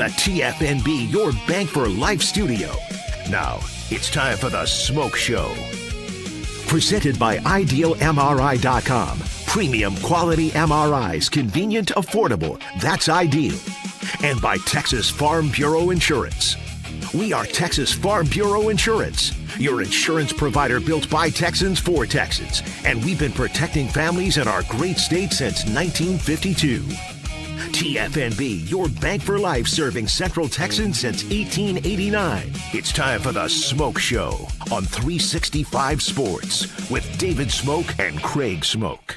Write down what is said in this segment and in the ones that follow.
the TFNB Your Bank for Life studio. Now, it's time for the Smoak Show. Presented by IdealMRI.com. Premium quality MRIs, convenient, affordable. That's ideal. And by Texas Farm Bureau Insurance. We are Texas Farm Bureau Insurance, your insurance provider built by Texans for Texans. And we've been protecting families in our great state since 1952. TFNB, your bank for life, serving Central Texans since 1889. It's time for the Smoak Show on 365 Sports with David Smoak and Craig Smoak.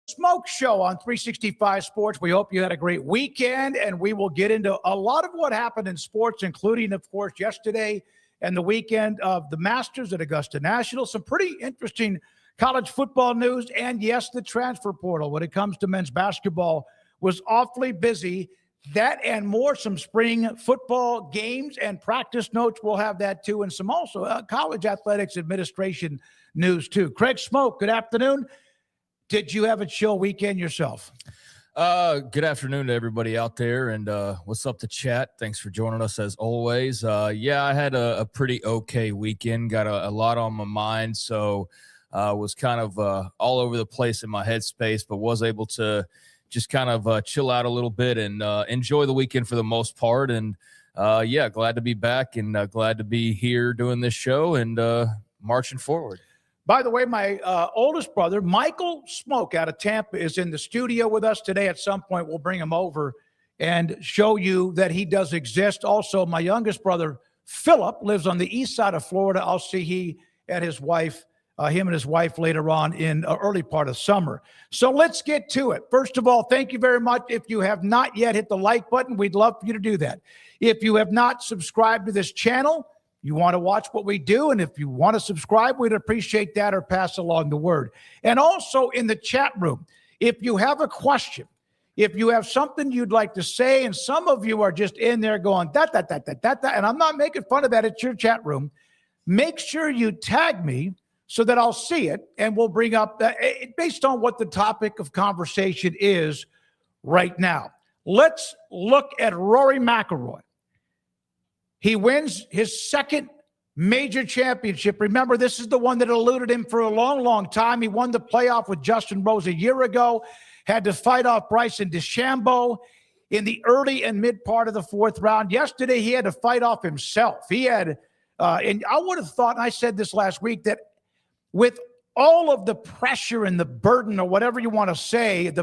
Smoak Show on 365 Sports. We hope you had a great weekend, and we will get into a lot of what happened in sports, including, of course, yesterday and the weekend of the Masters at Augusta National. Some pretty interesting college football news, and yes, the transfer portal when it comes to men's basketball was awfully busy. That and more, some spring football games and practice notes. We'll have that too, and some also college athletics administration news too. Craig Smoak, good afternoon. Did you have a chill weekend yourself? Good afternoon to everybody out there, and what's up to chat? Thanks for joining us as always. Yeah, I had a pretty okay weekend. Got a lot on my mind, so was kind of all over the place in my headspace, but was able to just kind of chill out a little bit and enjoy the weekend for the most part. And yeah, glad to be back and glad to be here doing this show and marching forward. By the way, my oldest brother, Michael Smoak out of Tampa, is in the studio with us today. At some point, we'll bring him over and show you that he does exist. Also, my youngest brother, Philip, lives on the east side of Florida. I'll see him and his wife later on in early part of summer. So let's get to it. First of all, thank you very much. If you have not yet hit the like button, we'd love for you to do that. If you have not subscribed to this channel, you want to watch what we do, and if you want to subscribe, we'd appreciate that, or pass along the word. And also in the chat room, if you have a question, if you have something you'd like to say, and some of you are just in there going, that, and I'm not making fun of that, it's your chat room, make sure you tag me so that I'll see it, and we'll bring up that based on what the topic of conversation is right now. Let's look at Rory McIlroy. He wins his second major championship. Remember, this is the one that eluded him for a long, long time. He won the playoff with Justin Rose a year ago, had to fight off Bryson DeChambeau in the early and mid part of the fourth round. Yesterday, he had to fight off himself. He had, and I would have thought, and I said this last week, that with all of the pressure and the burden, or whatever you want to say,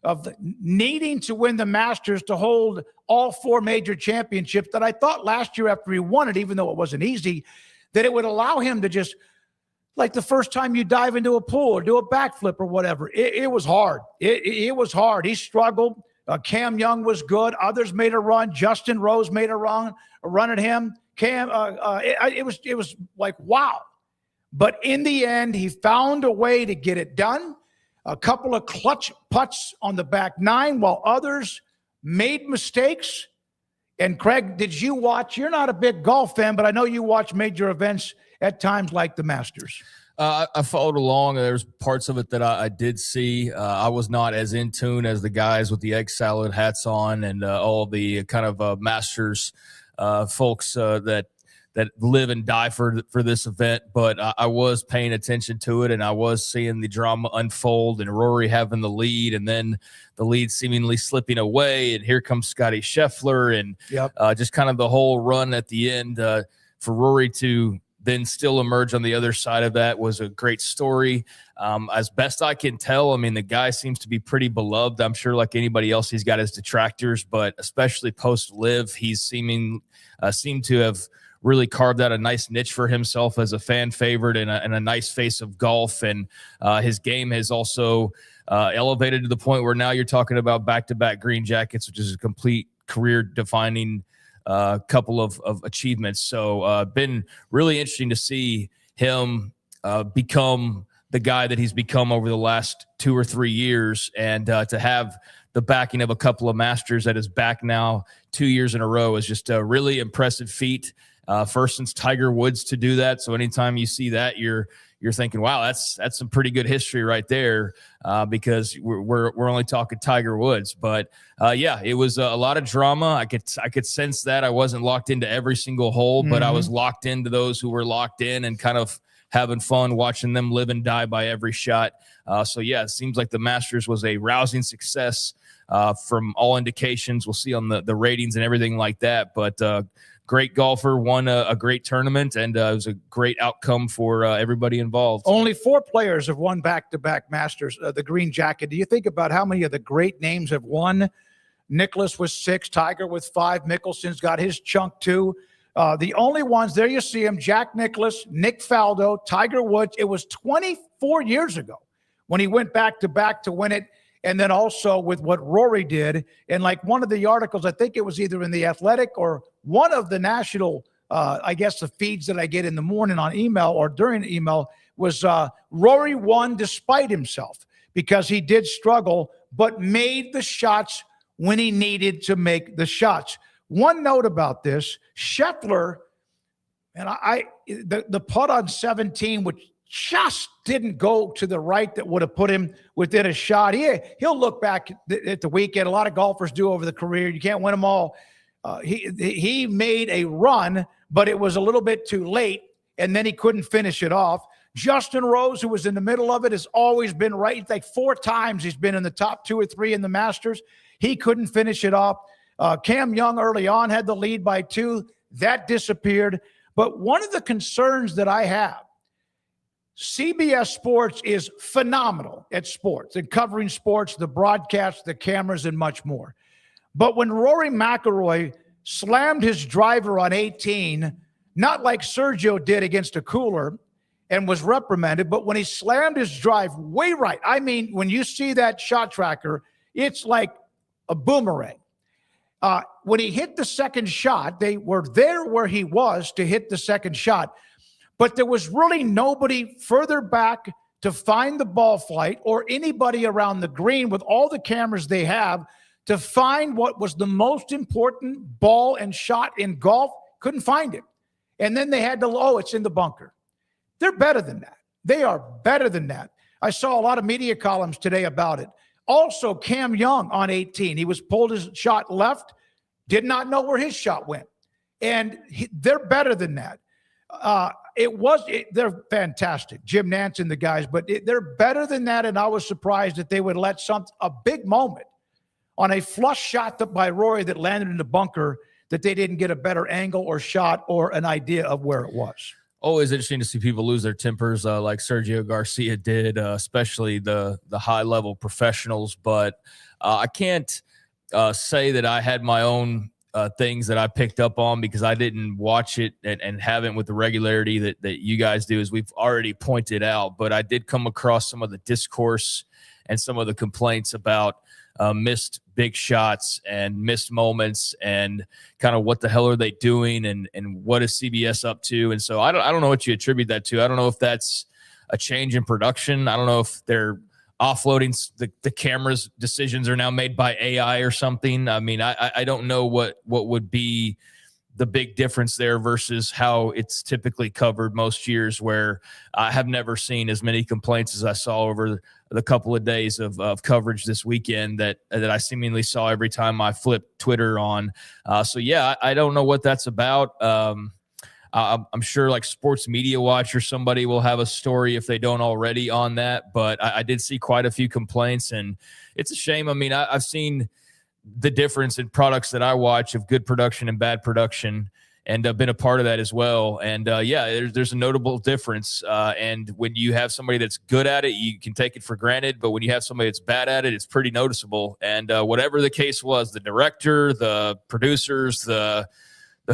of needing to win the Masters to hold all four major championships, that I thought last year after he won it, even though it wasn't easy, that it would allow him to just, like the first time you dive into a pool or do a backflip or whatever, it was hard. It was hard. He struggled. Cam Young was good. Others made a run. Justin Rose made a run at him. It was like, wow. But in the end, he found a way to get it done. A couple of clutch putts on the back nine while others made mistakes. And Craig, did you watch? You're not a big golf fan, but I know you watch major events at times like the Masters. I followed along. There's parts of it that I did see. I was not as in tune as the guys with the egg salad hats on and all the kind of Masters folks that live and die for this event, but I was paying attention to it, and I was seeing the drama unfold, and Rory having the lead, and then the lead seemingly slipping away, and here comes Scotty Scheffler, and just kind of the whole run at the end for Rory to then still emerge on the other side of that was a great story. As best I can tell, I mean, the guy seems to be pretty beloved. I'm sure like anybody else, he's got his detractors, but especially post-live, he's seemed to have really carved out a nice niche for himself as a fan favorite and a nice face of golf. And his game has also elevated to the point where now you're talking about back-to-back green jackets, which is a complete career-defining couple of achievements. So been really interesting to see him become the guy that he's become over the last 2 or 3 years, and to have the backing of a couple of Masters at his back now 2 years in a row is just a really impressive feat. first since Tiger Woods to do that. So anytime you see that, you're thinking, wow, that's some pretty good history right there, because we're only talking Tiger Woods. But yeah, it was a lot of drama. I could sense that. I wasn't locked into every single hole, but I was locked into those who were locked in and kind of having fun watching them live and die by every shot. So yeah, it seems like the Masters was a rousing success from all indications. We'll see on the ratings and everything like that. But great golfer, won a great tournament, and it was a great outcome for everybody involved. Only 4 players have won back-to-back Masters, the green jacket. Do you think about how many of the great names have won? Nicklaus with 6, Tiger with 5, Mickelson's got his chunk too. The only ones, there you see him, Jack Nicklaus, Nick Faldo, Tiger Woods. It was 24 years ago when he went back-to-back to win it. And then also with what Rory did. And like one of the articles, I think it was either in The Athletic or one of the national, I guess the feeds that I get in the morning on email or during email was Rory won despite himself because he did struggle, but made the shots when he needed to make the shots. One note about this, Scheffler, and the putt on 17, which just didn't go to the right that would have put him within a shot. He'll look back at the weekend. A lot of golfers do over the career. You can't win them all. He made a run, but it was a little bit too late, and then he couldn't finish it off. Justin Rose, who was in the middle of it, has always been right. It's like 4 times he's been in the top 2 or 3 in the Masters. He couldn't finish it off. Cam Young early on had the lead by 2. That disappeared. But one of the concerns that I have, CBS Sports is phenomenal at sports and covering sports, the broadcast, the cameras, and much more. But when Rory McIlroy slammed his driver on 18, not like Sergio did against a cooler and was reprimanded, but when he slammed his drive way right, I mean, when you see that shot tracker, it's like a boomerang. When he hit the second shot, they were there where he was to hit the second shot. But there was really nobody further back to find the ball flight or anybody around the green with all the cameras they have to find what was the most important ball and shot in golf. Couldn't find it. And then they had to, it's in the bunker. They're better than that. They are better than that. I saw a lot of media columns today about it. Also, Cam Young on 18. He was pulled his shot left, did not know where his shot went. And they're better than that. They're fantastic. Jim Nantz and the guys, but they're better than that. And I was surprised that they would let a big moment on a flush shot by Rory that landed in the bunker, that they didn't get a better angle or shot or an idea of where it was. Always interesting to see people lose their tempers like Sergio Garcia did, especially the high-level professionals. But I can't say that I had my own things that I picked up on because I didn't watch it and haven't with the regularity that you guys do, as we've already pointed out. But I did come across some of the discourse and some of the complaints about missed big shots and missed moments and kind of what the hell are they doing and what is CBS up to. And so I don't know what you attribute that to. I don't know if that's a change in production. I don't know if they're offloading the cameras. Decisions are now made by AI or something. I mean, I don't know what would be the big difference there versus how it's typically covered most years, where I have never seen as many complaints as I saw over the couple of days of coverage this weekend that I seemingly saw every time I flipped Twitter on. So yeah, I don't know what that's about. I'm sure like Sports Media Watch or somebody will have a story if they don't already on that, but I did see quite a few complaints, and it's a shame. I mean, I've seen the difference in products that I watch of good production and bad production, and I've been a part of that as well. And yeah, there's a notable difference. And when you have somebody that's good at it, you can take it for granted. But when you have somebody that's bad at it, it's pretty noticeable. And whatever the case was, the director, the producers, the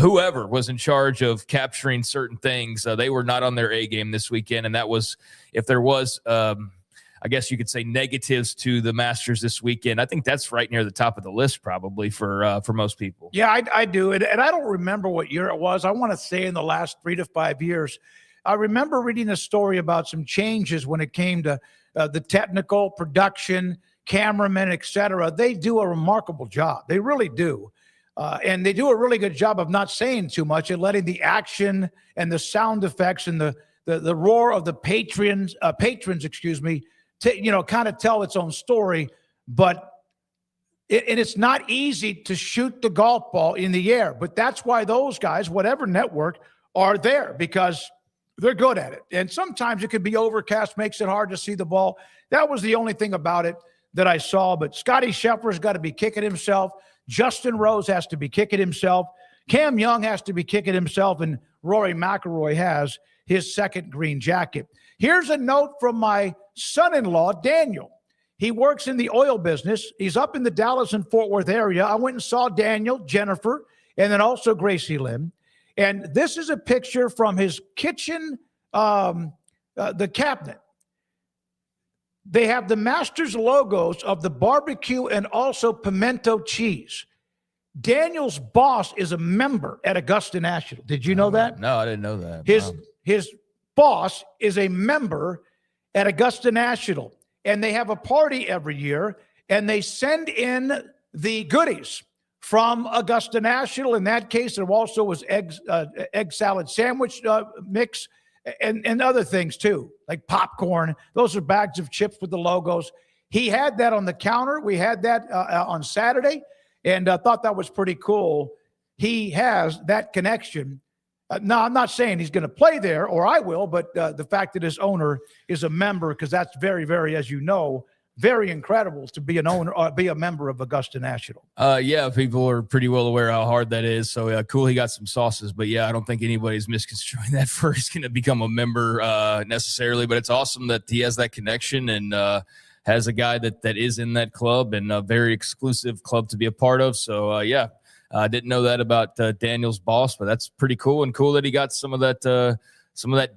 whoever was in charge of capturing certain things, they were not on their A game this weekend. And that was, if there was, I guess you could say, negatives to the Masters this weekend, I think that's right near the top of the list probably for most people. Yeah, I do. And I don't remember what year it was. I want to say in the last 3 to 5 years. I remember reading a story about some changes when it came to the technical production, cameramen, et cetera. They do a remarkable job. They really do. And they do a really good job of not saying too much and letting the action and the sound effects and the roar of the patrons, kind of tell its own story. But it's not easy to shoot the golf ball in the air. But that's why those guys, whatever network, are there, because they're good at it. And sometimes it could be overcast, makes it hard to see the ball. That was the only thing about it that I saw. But Scotty Scheffler's got to be kicking himself. Justin Rose has to be kicking himself. Cam Young has to be kicking himself. And Rory McIlroy has his second green jacket. Here's a note from my son-in-law, Daniel. He works in the oil business. He's up in the Dallas and Fort Worth area. I went and saw Daniel, Jennifer, and then also Gracie Lynn. And this is a picture from his kitchen, the cabinet. They have the Masters logos of the barbecue and also pimento cheese. Daniel's boss is a member at Augusta National. Did you know that? No, I didn't know that. His boss is a member at Augusta National, and they have a party every year, and they send in the goodies from Augusta National. In that case, there also was egg salad sandwich mix and other things too, like popcorn. Those are bags of chips with the logos. He had that on the counter. We had that on Saturday, and I thought that was pretty cool. He has that connection. Now, I'm not saying he's going to play there, or I will, but the fact that his owner is a member, because that's very, very, as you know, very incredible to be an owner or be a member of Augusta National. Yeah, people are pretty well aware how hard that is. So cool, he got some sauces. But yeah, I don't think anybody's misconstruing that for he's going to become a member necessarily. But it's awesome that he has that connection and has a guy that is in that club, and a very exclusive club to be a part of. So yeah, I didn't know that about Daniel's boss, but that's pretty cool, and cool that he got some of that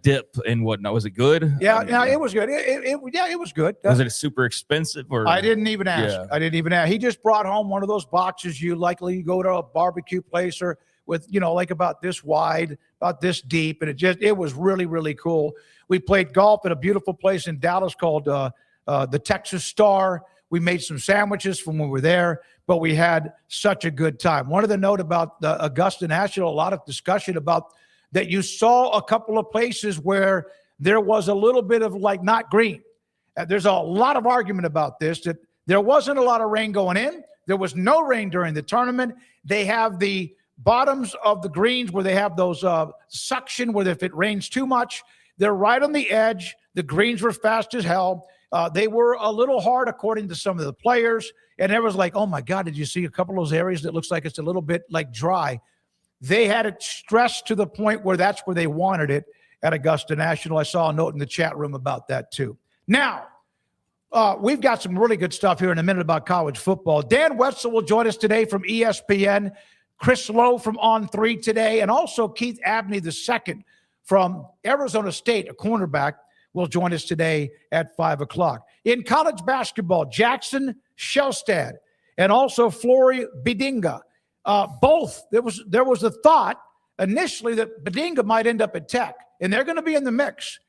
dip and whatnot. Was it good? Yeah, it was good. It was good. Was it super expensive? Or I didn't even ask. Yeah. I didn't even ask. He just brought home one of those boxes you likely go to a barbecue place or with, like about this wide, about this deep, and it was really, really cool. We played golf at a beautiful place in Dallas called the Texas Star. We made some sandwiches from when we were there, but we had such a good time. One of the note about the Augusta National, a lot of discussion about that you saw a couple of places where there was a little bit of like not green. There's a lot of argument about this, that there wasn't a lot of rain going in. There was no rain during the tournament. They have the bottoms of the greens where they have those suction where if it rains too much, they're right on the edge. The greens were fast as hell. They were a little hard according to some of the players. And it was like, oh my God, did you see a couple of those areas that looks like it's a little bit like dry? They had it stressed to the point where that's where they wanted it at Augusta National. I saw a note in the chat room about that too. Now, we've got some really good stuff here in a minute about college football. Dan Wetzel will join us today from ESPN. Chris Lowe from On3 today, and also Keith Abney II from Arizona State, a cornerback, will join us today at 5 o'clock. In college basketball, Jackson Shelstad and also Flory Bedinga. Both, there was a thought initially that Bedinga might end up at Tech, and they're going to be in the mix.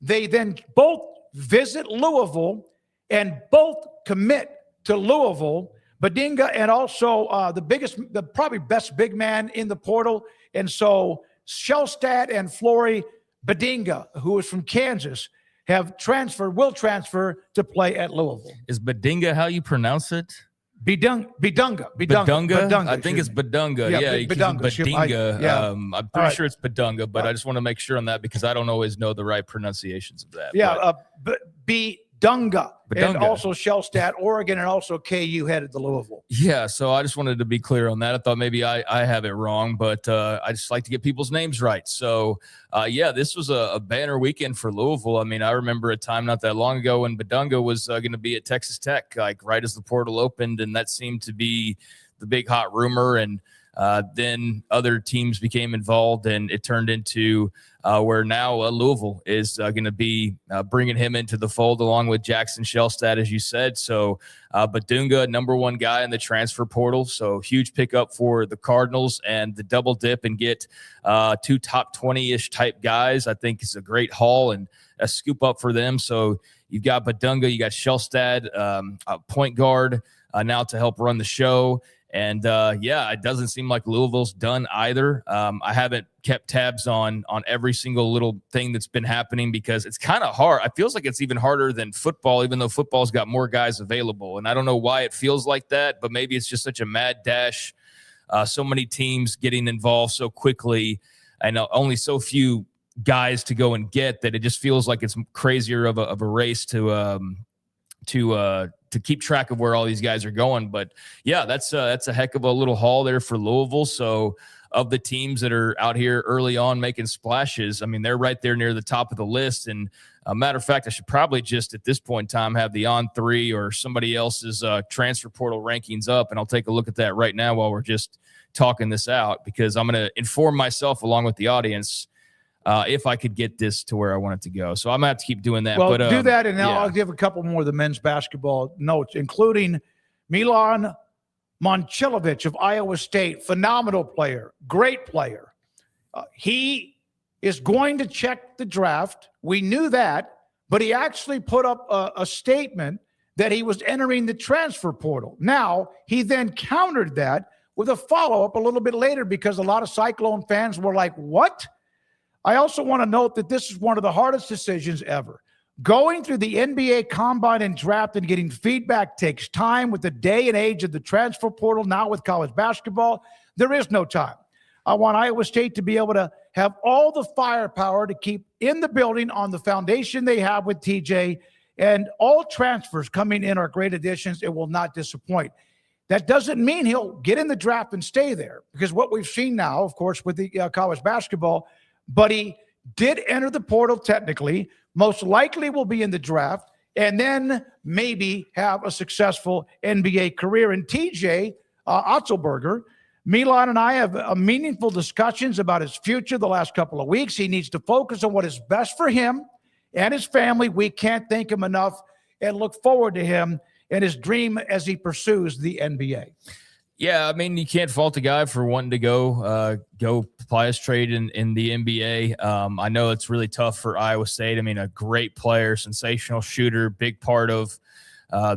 They then both visit Louisville and both commit to Louisville. Bedinga and also the probably best big man in the portal. And so Shelstad and Flory Bedinga, who is from Kansas, will transfer to play at Louisville. Is Bedinga how you pronounce it? Bedunga. I think it's Bedunga. Yeah, Bedinga. I'm pretty sure it's Bedunga, but I just want to make sure on that because I don't always know the right pronunciations of that. Yeah, Bedunga. And also Shellstat, Oregon, and also KU headed to Louisville. Yeah, so I just wanted to be clear on that. I thought maybe I have it wrong, but I just like to get people's names right. So, yeah, this was a banner weekend for Louisville. I mean, I remember a time not that long ago when Bedunga was going to be at Texas Tech, like right as the portal opened, and that seemed to be the big hot rumor. And then other teams became involved, and it turned into where now Louisville is going to be bringing him into the fold along with Jackson Shelstad, as you said. So Bedunga, number one guy in the transfer portal. So huge pickup for the Cardinals, and the double dip and get two top 20-ish type guys. I think is a great haul and a scoop up for them. So you've got Bedunga, you got Shelstad, a point guard now to help run the show. And yeah, it doesn't seem like Louisville's done either. I haven't kept tabs on every single little thing that's been happening because it's kind of hard. It feels like it's even harder than football, even though football's got more guys available. And I don't know why it feels like that, but maybe it's just such a mad dash. So many teams getting involved so quickly, and only so few guys to go and get, that it just feels like it's crazier of a race to keep track of where all these guys are going. But yeah, that's a heck of a little haul there for Louisville. So of the teams that are out here early on making splashes, I mean, they're right there near the top of the list. And a matter of fact, I should probably just at this point in time have the On3 or somebody else's transfer portal rankings up, and I'll take a look at that right now while we're just talking this out, because I'm going to inform myself along with the audience if I could get this to where I want it to go. So I'm going to have to keep doing that. Well, but, do that, and now yeah. I'll give a couple more of the men's basketball notes, including Milan Momcilovic of Iowa State. Phenomenal player, great player. He is going to check the draft. We knew that, but he actually put up a statement that he was entering the transfer portal. Now, he then countered that with a follow-up a little bit later, because a lot of Cyclone fans were like, what? I also want to note that this is one of the hardest decisions ever. Going through the NBA combine and draft and getting feedback takes time. With the day and age of the transfer portal now with college basketball, there is no time. I want Iowa State to be able to have all the firepower to keep in the building on the foundation they have with TJ, and all transfers coming in are great additions. It will not disappoint. That doesn't mean he'll get in the draft and stay there, because what we've seen now, of course, with the college basketball, but he did enter the portal technically, most likely will be in the draft, and then maybe have a successful NBA career. And TJ Otzelberger, Milan and I have meaningful discussions about his future the last couple of weeks. He needs to focus on what is best for him and his family. We can't thank him enough and look forward to him and his dream as he pursues the NBA. Yeah, I mean, you can't fault the guy for wanting to go apply his trade in the NBA. I know it's really tough for Iowa State. I mean, a great player, sensational shooter, big part of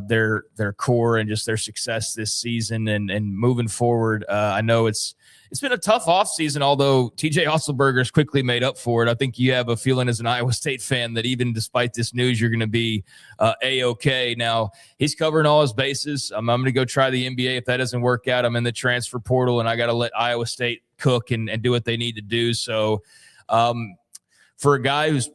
their core and just their success this season and moving forward. I know it's been a tough offseason, although TJ Otzelberger has quickly made up for it. I think you have a feeling as an Iowa State fan that even despite this news, you're going to be A-OK. Now, he's covering all his bases. I'm going to go try the NBA. If that doesn't work out, I'm in the transfer portal, and I got to let Iowa State cook and do what they need to do. So for a guy who's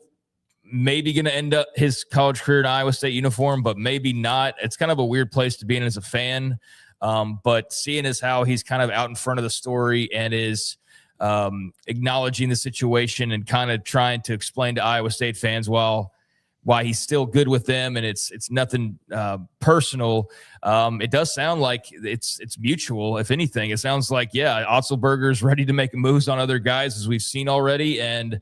maybe going to end up his college career in Iowa State uniform, but maybe not, it's kind of a weird place to be in as a fan. But seeing as how he's kind of out in front of the story and is acknowledging the situation and kind of trying to explain to Iowa State fans why he's still good with them and it's nothing personal. It does sound like it's mutual. If anything, it sounds like, yeah, Otzelberger's ready to make moves on other guys, as we've seen already. And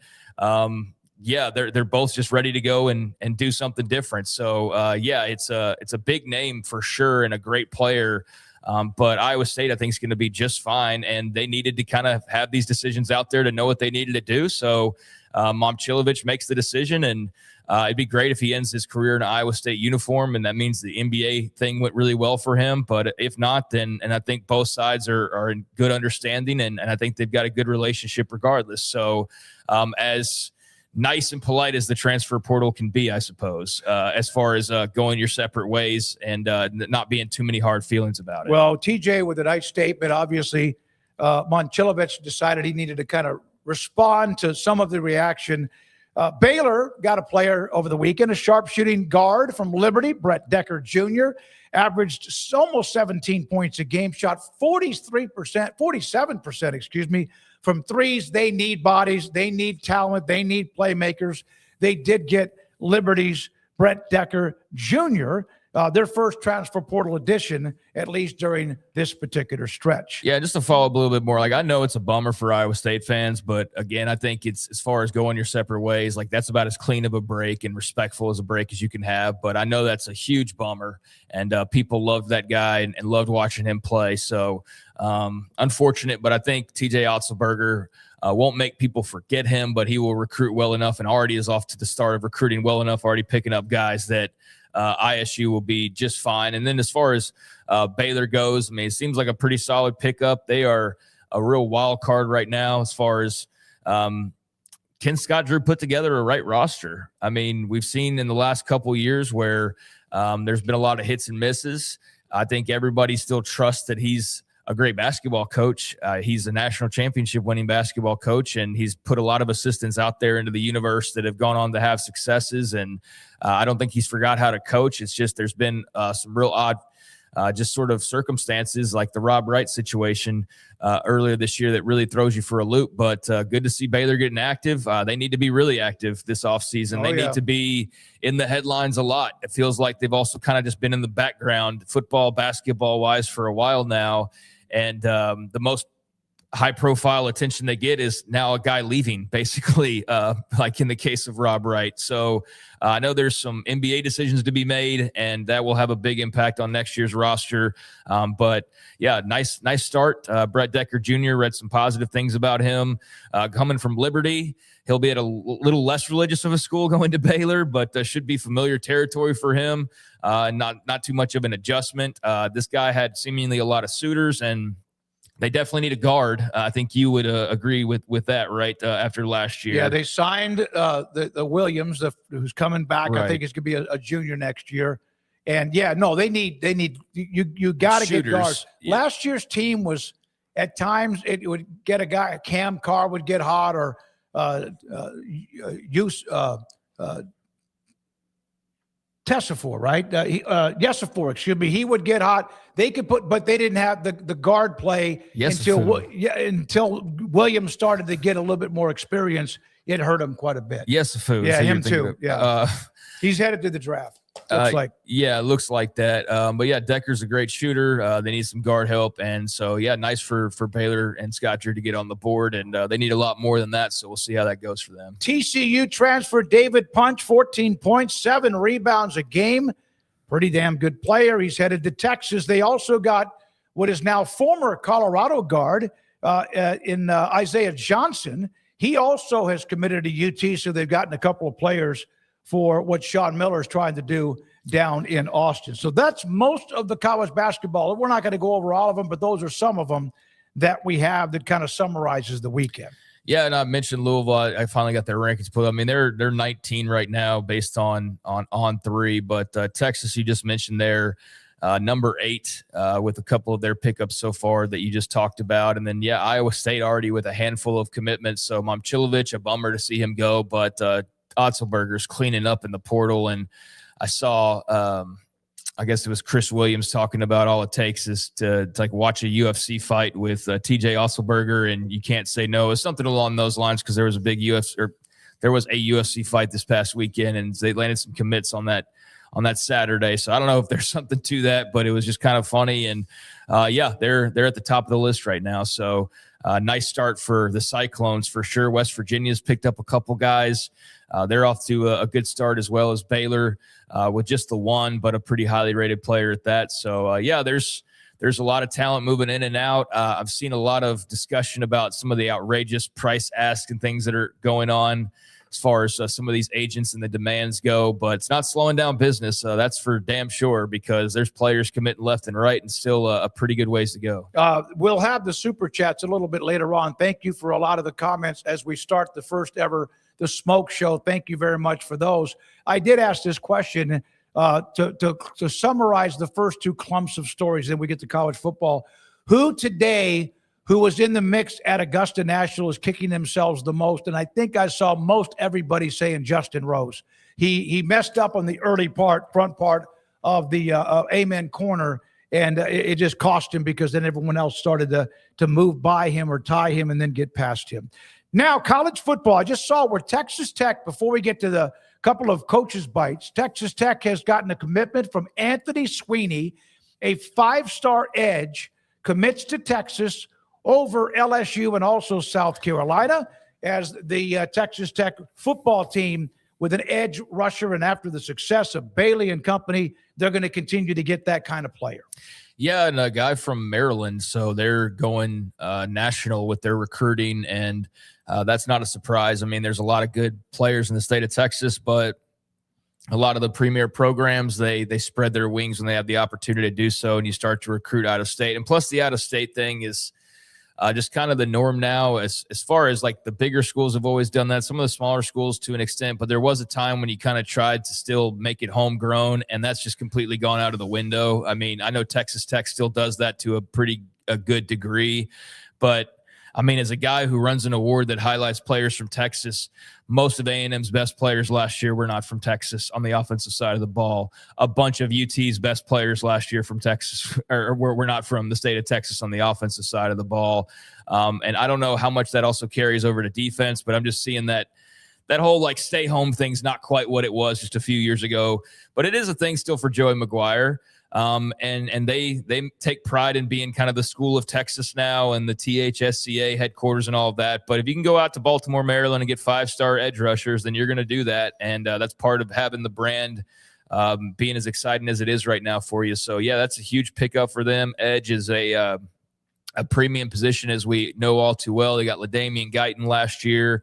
yeah, they're both just ready to go and do something different. So yeah, it's a big name for sure and a great player. But Iowa State, I think, is going to be just fine, and they needed to kind of have these decisions out there to know what they needed to do. So Momcilovic makes the decision, and it'd be great if he ends his career in an Iowa State uniform, and that means the NBA thing went really well for him. But if not, then, and I think both sides are in good understanding, and I think they've got a good relationship regardless. So as nice and polite as the transfer portal can be, I suppose, as far as going your separate ways and not being too many hard feelings about it. Well, TJ with a nice statement. Obviously, Momcilovic decided he needed to kind of respond to some of the reaction. Baylor got a player over the weekend, a sharpshooting guard from Liberty, Brett Decker Jr., averaged almost 17 points a game, shot 47%, from threes. They need bodies. They need talent. They need playmakers. They did get Liberty's Brett Decker Jr., their first transfer portal addition, at least during this particular stretch. Yeah, just to follow up a little bit more, like I know it's a bummer for Iowa State fans, but again, I think it's, as far as going your separate ways, like that's about as clean of a break and respectful as a break as you can have. But I know that's a huge bummer, and people loved that guy and loved watching him play. So unfortunate, but I think TJ Otzelberger won't make people forget him, but he will recruit well enough and already is off to the start of recruiting well enough, already picking up guys that ISU will be just fine. And then as far as Baylor goes, I mean, it seems like a pretty solid pickup. They are a real wild card right now as far as can Scott Drew put together a right roster? I mean, we've seen in the last couple of years where there's been a lot of hits and misses. I think everybody still trusts that he's a great basketball coach. He's a national championship winning basketball coach, and he's put a lot of assistants out there into the universe that have gone on to have successes. And I don't think he's forgot how to coach. It's just there's been some real odd just sort of circumstances like the Rob Wright situation earlier this year that really throws you for a loop. But good to see Baylor getting active. They need to be really active this offseason. They need to be in the headlines a lot. It feels like they've also kind of just been in the background, football, basketball-wise, for a while now. And the most high-profile attention they get is now a guy leaving, basically, like in the case of Rob Wright. So I know there's some NBA decisions to be made, and that will have a big impact on next year's roster. But, yeah, nice start. Brett Decker Jr. read some positive things about him. Coming from Liberty, he'll be at a little less religious of a school going to Baylor, but should be familiar territory for him. Not too much of an adjustment. This guy had seemingly a lot of suitors, and they definitely need a guard. I think you would agree with that, right? After last year, yeah, they signed the Williams, who's coming back. Right. I think he's going to be a junior next year. And yeah, no, they need you got to get guards. Yeah. Last year's team was at times it would get a guy. Cam Carr would get hot, or Tessifor, right? Yesifor, excuse me. He would get hot. They could but they didn't have the guard play until Williams started to get a little bit more experience. It hurt him quite a bit. Yesifor, yeah, him too. Yeah, he's headed to the draft. Yeah, it looks like that. But yeah, Decker's a great shooter. They need some guard help, and so yeah, nice for Baylor and Scott Drew to get on the board, and they need a lot more than that. So we'll see how that goes for them. TCU transfer David Punch, 14 points, 7 rebounds a game. Pretty damn good player. He's headed to Texas. They also got what is now former Colorado guard in Isaiah Johnson. He also has committed to UT, so they've gotten a couple of players for what Sean Miller is trying to do down in Austin. So that's most of the college basketball. We're not going to go over all of them, but those are some of them that we have that kind of summarizes the weekend. Yeah, and I mentioned Louisville. I finally got their rankings put up. I mean, they're 19 right now based on 3, but Texas, you just mentioned, they're number 8 with a couple of their pickups so far that you just talked about. And then, yeah, Iowa State already with a handful of commitments. So Momcilovic, a bummer to see him go, but Otzelberger's cleaning up in the portal. And I saw, I guess it was Chris Williams talking about all it takes is to like watch a UFC fight with TJ Otzelberger, and you can't say no. It's something along those lines, because there was a UFC fight this past weekend, and they landed some commits on that Saturday. So I don't know if there's something to that, but it was just kind of funny. And yeah, they're at the top of the list right now. So nice start for the Cyclones for sure. West Virginia's picked up a couple guys. They're off to a good start, as well as Baylor with just the one, but a pretty highly rated player at that. So yeah, there's a lot of talent moving in and out. I've seen a lot of discussion about some of the outrageous price ask and things that are going on as far as some of these agents and the demands go, but it's not slowing down business. That's for damn sure, because there's players committing left and right, and still a pretty good ways to go. We'll have the super chats a little bit later on. Thank you for a lot of the comments as we start the first ever The Smoak Show. Thank you very much for those. I did ask this question to summarize the first 2 clumps of stories, then we get to college football. Who was in the mix at Augusta National is kicking themselves the most? And I think I saw most everybody saying Justin Rose. He messed up on the front part of the Amen corner, and it just cost him, because then everyone else started to move by him or tie him and then get past him. Now, college football, I just saw where Texas Tech, before we get to the couple of coaches' bites, Texas Tech has gotten a commitment from Anthony Sweeney, a 5-star edge, commits to Texas over LSU and also South Carolina, as the Texas Tech football team with an edge rusher. And after the success of Bailey and company, they're going to continue to get that kind of player. Yeah, and a guy from Maryland, so they're going national with their recruiting, and that's not a surprise. I mean, there's a lot of good players in the state of Texas, but a lot of the premier programs, they spread their wings when they have the opportunity to do so, and you start to recruit out of state. And plus the out of state thing is just kind of the norm now, as far as like the bigger schools have always done that. Some of the smaller schools to an extent, but there was a time when you kind of tried to still make it homegrown, and that's just completely gone out of the window. I mean, I know Texas Tech still does that to a good degree, but I mean, as a guy who runs an award that highlights players from Texas, most of A&M's best players last year were not from Texas on the offensive side of the ball. A bunch of UT's best players last year from Texas or were not from the state of Texas on the offensive side of the ball. And I don't know how much that also carries over to defense, but I'm just seeing that whole like stay home thing's not quite what it was just a few years ago, but it is a thing still for Joey McGuire. And they take pride in being kind of the school of Texas now and the THSCA headquarters and all of that. But if you can go out to Baltimore, Maryland and get 5-star edge rushers, then you're going to do that. And that's part of having the brand being as exciting as it is right now for you. So, yeah, that's a huge pickup for them. Edge is a premium position, as we know all too well. They got LaDamian Guyton last year,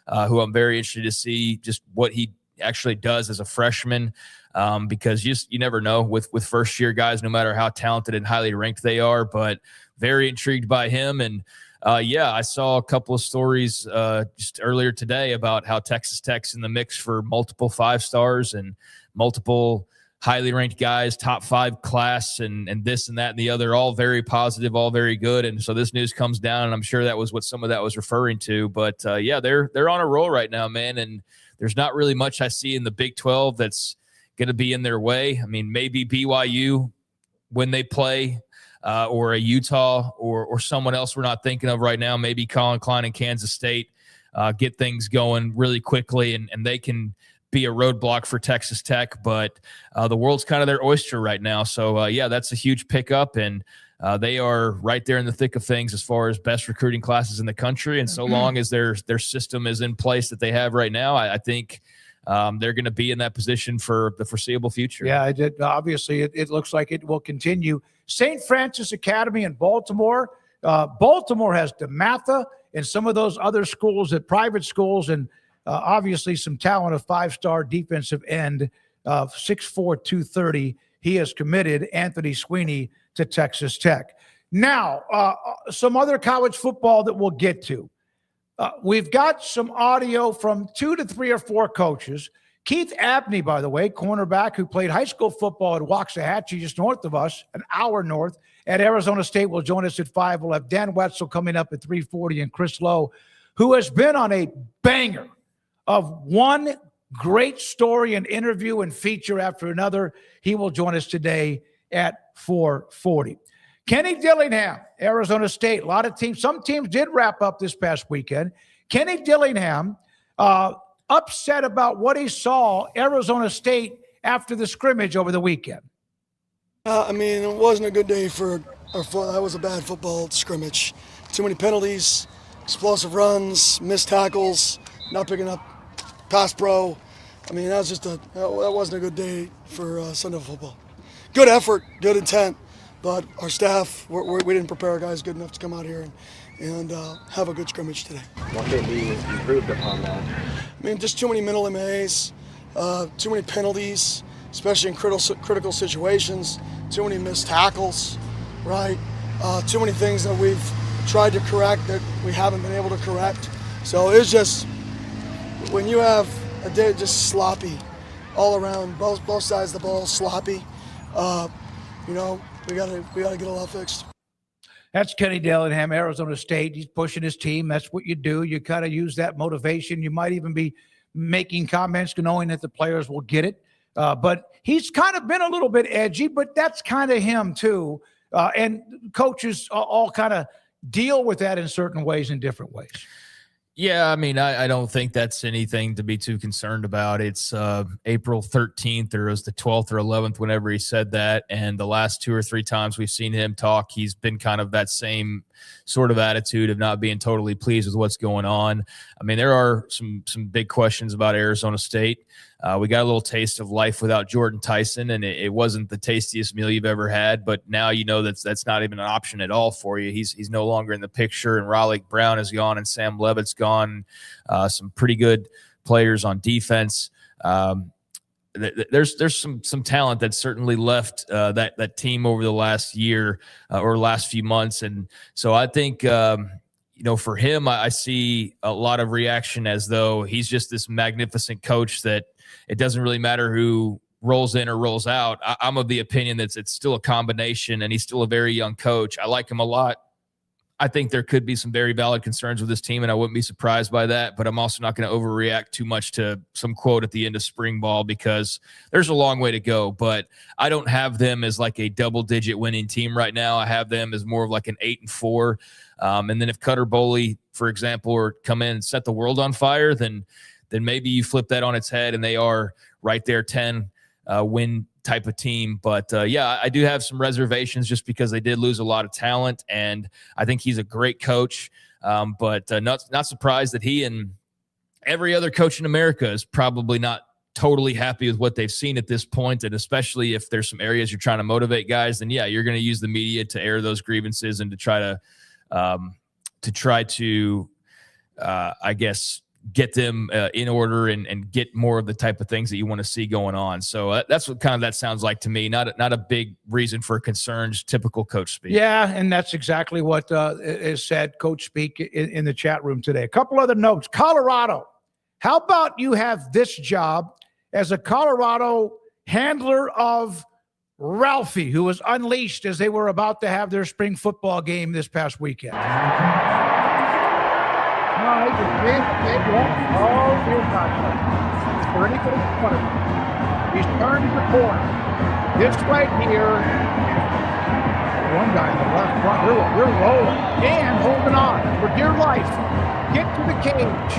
who I'm very interested to see just what he actually does as a freshman. Because you never know with first year guys, no matter how talented and highly ranked they are, but very intrigued by him. And I saw a couple of stories just earlier today about how Texas Tech's in the mix for multiple 5-stars and multiple highly ranked guys, top 5 class and this and that and the other, all very positive, all very good. And so this news comes down, and I'm sure that was what some of that was referring to. But they're on a roll right now, man. And there's not really much I see in the Big 12 that's going to be in their way. I mean, maybe BYU when they play, or a Utah or someone else we're not thinking of right now. Maybe Colin Klein and Kansas State get things going really quickly, and they can be a roadblock for Texas Tech. But the world's kind of their oyster right now. So, that's a huge pickup, and they are right there in the thick of things as far as best recruiting classes in the country. And so long as their system is in place that they have right now, I think they're going to be in that position for the foreseeable future. Yeah, obviously it looks like it will continue. St. Francis Academy in Baltimore. Baltimore has DeMatha and some of those other schools at private schools, and obviously some talent of 5-star defensive end, 6'4", 230. He has committed Anthony Sweeney to Texas Tech. Now, some other college football that we'll get to. We've got some audio from 2 to 3 or 4 coaches. Keith Abney, by the way, cornerback who played high school football at Waxahachie, just north of us, an hour north, at Arizona State, will join us at 5. We'll have Dan Wetzel coming up at 3:40, and Chris Lowe, who has been on a banger of one great story and interview and feature after another. He will join us today at 4:40. Kenny Dillingham, Arizona State. A lot of teams, some teams did wrap up this past weekend. Kenny Dillingham upset about what he saw Arizona State after the scrimmage over the weekend. It wasn't a good day for our football. That was a bad football scrimmage. Too many penalties, explosive runs, missed tackles, not picking up pass pro. That wasn't a good day for Sunday football. Good effort, good intent. But our staff, we didn't prepare our guys good enough to come out here and have a good scrimmage today. What can be improved upon that? Just too many mental MAs, too many penalties, especially in critical situations, too many missed tackles, right? Too many things that we've tried to correct that we haven't been able to correct. So it's just, when you have a day just sloppy all around, both sides of the ball, sloppy, we gotta get a lot fixed. That's Kenny Dillingham, Arizona State. He's pushing his team. That's what you do. You kind of use that motivation. You might even be making comments knowing that the players will get it. But he's kind of been a little bit edgy, but that's kind of him too. And coaches all kind of deal with that in certain ways, in different ways. Yeah, I don't think that's anything to be too concerned about. It's April 13th, or it was the 12th or 11th, whenever he said that. And the last 2 or 3 times we've seen him talk, he's been kind of that same sort of attitude of not being totally pleased with what's going on. There are some big questions about Arizona State. We got a little taste of life without Jordan Tyson, and it wasn't the tastiest meal you've ever had. But now you know that's not even an option at all for you. He's no longer in the picture, and Raleigh Brown is gone, and Sam Levitt's gone. Some pretty good players on defense. there's some talent that certainly left that team over the last year or last few months. And so I think, for him, I see a lot of reaction as though he's just this magnificent coach that it doesn't really matter who rolls in or rolls out. I'm of the opinion that it's still a combination, and he's still a very young coach. I like him a lot. I think there could be some very valid concerns with this team, and I wouldn't be surprised by that. But I'm also not going to overreact too much to some quote at the end of spring ball, because there's a long way to go. But I don't have them as like a double-digit winning team right now. I have them as more of like an 8-4. And then if Cutter Boley, for example, or come in and set the world on fire, then maybe you flip that on its head, and they are right there 10 win type of team. But I do have some reservations just because they did lose a lot of talent, and I think he's a great coach. But not surprised that he and every other coach in America is probably not totally happy with what they've seen at this point. And especially if there's some areas you're trying to motivate guys, then you're going to use the media to air those grievances and to try to I guess get them in order and get more of the type of things that you want to see going on. So that's what kind of that sounds like to me. Not a big reason for concern, just typical coach speak. Yeah, and that's exactly what is said, coach speak in the chat room today. A couple other notes. Colorado, how about you have this job as a Colorado handler of Ralphie, who was unleashed as they were about to have their spring football game this past weekend. Oh, here's not. He's turning the corner. This right here. One guy in the left front. We're rolling and holding on for dear life. Get to the cage.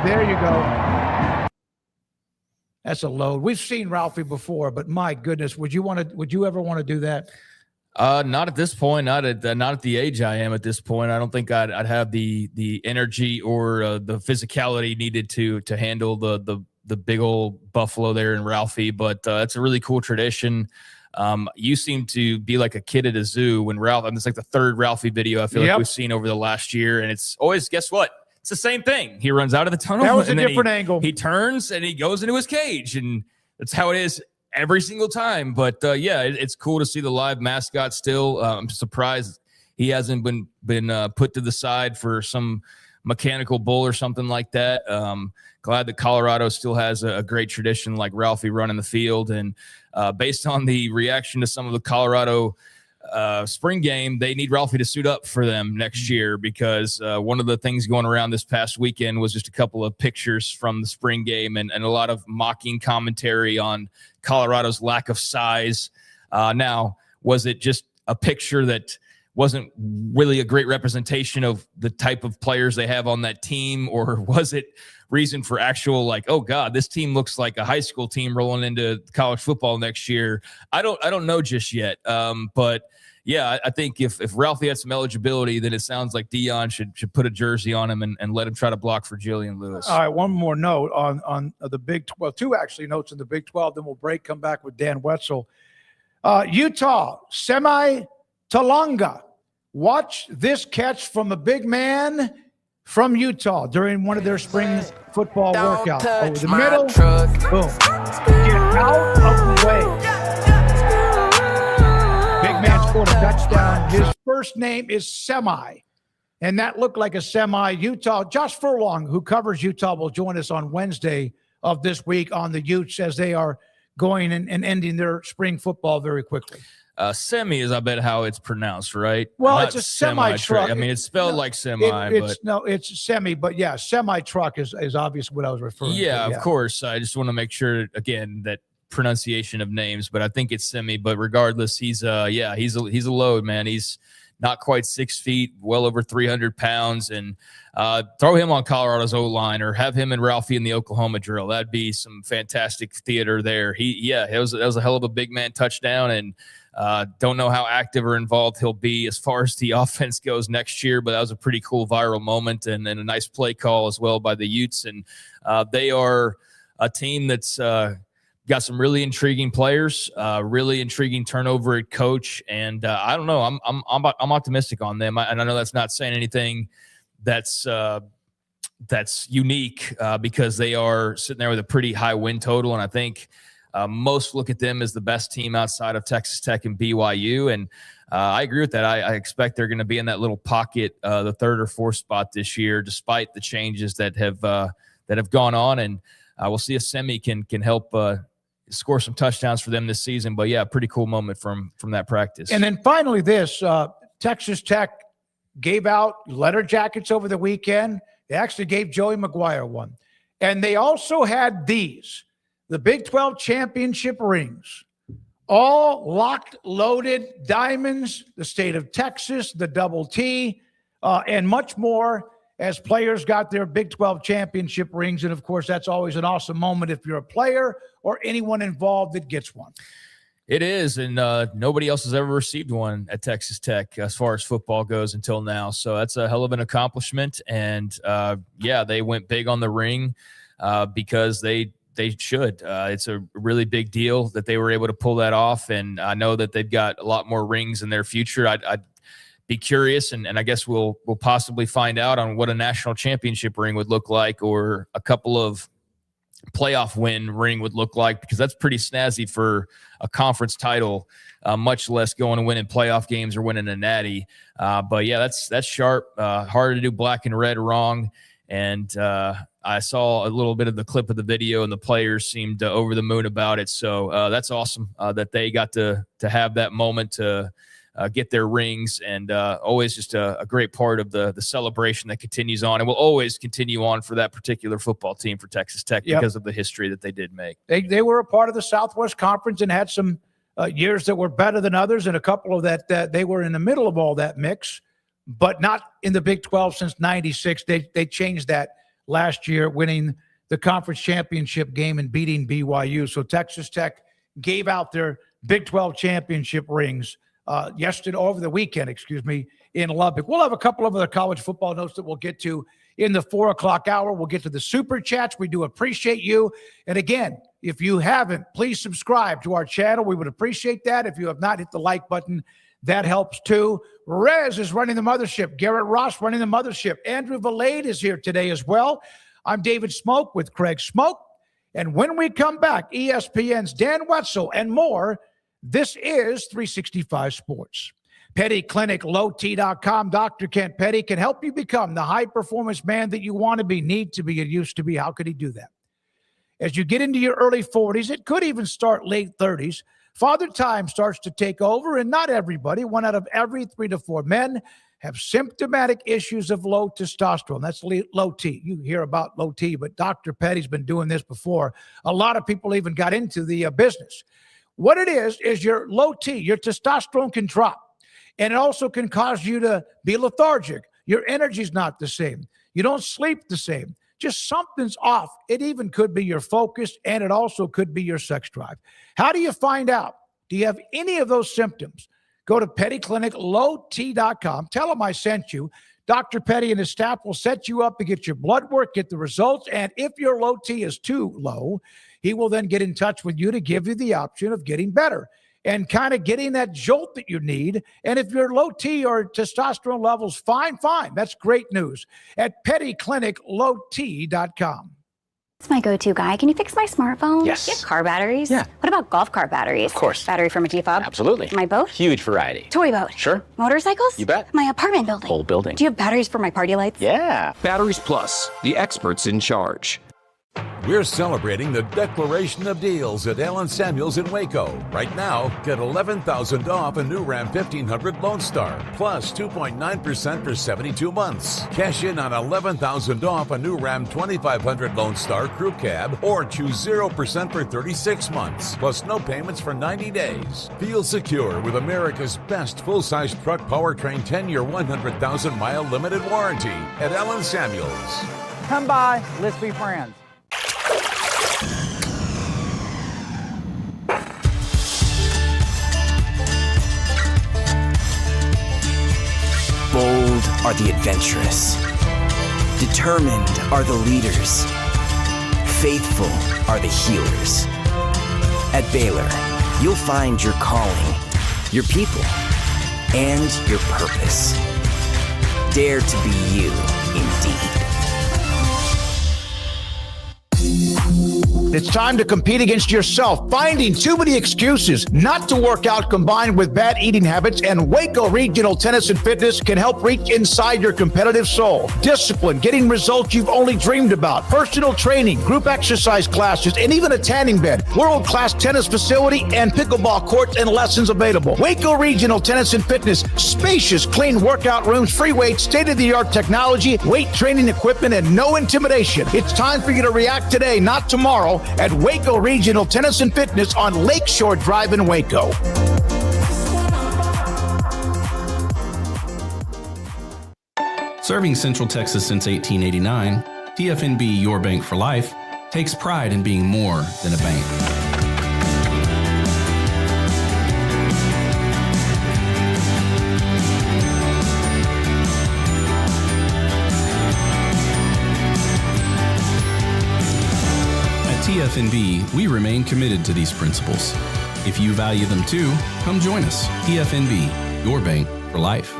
There you go. That's a load. We've seen Ralphie before, but my goodness, would you ever want to do that? Not at this point. Not at the age I am at this point. I don't think I'd have the energy or the physicality needed to handle the big old buffalo there in Ralphie. But it's a really cool tradition. You seem to be like a kid at a zoo when Ralph. It's like the third Ralphie video I feel like we've seen over the last year, and it's always, guess what? It's the same thing. He runs out of the tunnel. That was a different angle. He turns and he goes into his cage, and that's how it is every single time. But it's cool to see the live mascot still. I'm surprised he hasn't been put to the side for some mechanical bull or something like that. Glad that Colorado still has a great tradition like Ralphie running the field. And based on the reaction to some of the Colorado spring game, they need Ralphie to suit up for them next year, because one of the things going around this past weekend was just a couple of pictures from the spring game and a lot of mocking commentary on Colorado's lack of size. Now, was it just a picture that wasn't really a great representation of the type of players they have on that team, or was it reason for actual, like, oh God, this team looks like a high school team rolling into college football next year? I don't know just yet. But yeah, I think if Ralphie had some eligibility, then it sounds like Dion should put a jersey on him and let him try to block for Jillian Lewis. All right, one more note on the Big 12. Two actually notes in the Big 12. Then we'll break. Come back with Dan Wetzel. Utah Talonga. Watch this catch from a big man from Utah during one of their spring football workouts. Over the middle, boom. Get out of the way. Big man scored a touchdown. His first name is Semi, and that looked like a semi. Utah, Josh Furlong, who covers Utah, will join us on Wednesday of this week on the Utes as they are going and ending their spring football very quickly. Semi is, I bet, how it's pronounced, right? Well, Not it's a semi-truck. I mean, it's spelled like semi. It's semi, but yeah, semi-truck is obviously what I was referring to. Yeah, of course. I just want to make sure, again, that pronunciation of names, but I think it's semi. But regardless, he's a load, man. He's not quite 6 feet, well over 300 pounds, and throw him on Colorado's O-line or have him and Ralphie in the Oklahoma drill. That'd be some fantastic theater there. That was a hell of a big man touchdown, and don't know how active or involved he'll be as far as the offense goes next year, but that was a pretty cool viral moment and a nice play call as well by the Utes. And they are a team that's got some really intriguing players, really intriguing turnover at coach. And I don't know, I'm optimistic on them. And I know that's not saying anything that's that's unique because they are sitting there with a pretty high win total. And I think most look at them as the best team outside of Texas Tech and BYU. And I agree with that. I expect they're going to be in that little pocket, the third or fourth spot this year, despite the changes that have gone on. And we'll see if Semi can help score some touchdowns for them this season. But yeah, pretty cool moment from that practice. And then finally, this Texas Tech gave out letter jackets over the weekend. They actually gave Joey McGuire one. And they also had these, the Big 12 championship rings, all locked, loaded diamonds, the state of Texas, the double T, and much more as players got their Big 12 championship rings. And, of course, that's always an awesome moment if you're a player or anyone involved that gets one. It is, and nobody else has ever received one at Texas Tech as far as football goes until now. So that's a hell of an accomplishment. And, yeah, they went big on the ring because they should. It's a really big deal that they were able to pull that off, and I know that they've got a lot more rings in their future. I'd be curious, and I guess we'll possibly find out on what a national championship ring would look like, or a couple of playoff win ring would look like, because that's pretty snazzy for a conference title, much less going and winning playoff games or winning a natty. But yeah, that's sharp. Hard to do black and red wrong. And I saw a little bit of the clip of the video, and the players seemed over the moon about it. So that's awesome that they got to have that moment to get their rings, and always just a great part of the celebration that continues on and will always continue on for that particular football team for Texas Tech because of the history that they did make. They were a part of the Southwest Conference and had some years that were better than others, and a couple of that they were in the middle of all that mix, but not in the Big 12 since 96. They changed that last year, winning the conference championship game and beating BYU. So Texas Tech gave out their Big 12 championship rings yesterday, over the weekend, in Lubbock. We'll have a couple of other college football notes that we'll get to in the 4 o'clock hour. We'll get to the super chats. We do appreciate you. And again, if you haven't, please subscribe to our channel. We would appreciate that. If you have not hit the like button, that helps too. Rez is running the mothership. Garrett Ross running the mothership. Andrew Valade is here today as well. I'm David Smoak with Craig Smoak. And when we come back, ESPN's Dan Wetzel and more. This is 365 Sports. Petty Clinic, lowt.com. Dr. Kent Petty can help you become the high-performance man that you want to be, need to be, and used to be. How could he do that? As you get into your early 40s, it could even start late 30s, father time starts to take over, and not everybody, 1 out of every 3 to 4 men, have symptomatic issues of low testosterone. That's low T. You hear about low T, but Dr. Petty's been doing this before. A lot of people even got into the business. What it is your low T, your testosterone can drop, and it also can cause you to be lethargic. Your energy's not the same. You don't sleep the same. Just something's off. It even could be your focus, and it also could be your sex drive. How do you find out? Do you have any of those symptoms? Go to pettycliniclowt.com. Tell them I sent you. Dr. Petty and his staff will set you up to get your blood work, get the results, and if your low T is too low, he will then get in touch with you to give you the option of getting better and kind of getting that jolt that you need. And if your low T or testosterone levels, fine. That's great news at pettycliniclowt.com. It's my go-to guy. Can you fix my smartphone? Yes. Do you have car batteries? Yeah. What about golf cart batteries? Of course. Battery for my T-fob? Absolutely. My boat? Huge variety. Toy boat? Sure. Motorcycles? You bet. My apartment building? Whole building. Do you have batteries for my party lights? Yeah. Batteries Plus, the experts in charge. We're celebrating the Declaration of Deals at Allen Samuels in Waco. Right now, get $11,000 off a new Ram 1500 Lone Star, plus 2.9% for 72 months. Cash in on $11,000 off a new Ram 2500 Lone Star Crew Cab, or choose 0% for 36 months, plus no payments for 90 days. Feel secure with America's best full-size truck powertrain 10-year, 100,000-mile limited warranty at Allen Samuels. Come by, let's be friends. Bold are the adventurous. Determined are the leaders. Faithful are the healers. At Baylor, you'll find your calling, your people, and your purpose. Dare to be you, indeed. It's time to compete against yourself, finding too many excuses not to work out combined with bad eating habits, and Waco Regional Tennis and Fitness can help reach inside your competitive soul. Discipline, getting results you've only dreamed about, personal training, group exercise classes, and even a tanning bed, world-class tennis facility, and pickleball courts and lessons available. Waco Regional Tennis and Fitness, spacious, clean workout rooms, free weights, state-of-the-art technology, weight training equipment, and no intimidation. It's time for you to react today, not tomorrow, at Waco Regional Tennis and Fitness on Lakeshore Drive in Waco. Serving Central Texas since 1889, TFNB Your Bank for Life takes pride in being more than a bank. At TFNB, we remain committed to these principles. If you value them too, come join us. TFNB, Your Bank for Life.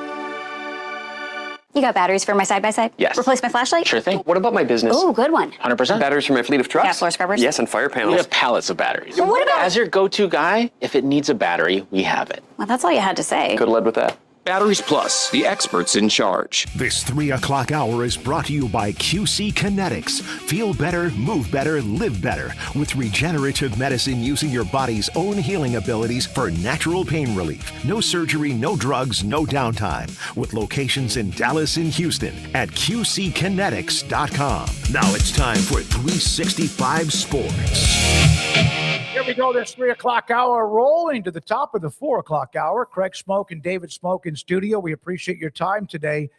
You got batteries for my side-by-side? Yes. Replace my flashlight? Sure thing. What about my business? Oh, good one. 100%. Batteries for my fleet of trucks? Yeah, floor scrubbers? Yes, and fire panels. We have pallets of batteries. Well, what about... As your go-to guy, if it needs a battery, we have it. Well, that's all you had to say. Could have led with that. Batteries Plus, the experts in charge. This 3 o'clock hour is brought to you by QC Kinetics. Feel better, move better, live better with regenerative medicine using your body's own healing abilities for natural pain relief. No surgery, no drugs, no downtime. With locations in Dallas and Houston at QCkinetics.com. Now it's time for 365 Sports. Here we go, this 3 o'clock hour rolling to the top of the 4 o'clock hour. Craig Smoak and David Smoak in studio. We appreciate your time today.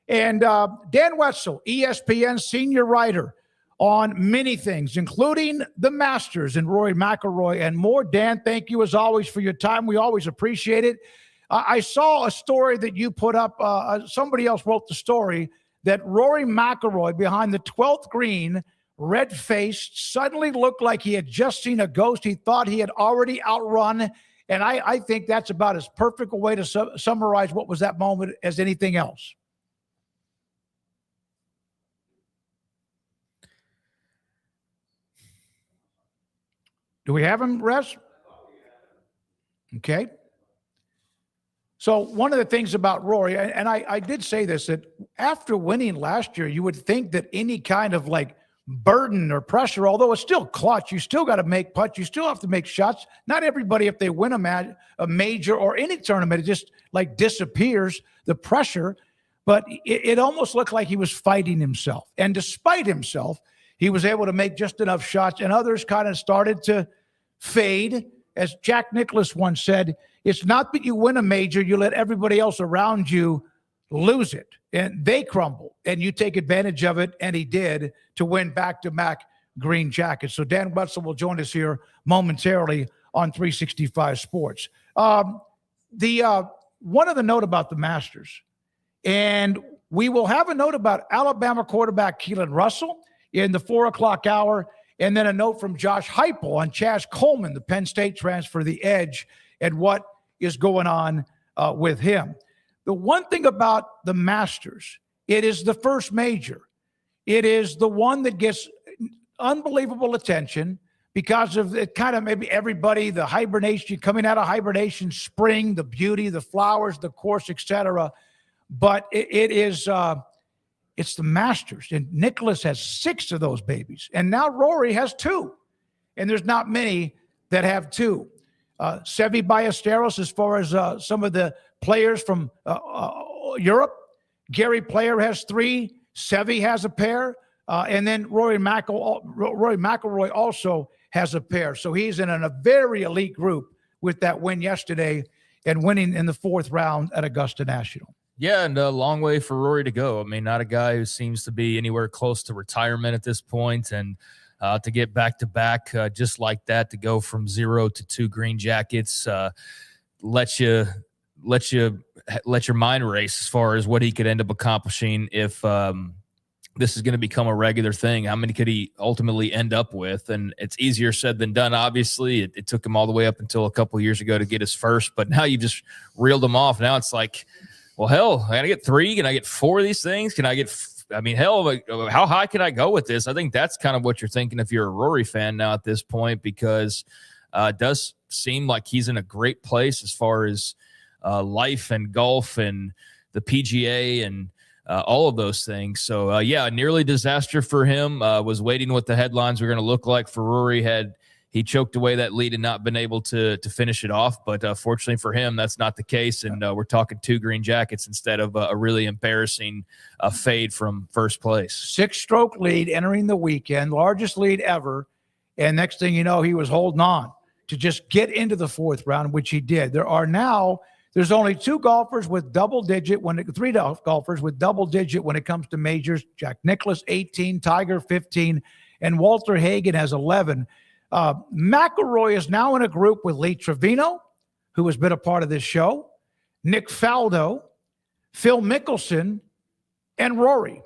And Dan Wetzel, ESPN senior writer on many things, including the Masters and Rory McIlroy and more. Dan, thank you as always for your time. We always appreciate it. I saw a story that you put up. Somebody else wrote the story that Rory McIlroy behind the 12th green, red-faced, suddenly looked like he had just seen a ghost. He thought he had already outrun. And I think that's about as perfect a way to summarize what was that moment as anything else. Do we have him, Rez? Okay. So one of the things about Rory, and I did say this, that after winning last year, you would think that any kind of like burden or pressure, although it's still clutch, you still got to make putts, you still have to make shots. Not everybody, if they win a major or any tournament, it just like disappears, the pressure. But it almost looked like he was fighting himself. And despite himself, he was able to make just enough shots, and others kind of started to fade. As Jack Nicklaus once said, it's not that you win a major, you let everybody else around you lose it, and they crumble, and you take advantage of it, and he did, to win back-to-back green jackets. So Dan Wetzel will join us here momentarily on 365 Sports. One of the note about the Masters, and we will have a note about Alabama quarterback Keelan Russell in the 4 o'clock hour, and then a note from Josh Heupel on Chaz Coleman, the Penn State transfer, the edge, and what is going on with him. The one thing about the Masters, it is the first major. It is the one that gets unbelievable attention because of it kind of maybe everybody, the hibernation, coming out of hibernation, spring, the beauty, the flowers, the course, etc. But it's the Masters. And Nicklaus has 6 of those babies. And now Rory has 2. And there's not many that have 2. Seve Ballesteros, as far as some of the players from Europe. Gary Player has 3. Seve has a pair. And then Rory McIlroy also has a pair. So he's in a very elite group with that win yesterday and winning in the 4th round at Augusta National. Yeah, and a long way for Rory to go. I mean, not a guy who seems to be anywhere close to retirement at this point, and to get back-to-back just like that, to go from 0 to 2 green jackets, let your mind race as far as what he could end up accomplishing if this is going to become a regular thing. How many could he ultimately end up with? And it's easier said than done, obviously. It took him all the way up until a couple of years ago to get his first, but now you just reeled him off. Now it's like, well, hell, I got to get 3. Can I get 4 of these things? Can I get I mean, hell, how high can I go with this? I think that's kind of what you're thinking if you're a Rory fan now at this point, because it does seem like he's in a great place as far as life and golf and the PGA and all of those things. So, yeah, nearly disaster for him. Was waiting what the headlines were going to look like for Rory. He choked away that lead and not been able to finish it off. But fortunately for him, that's not the case. And we're talking 2 green jackets instead of a really embarrassing fade from first place. 6-stroke lead entering the weekend, largest lead ever. And next thing you know, he was holding on to just get into the 4th round, which he did. There's only 2 golfers with double-digit, 3 golfers with double-digit when it comes to majors. Jack Nicklaus, 18, Tiger, 15, and Walter Hagen has 11. McIlroy is now in a group with Lee Trevino, who has been a part of this show, Nick Faldo, Phil Mickelson, and Rory.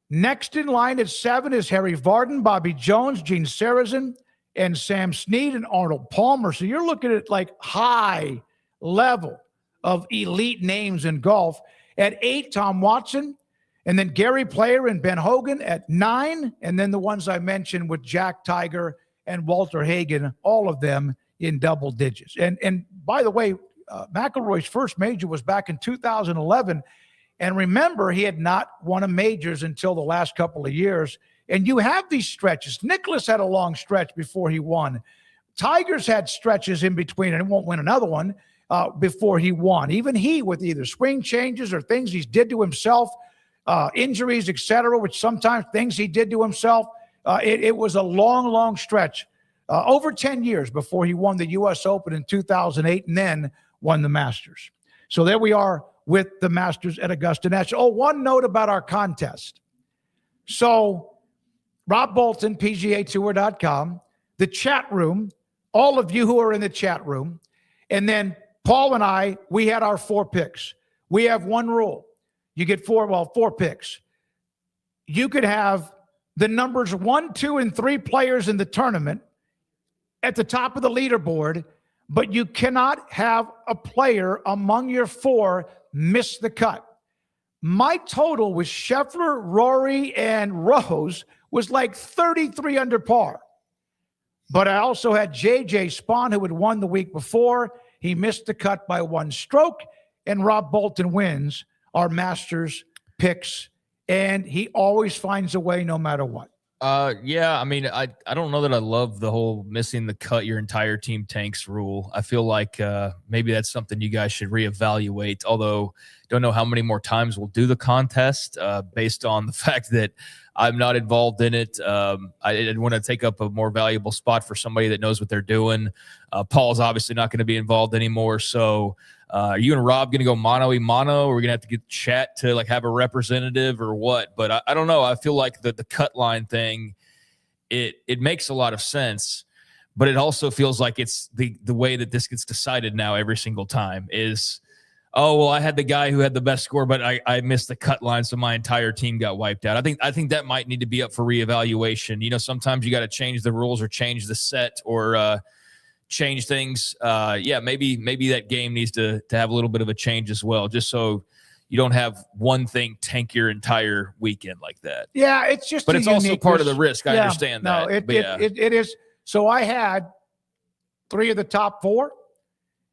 Next in line at 7 is Harry Vardon, Bobby Jones, Gene Sarazen, and Sam Snead and Arnold Palmer. So you're looking at like high level of elite names in golf. At 8, Tom Watson, and then Gary Player and Ben Hogan at 9, and then the ones I mentioned with Jack, Tiger, and Walter Hagen, all of them in double digits. And by the way, McIlroy's first major was back in 2011. And remember, he had not won a majors until the last couple of years. And you have these stretches. Nicklaus had a long stretch before he won. Tiger's had stretches in between, and he won't win another one before he won. Even he, with either swing changes or things he did to himself, injuries, etc., which sometimes things he did to himself, it was a long, long stretch, over 10 years before he won the U.S. Open in 2008 and then won the Masters. So there we are with the Masters at Augusta National. Oh, one note about our contest. So Rob Bolton, PGAtour.com, the chat room, all of you who are in the chat room, and then Paul and I, we had our 4 picks. We have one rule. You get 4 picks. You could have the numbers 1, 2, and 3 players in the tournament at the top of the leaderboard, but you cannot have a player among your 4 miss the cut. My total with Scheffler, Rory, and Rose was like 33 under par. But I also had J.J. Spahn, who had won the week before. He missed the cut by 1 stroke, and Rob Bolton wins our Masters picks, and he always finds a way no matter what. Yeah, I mean, I don't know that I love the whole missing the cut your entire team tanks rule. I feel like maybe that's something you guys should reevaluate, although don't know how many more times we'll do the contest based on the fact that I'm not involved in it. I didn't want to take up a more valuable spot for somebody that knows what they're doing. Paul's obviously not going to be involved anymore. So are you and Rob going to go mano-a-mano? Or are we going to have to get chat to like have a representative or what? But I don't know. I feel like the cut line thing, it makes a lot of sense. But it also feels like it's the way that this gets decided now every single time is, oh, well, I had the guy who had the best score, but I missed the cut line, so my entire team got wiped out. I think that might need to be up for reevaluation. You know, sometimes you got to change the rules or change the set or change things. Yeah, maybe that game needs to have a little bit of a change as well, just so you don't have one thing tank your entire weekend like that. Yeah, it's just, but it's also part of the risk. I understand that. It is. So I had 3 of the top 4.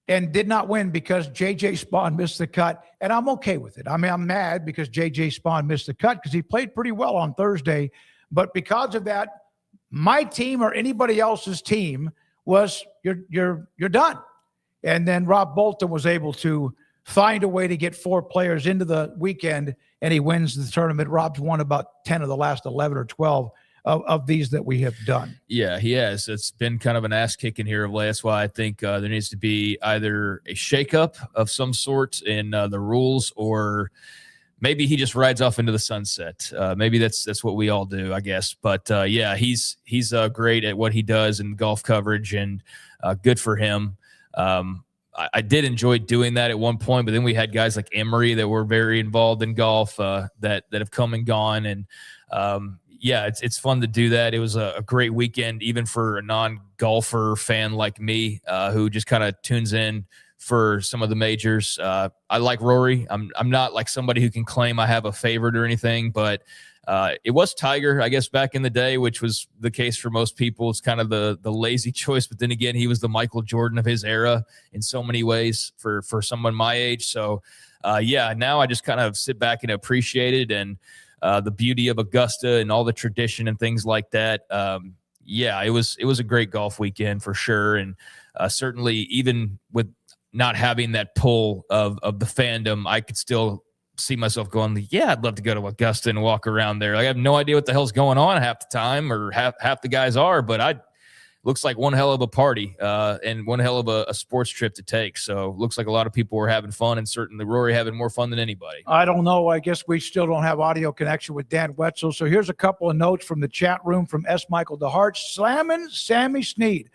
And did not win because J.J. Spahn missed the cut. And I'm okay with it. I mean, I'm mad because J.J. Spahn missed the cut because he played pretty well on Thursday. But because of that, my team or anybody else's team was you're done. And then Rob Bolton was able to find a way to get 4 players into the weekend, and he wins the tournament. Rob's won about 10 of the last 11 or 12 of these that we have done. Yeah, he has. It's been kind of an ass kicking here of late. That's why I think there needs to be either a shakeup of some sort in the rules, or maybe he just rides off into the sunset. Maybe that's what we all do, I guess. But yeah, he's great at what he does in golf coverage, and good for him. I did enjoy doing that at one point, but then we had guys like Emery that were very involved in golf that have come and gone, and yeah, it's fun to do that. It was a great weekend, even for a non-golfer fan like me, who just kind of tunes in for some of the majors. I like Rory. I'm not like somebody who can claim I have a favorite or anything, but It was Tiger, I guess, back in the day, which was the case for most people. It's kind of the lazy choice. But then again, he was the Michael Jordan of his era in so many ways for someone my age. So, now I just kind of sit back and appreciate it, and the beauty of Augusta and all the tradition and things like that. It was a great golf weekend for sure. And certainly even with not having that pull of the fandom, I could still see myself going, I'd love to go to Augusta and walk around there. I have no idea what the hell's going on half the time, or half the guys are, but looks like one hell of a party and one hell of a sports trip to take. So looks like a lot of people were having fun, and certainly Rory having more fun than anybody. I don't know. I guess we still don't have audio connection with Dan Wetzel. So here's a couple of notes from the chat room from S. Michael DeHart. Slamming Sammy Snead.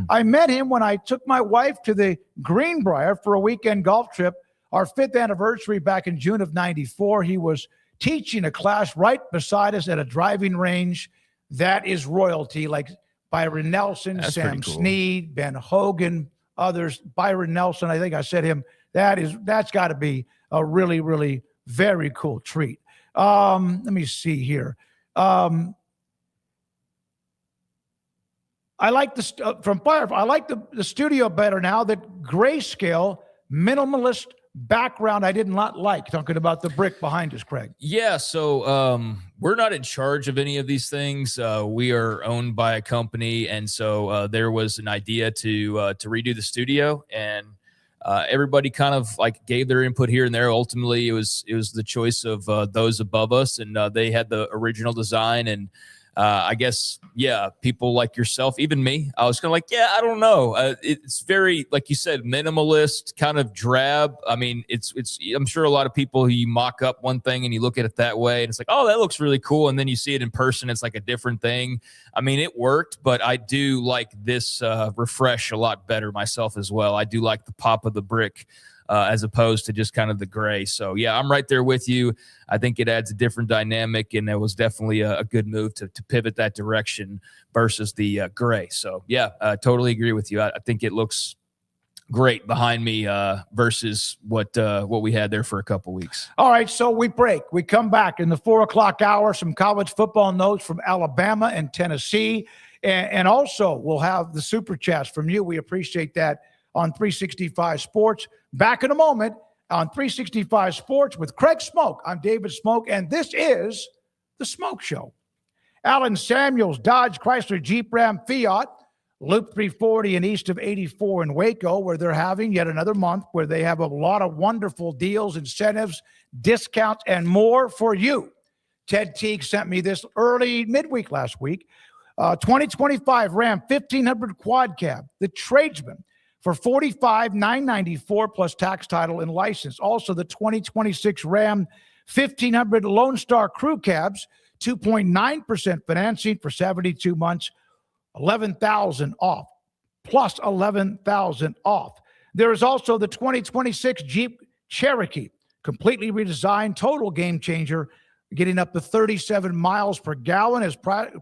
I met him when I took my wife to the Greenbrier for a weekend golf trip, our 5th anniversary back in June of 94. He was teaching a class right beside us at a driving range. That is royalty, like Byron Nelson, That's Sam cool. Snead, Ben Hogan, others. Byron Nelson, I think I said him. That's got to be a really, really very cool treat. Let me see here. I like from Firefly. I like the studio better now. That grayscale minimalist background I did not like. Talking about the brick behind us, Craig. Yeah, so we're not in charge of any of these things. We are owned by a company, and so there was an idea to redo the studio, and everybody kind of like gave their input here and there. Ultimately, it was the choice of those above us, and they had the original design. And I guess, people like yourself, even me, I was kind of like, I don't know. It's very, like you said, minimalist, kind of drab. I mean, it's. I'm sure a lot of people, you mock up one thing and you look at it that way, and it's like, oh, that looks really cool. And then you see it in person, it's like a different thing. I mean, it worked, but I do like this refresh a lot better myself as well. I do like the pop of the brick. As opposed to just kind of the gray. So, I'm right there with you. I think it adds a different dynamic, and it was definitely a good move to pivot that direction versus the gray. So, I totally agree with you. I think it looks great behind me versus what we had there for a couple weeks. All right, so we break. We come back in the 4 o'clock hour, some college football notes from Alabama and Tennessee, and also we'll have the super chats from you. We appreciate that on 365 Sports. Back in a moment on 365 Sports with Craig Smoak. I'm David Smoak, and this is The Smoak Show. Alan Samuels, Dodge, Chrysler, Jeep, Ram, Fiat, Loop 340 and east of 84 in Waco, where they're having yet another month where they have a lot of wonderful deals, incentives, discounts, and more for you. Ted Teague sent me this early midweek last week. 2025 Ram 1500 Quad Cab, the Tradesman, for $45,994 plus tax, title, and license. Also, the 2026 Ram 1500 Lone Star Crew Cabs, 2.9% financing for 72 months, $11,000 off, plus $11,000 off. There is also the 2026 Jeep Cherokee, completely redesigned, total game changer, getting up to 37 miles per gallon as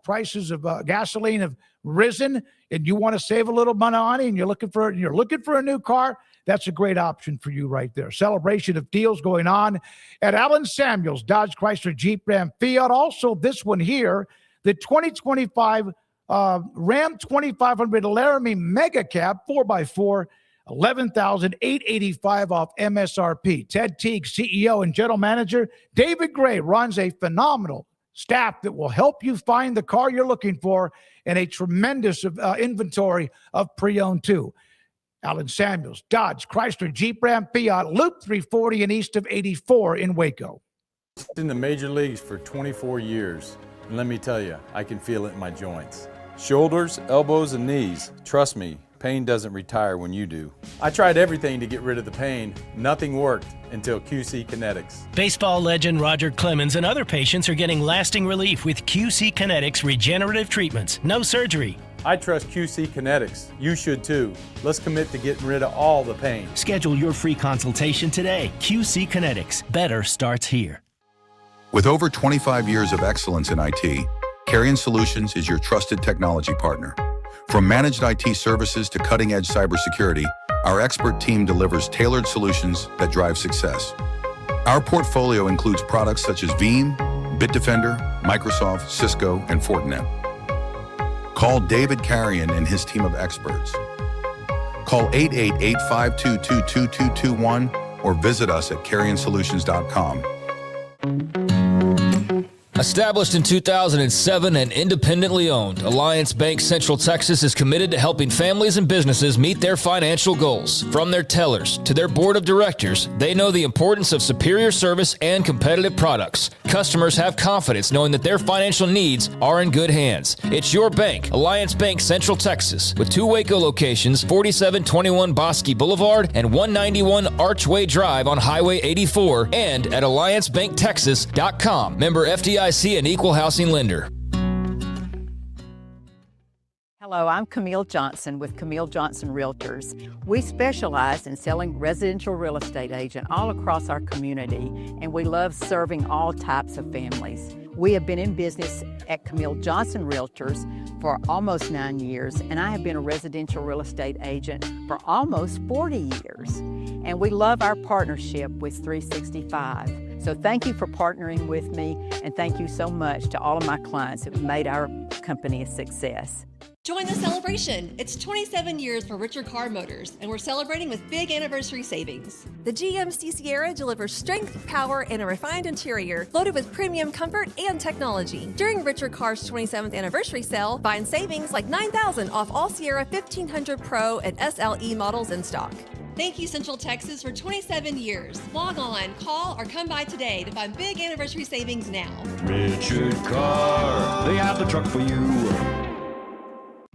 prices of gasoline have risen, and you want to save a little money on it, and you're looking for a new car. That's a great option for you right there. Celebration of deals going on at Alan Samuels, Dodge, Chrysler, Jeep, Ram, Fiat. Also, this one here, the 2025 Ram 2500 Laramie Mega Cab 4x4, $11,885 off MSRP. Ted Teague, CEO and General Manager. David Gray runs a phenomenal staff that will help you find the car you're looking for, and a tremendous inventory of pre-owned too. Alan Samuels, Dodge, Chrysler, Jeep, Ram, Fiat, Loop 340 and east of 84 in Waco. In the major leagues for 24 years, and let me tell you, I can feel it in my joints. Shoulders, elbows, and knees. Trust me, pain doesn't retire when you do. I tried everything to get rid of the pain. Nothing worked until QC Kinetics. Baseball legend Roger Clemens and other patients are getting lasting relief with QC Kinetics regenerative treatments. No surgery. I trust QC Kinetics. You should too. Let's commit to getting rid of all the pain. Schedule your free consultation today. QC Kinetics. Better starts here. With over 25 years of excellence in IT, Carrion Solutions is your trusted technology partner. From managed IT services to cutting-edge cybersecurity, our expert team delivers tailored solutions that drive success. Our portfolio includes products such as Veeam, Bitdefender, Microsoft, Cisco, and Fortinet. Call David Carrion and his team of experts. Call 888-522-2221 or visit us at carrionsolutions.com. Established in 2007 and independently owned, Alliance Bank Central Texas is committed to helping families and businesses meet their financial goals. From their tellers to their board of directors, they know the importance of superior service and competitive products. Customers have confidence knowing that their financial needs are in good hands. It's your bank, Alliance Bank Central Texas, with 2 Waco locations, 4721 Bosque Boulevard and 191 Archway Drive on Highway 84, and at alliancebanktexas.com. Member FDIC and equal housing lender. Hello, I'm Camille Johnson with Camille Johnson Realtors. We specialize in selling residential real estate agent all across our community, and we love serving all types of families. We have been in business at Camille Johnson Realtors for almost 9 years, and I have been a residential real estate agent for almost 40 years. And we love our partnership with 365. So thank you for partnering with me, and thank you so much to all of my clients who have made our company a success. Join the celebration. It's 27 years for Richard Car Motors, and we're celebrating with big anniversary savings. The GMC Sierra delivers strength, power, and a refined interior loaded with premium comfort and technology. During Richard Car's 27th anniversary sale, find savings like $9,000 off all Sierra 1500 Pro and SLE models in stock. Thank you, Central Texas, for 27 years. Log on, call, or come by today to find big anniversary savings now. Richard Car, they have the truck for you.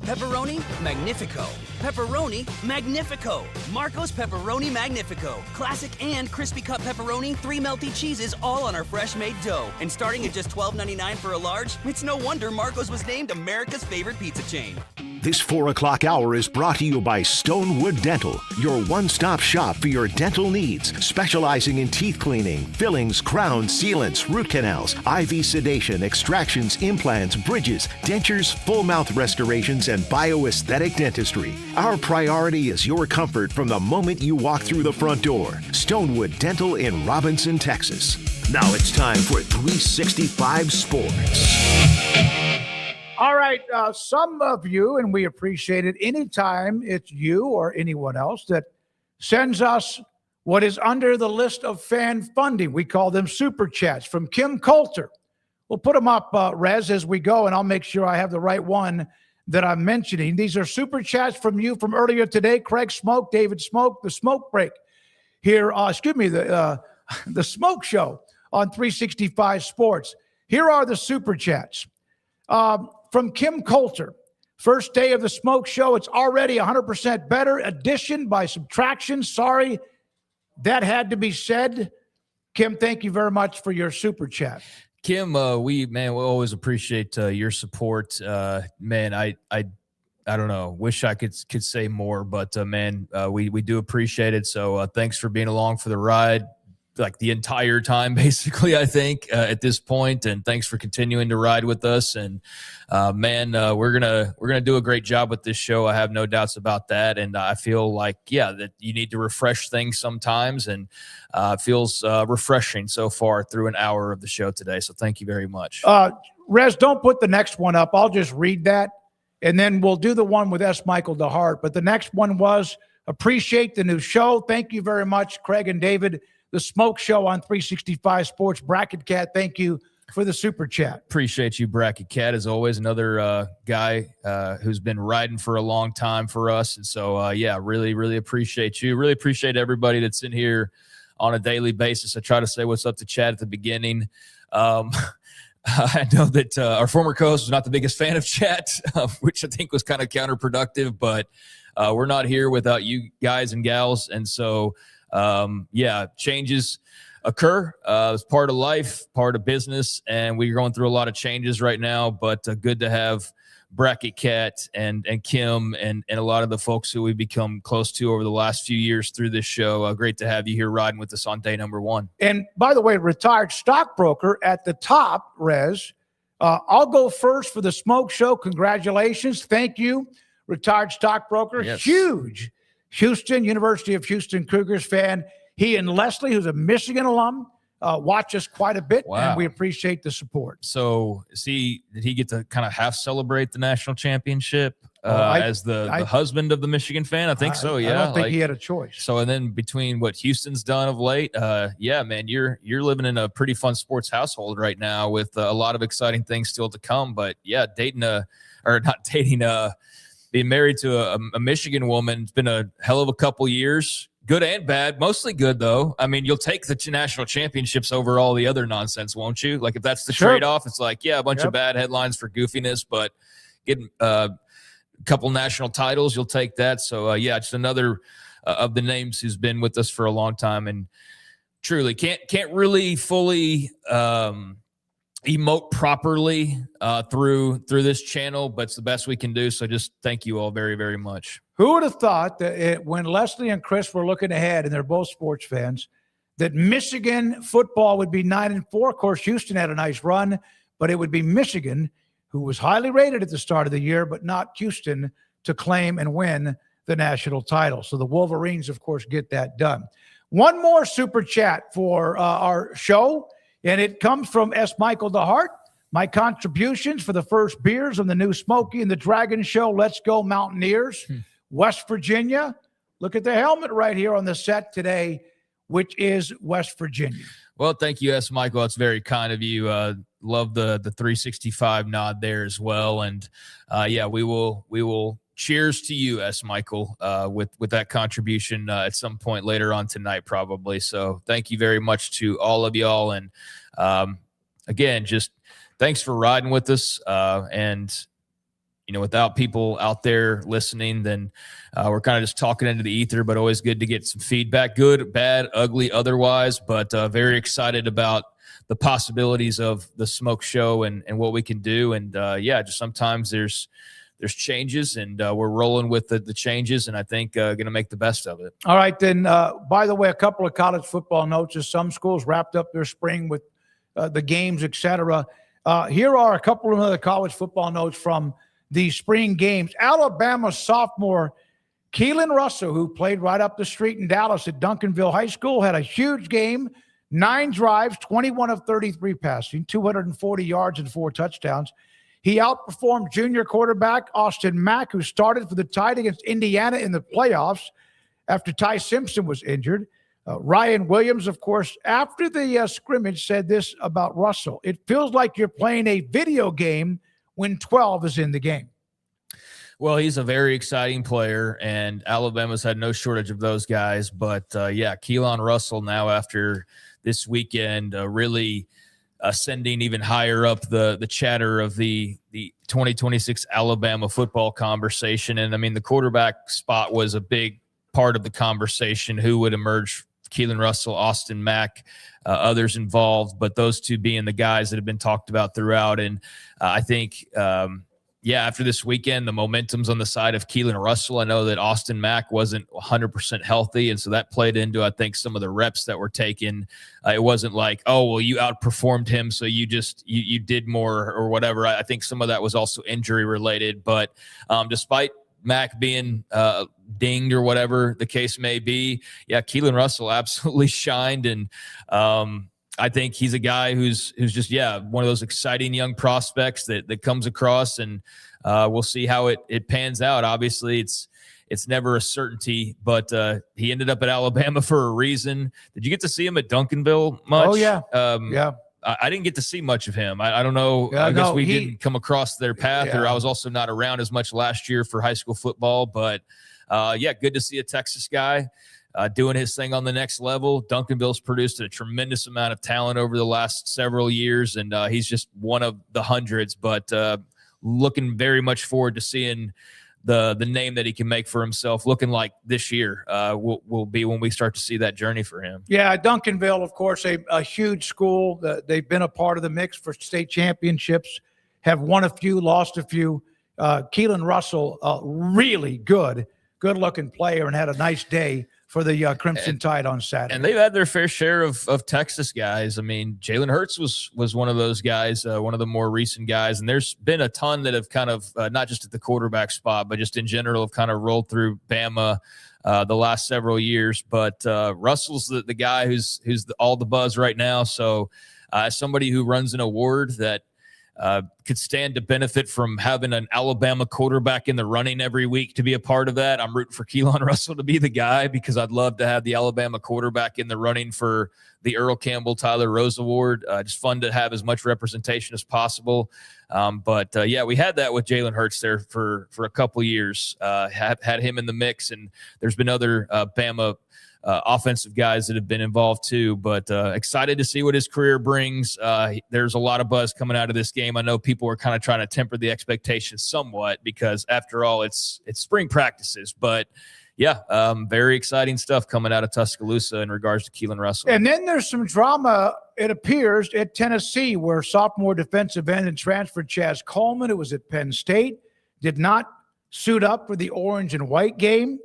Pepperoni Magnifico. Pepperoni Magnifico. Marco's Pepperoni Magnifico. Classic and crispy cut pepperoni, 3 melty cheeses, all on our fresh made dough. And starting at just $12.99 for a large, it's no wonder Marco's was named America's favorite pizza chain. This 4 o'clock hour is brought to you by Stonewood Dental, your one-stop shop for your dental needs, specializing in teeth cleaning, fillings, crowns, sealants, root canals, IV sedation, extractions, implants, bridges, dentures, full mouth restorations, and bioaesthetic dentistry. Our priority is your comfort from the moment you walk through the front door. Stonewood Dental in Robinson, Texas. Now it's time for 365 Sports. All right, some of you, and we appreciate it anytime it's you or anyone else that sends us what is under the list of fan funding. We call them super chats from Kim Coulter. We'll put them up, Rez, as we go, and I'll make sure I have the right one that I'm mentioning. These are super chats from you from earlier today. Craig Smoak, David Smoak, the Smoke Break here. The Smoke Show on 365 Sports. Here are the super chats. From Kim Coulter, first day of the Smoke Show. It's already 100% better. Addition by subtraction. Sorry, that had to be said. Kim, thank you very much for your super chat. Kim, we always appreciate your support. I don't know. Wish I could say more, but we do appreciate it. So thanks for being along for the ride, like the entire time, basically, I think, at this point. And thanks for continuing to ride with us. And we're gonna do a great job with this show. I have no doubts about that. And I feel like, that you need to refresh things sometimes, and it feels refreshing so far through an hour of the show today. So thank you very much. Rez, don't put the next one up. I'll just read that, and then we'll do the one with S. Michael DeHart. But the next one was, appreciate the new show. Thank you very much, Craig and David. The Smoke Show on 365 Sports. Bracket Cat, thank you for the super chat. Appreciate you, Bracket Cat, as always. Another guy who's been riding for a long time for us. And so, really, really appreciate you. Really appreciate everybody that's in here on a daily basis. I try to say what's up to Chad at the beginning. I know that our former co-host was not the biggest fan of chat, which I think was kind of counterproductive, but we're not here without you guys and gals. And so, changes occur. It's part of life, part of business, and we're going through a lot of changes right now, but good to have Bracket Cat and Kim and a lot of the folks who we've become close to over the last few years through this show. Great to have you here riding with us on day number 1. And by the way, retired stockbroker at the top, Rez. I'll go first for the Smoke Show. Congratulations. Thank you, retired stockbroker. Yes. Huge Houston, University of Houston Cougars fan. He and Leslie, who's a Michigan alum, watch us quite a bit, Wow. and we appreciate the support. So, did he get to kind of half celebrate the national championship as the husband of the Michigan fan? I think so. Yeah, I don't think he had a choice. So, and then between what Houston's done of late, yeah, man, you're living in a pretty fun sports household right now with a lot of exciting things still to come. But yeah, being married to a Michigan woman, it's been a hell of a couple years. Good and bad, mostly good though. I mean, you'll take the national championships over all the other nonsense, won't you? Like if that's the trade-off, it's like, yeah, a bunch of bad headlines for goofiness, but getting a couple national titles, you'll take that. So yeah, just another of the names who's been with us for a long time, and truly can't really fully emote properly through this channel, but it's the best we can do. So just thank you all very, very much. Who would have thought that when Leslie and Chris were looking ahead, and they're both sports fans, that Michigan football would be 9-4. Of course, Houston had a nice run, but it would be Michigan, who was highly rated at the start of the year, but not Houston, to claim and win the national title. So the Wolverines, of course, get that done. One more super chat for our show, and it comes from S. Michael DeHart. My contributions for the first beers on the new Smokey and the Dragon show. Let's go Mountaineers. West Virginia. Look at the helmet right here on the set today, which is West Virginia. Well, thank you, S. Michael. That's very kind of you. Love the 365 nod there as well. And yeah, we will cheers to you, S. Michael, with that contribution at some point later on tonight, probably. So thank you very much to all of y'all. And again, just thanks for riding with us. And without people out there listening, then we're kind of just talking into the ether, but always good to get some feedback, good, bad, ugly, otherwise, but very excited about the possibilities of the Smoak Show and what we can do. And yeah, just sometimes there's changes, and we're rolling with the changes, and I think going to make the best of it. All right, then, by the way, a couple of college football notes as some schools wrapped up their spring with the games, etc. Here are a couple of other college football notes from the spring games. Alabama sophomore Keelan Russell, who played right up the street in Dallas at Duncanville High School, had a huge game, 9 drives, 21 of 33 passing, 240 yards and 4 touchdowns. He outperformed junior quarterback Austin Mack, who started for the Tide against Indiana in the playoffs after Ty Simpson was injured. Ryan Williams, of course, after the scrimmage, said this about Russell: "It feels like you're playing a video game when 12 is in the game." Well, he's a very exciting player, and Alabama's had no shortage of those guys. But, yeah, Keelan Russell now after this weekend really ascending even higher up the chatter of the 2026 Alabama football conversation. And, I mean, the quarterback spot was a big part of the conversation. Who would emerge? Keelan Russell, Austin Mack, others involved, but those two being the guys that have been talked about throughout. And I think, yeah, after this weekend, the momentum's on the side of Keelan Russell. I know that Austin Mack wasn't 100% healthy, and so that played into, I think, some of the reps that were taken. It wasn't like, oh, well, you outperformed him, so you did more or whatever. I think some of that was also injury related. But despite Mack being dinged or whatever the case may be, yeah, Keelan Russell absolutely shined. And I think he's a guy who's just, yeah, one of those exciting young prospects that comes across, and we'll see how it pans out. Obviously, it's never a certainty, but he ended up at Alabama for a reason. Did you get to see him at Duncanville much? Oh, yeah. Yeah. I didn't get to see much of him. I don't know. Yeah, I guess we didn't come across their path, or I was also not around as much last year for high school football. But, yeah, good to see a Texas guy doing his thing on the next level. Duncanville's produced a tremendous amount of talent over the last several years, and he's just one of the hundreds. But looking very much forward to seeing the name that he can make for himself, looking like this year will be when we start to see that journey for him. Yeah, Duncanville, of course, a huge school. They've been a part of the mix for state championships, have won a few, lost a few. Keelan Russell, really good-looking player, and had a nice day for the Crimson Tide on Saturday. And they've had their fair share of Texas guys. I mean, Jalen Hurts was one of those guys, one of the more recent guys. And there's been a ton that have kind of, not just at the quarterback spot, but just in general have kind of rolled through Bama the last several years. But Russell's the guy who's all the buzz right now. So as somebody who runs an award that could stand to benefit from having an Alabama quarterback in the running every week to be a part of that, I'm rooting for Keelan Russell to be the guy, because I'd love to have the Alabama quarterback in the running for the Earl Campbell Tyler Rose Award. Just fun to have as much representation as possible. But we had that with Jalen Hurts there for a couple years. Had him in the mix, and there's been other Bama offensive guys that have been involved too, but excited to see what his career brings. There's a lot of buzz coming out of this game. I know people are kind of trying to temper the expectations somewhat, because after all, it's spring practices, but very exciting stuff coming out of Tuscaloosa in regards to Keelan Russell. And then there's some drama, it appears, at Tennessee, where sophomore defensive end and transfer Chaz Coleman, who was at Penn State, did not suit up for the orange and white game.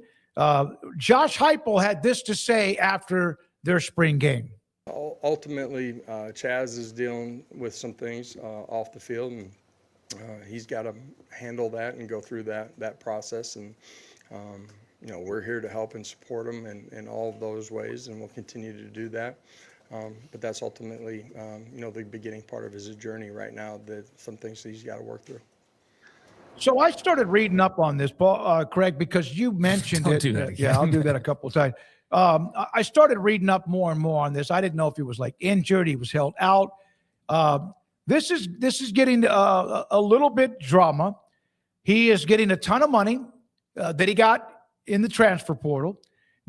Josh Heupel had this to say after their spring game. Ultimately, Chaz is dealing with some things off the field, and he's got to handle that and go through that process. And we're here to help and support him in all of those ways, and we'll continue to do that. But that's ultimately, the beginning part of his journey right now. That some things that he's got to work through. So I started reading up on this, Craig, because you mentioned it. Do that again. Yeah, I'll do that a couple of times. I started reading up more and more on this. I didn't know if he was like injured, he was held out. This is getting a little bit drama. He is getting a ton of money that he got in the transfer portal.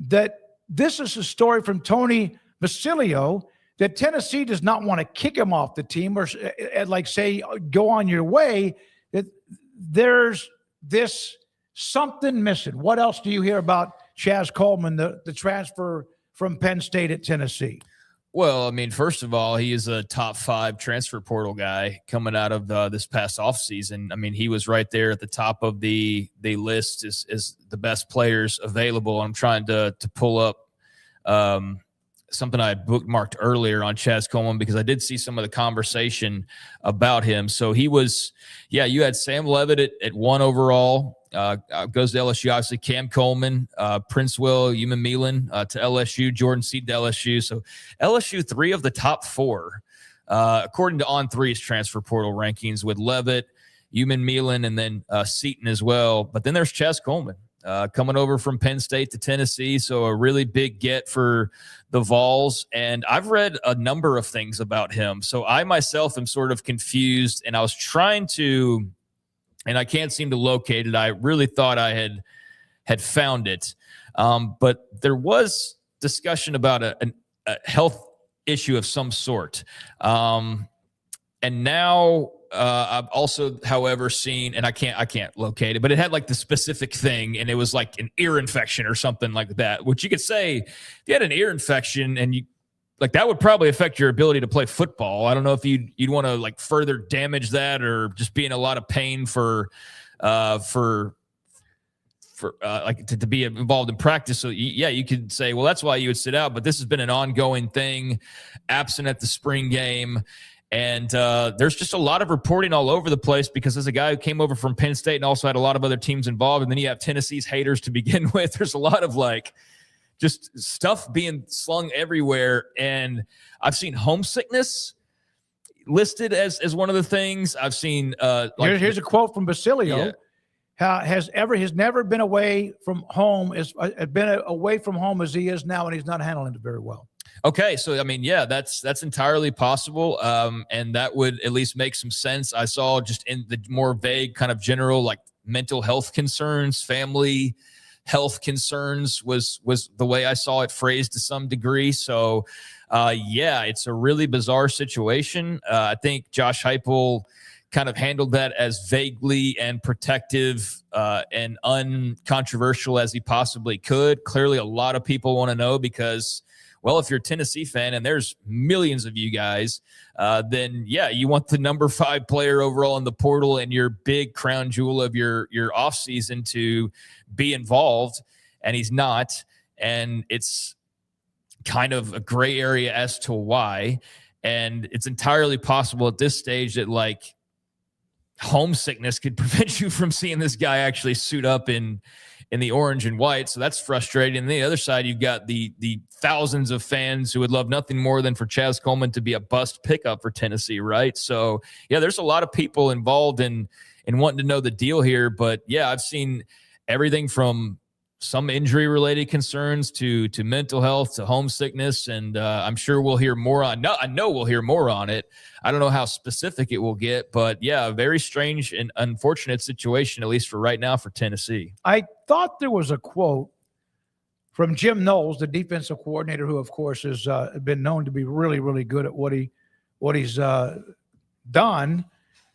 That this is a story from Tony Basilio that Tennessee does not want to kick him off the team or say, go on your way. That there's this something missing. What else do you hear about Chaz Coleman, the transfer from Penn State at Tennessee? Well, I mean, first of all, he is a top 5 transfer portal guy coming out of this past offseason. I mean, he was right there at the top of the list as the best players available. I'm trying to pull up something I bookmarked earlier on Chaz Coleman, because I did see some of the conversation about him. So he was, you had Sam Levitt at 1 overall, goes to LSU, obviously Cam Coleman, Prince Will, Human Milan to LSU, Jordan Seed to LSU. So LSU 3 of the top 4, according to On3's transfer portal rankings, with Levitt, Human Milan, and then Seaton as well. But then there's Chaz Coleman. Coming over from Penn State to Tennessee, so a really big get for the Vols. And I've read a number of things about him, so I myself am sort of confused, and I was trying to, and I can't seem to locate it. I really thought I had found it, but there was discussion about a health issue of some sort, and now I've also, however, seen, and I can't locate it, but it had like the specific thing, and it was like an ear infection or something like that, which you could say if you had an ear infection and you like, that would probably affect your ability to play football. I don't know if you'd want to like further damage that, or just be in a lot of pain for to be involved in practice. So you could say, well, that's why you would sit out, but this has been an ongoing thing, absent at the spring game. And there's just a lot of reporting all over the place, because as a guy who came over from Penn State and also had a lot of other teams involved, and then you have Tennessee's haters to begin with, there's a lot of like just stuff being slung everywhere. And I've seen homesickness listed as one of the things. I've seen here's a quote from Basilio. Yeah. Has never been away from home as he is now, and he's not handling it very well. Okay, so I mean, that's entirely possible, and that would at least make some sense. I saw just in the more vague kind of general, like mental health concerns, family health concerns was the way I saw it phrased to some degree. So, it's a really bizarre situation. I think Josh Heupel kind of handled that as vaguely and protective and uncontroversial as he possibly could. Clearly, a lot of people want to know because, well, if you're a Tennessee fan, and there's millions of you guys, then you want the number 5 player overall in the portal and your big crown jewel of your offseason to be involved, and he's not. and it's kind of a gray area as to why. And it's entirely possible at this stage that like homesickness could prevent you from seeing this guy actually suit up in the orange and white. So that's frustrating. And the other side, you've got the thousands of fans who would love nothing more than for Chaz Coleman to be a bust pickup for Tennessee, right? So yeah, there's a lot of people involved in wanting to know the deal here. But yeah, I've seen everything from some injury related concerns to mental health, to homesickness. And I'm sure we'll hear more on, I know we'll hear more on it. I don't know how specific it will get, but yeah, a very strange and unfortunate situation, at least for right now, for Tennessee. I thought there was a quote from Jim Knowles, the defensive coordinator, who of course has been known to be really, really good at what he's done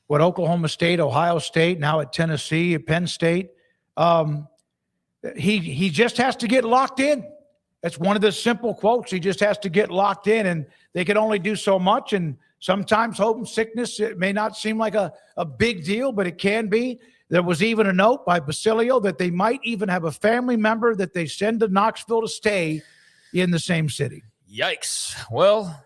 with Oklahoma State, Ohio State, now at Tennessee, at Penn State. He just has to get locked in. That's one of the simple quotes. He just has to get locked in, and they can only do so much. And sometimes homesickness, it may not seem like a big deal, but it can be. There was even a note by Basilio that they might even have a family member that they send to Knoxville to stay in the same city. Yikes. Well,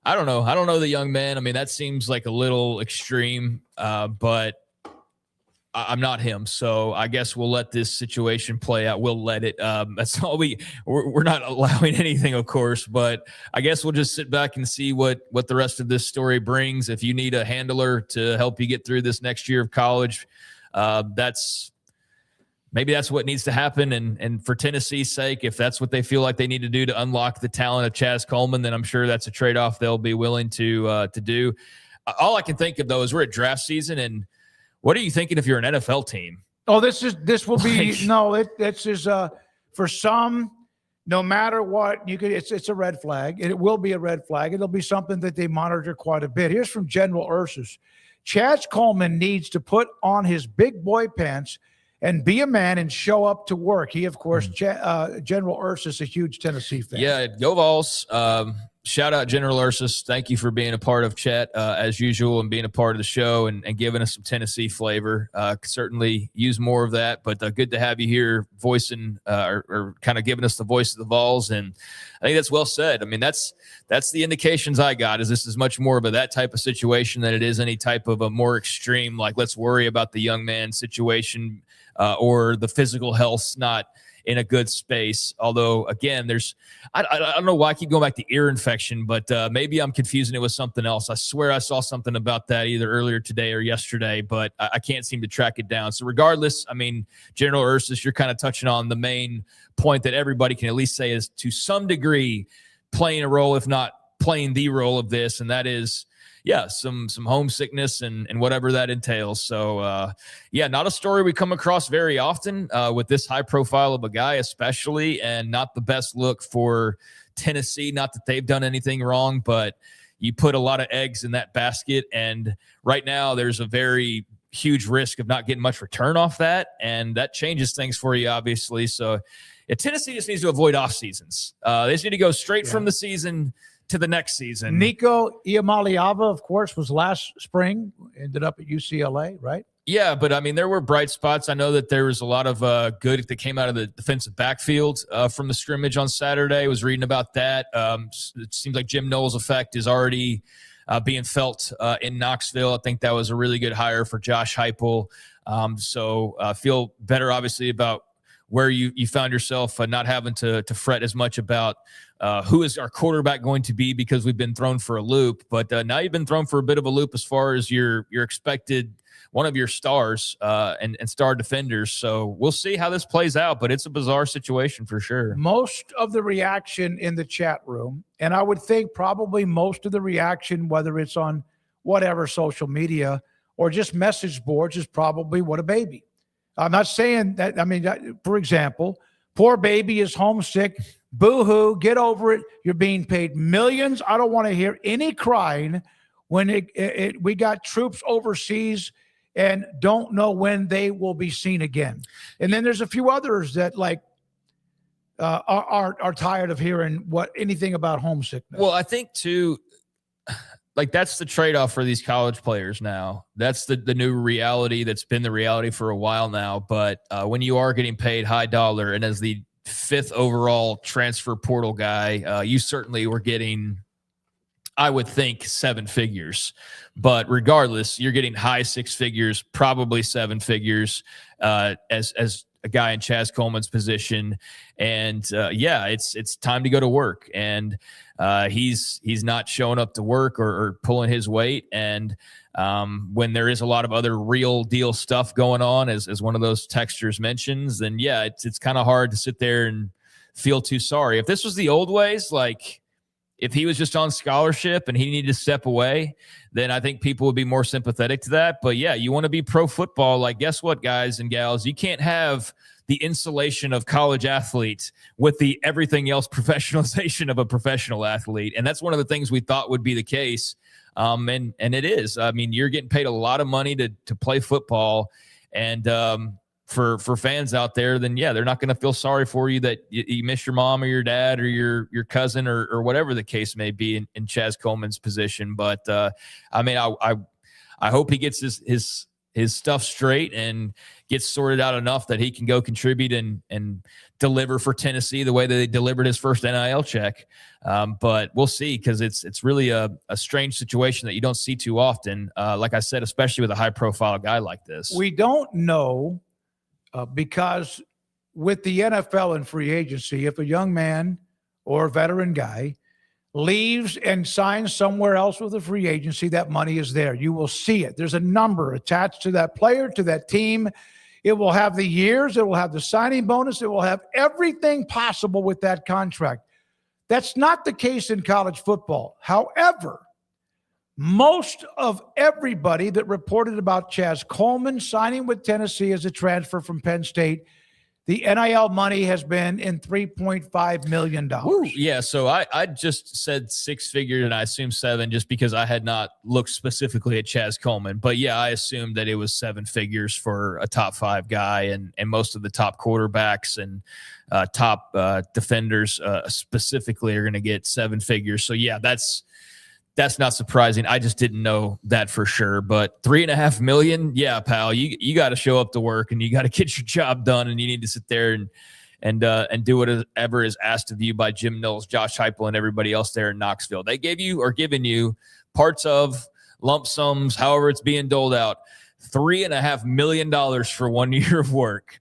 I don't know. I don't know the young man. I mean, that seems like a little extreme, but I'm not him, so I guess we'll let this situation play out. We'll let it. That's all we're not allowing anything, of course, but I guess we'll just sit back and see what the rest of this story brings. If you need a handler to help you get through this next year of college, maybe that's what needs to happen. And for Tennessee's sake, if that's what they feel like they need to do to unlock the talent of Chaz Coleman, then I'm sure that's a trade-off they'll be willing to do. All I can think of, though, is we're at draft season, and what are you thinking if you're an NFL team? Oh, this will be for some, no matter what, it's a red flag. It will be a red flag. It'll be something that they monitor quite a bit. Here's from General Ursus. Chaz Coleman needs to put on his big boy pants and be a man and show up to work. He, of course, General Ursus, a huge Tennessee fan. Yeah, go Vols. Shout out General Ursus. Thank you for being a part of chat as usual and being a part of the show and giving us some Tennessee flavor. Certainly use more of that, but good to have you here voicing or kind of giving us the voice of the Vols. And I think that's well said. I mean, that's the indications I got is this is much more of that type of situation than it is any type of a more extreme, like let's worry about the young man situation or the physical health's not in a good space. Although, again, I don't know why I keep going back to ear infection, but maybe I'm confusing it with something else. I swear I saw something about that either earlier today or yesterday, but I can't seem to track it down. So regardless, I mean, General Ursus, you're kind of touching on the main point that everybody can at least say is to some degree playing a role, if not playing the role of this, and that is some homesickness and whatever that entails. So, not a story we come across very often with this high profile of a guy, especially, and not the best look for Tennessee. Not that they've done anything wrong, but you put a lot of eggs in that basket. And right now there's a very huge risk of not getting much return off that. And that changes things for you, obviously. So Tennessee just needs to avoid off seasons. They just need to go straight from the season to the next season. Nico Iamaleava, of course, was last spring, ended up at UCLA, right? Yeah, but I mean, there were bright spots. I know that there was a lot of good that came out of the defensive backfield from the scrimmage on Saturday. I was reading about that. It seems like Jim Knowles' effect is already being felt in Knoxville. I think that was a really good hire for Josh Heupel. So I feel better, obviously, about where you found yourself not having to fret as much about who is our quarterback going to be because we've been thrown for a loop. But now you've been thrown for a bit of a loop as far as your expected one of your stars and star defenders. So we'll see how this plays out, but it's a bizarre situation for sure. Most of the reaction in the chat room, and I would think probably most of the reaction, whether it's on whatever social media or just message boards, is probably what a baby. I'm not saying that. I mean, for example, poor baby is homesick. Boo-hoo, get over it. You're being paid millions. I don't want to hear any crying when we got troops overseas and don't know when they will be seen again. And then there's a few others that are tired of hearing anything about homesickness. Well, I think too, that's the trade-off for these college players now. That's the new reality that's been the reality for a while now. But when you are getting paid high dollar, and as the 5th overall transfer portal guy, you certainly were getting, I would think, 7 figures. But regardless, you're getting high 6 figures, probably 7 figures as a guy in Chaz Coleman's position. And it's time to go to work. And he's not showing up to work or pulling his weight. And when there is a lot of other real deal stuff going on, as one of those textures mentions, then it's kind of hard to sit there and feel too sorry. If this was the old ways, like if he was just on scholarship and he needed to step away, then I think people would be more sympathetic to that. But you want to be pro football. Like, guess what, guys and gals? You can't have the insulation of college athletes with the everything else professionalization of a professional athlete. And that's one of the things we thought would be the case. And it is. I mean, you're getting paid a lot of money to play football. And for fans out there, then they're not going to feel sorry for you that you miss your mom or your dad or your cousin or whatever the case may be in Chaz Coleman's position. But I mean, I hope he gets his stuff straight and gets sorted out enough that he can go contribute and deliver for Tennessee the way that they delivered his first NIL check. But we'll see, because it's really a strange situation that you don't see too often. Like I said, especially with a high profile guy like this. We don't know. Because with the NFL and free agency, if a young man or a veteran guy leaves and signs somewhere else with a free agency, that money is there. You will see it. There's a number attached to that player, to that team. It will have the years. It will have the signing bonus. It will have everything possible with that contract. That's not the case in college football. However, most of everybody that reported about Chaz Coleman signing with Tennessee as a transfer from Penn State, the NIL money has been in $3.5 million. Yeah, so I just said 6 figures, and I assumed 7 just because I had not looked specifically at Chaz Coleman. But I assumed that it was 7 figures for a top 5 guy, and most of the top quarterbacks and top defenders specifically are going to get 7 figures. So that's not surprising. I just didn't know that for sure. But $3.5 million, pal, you got to show up to work and you got to get your job done, and you need to sit there and do whatever is asked of you by Jim Knowles, Josh Heupel, and everybody else there in Knoxville. They gave you or given you parts of lump sums, however it's being doled out, $3.5 million for 1 year of work.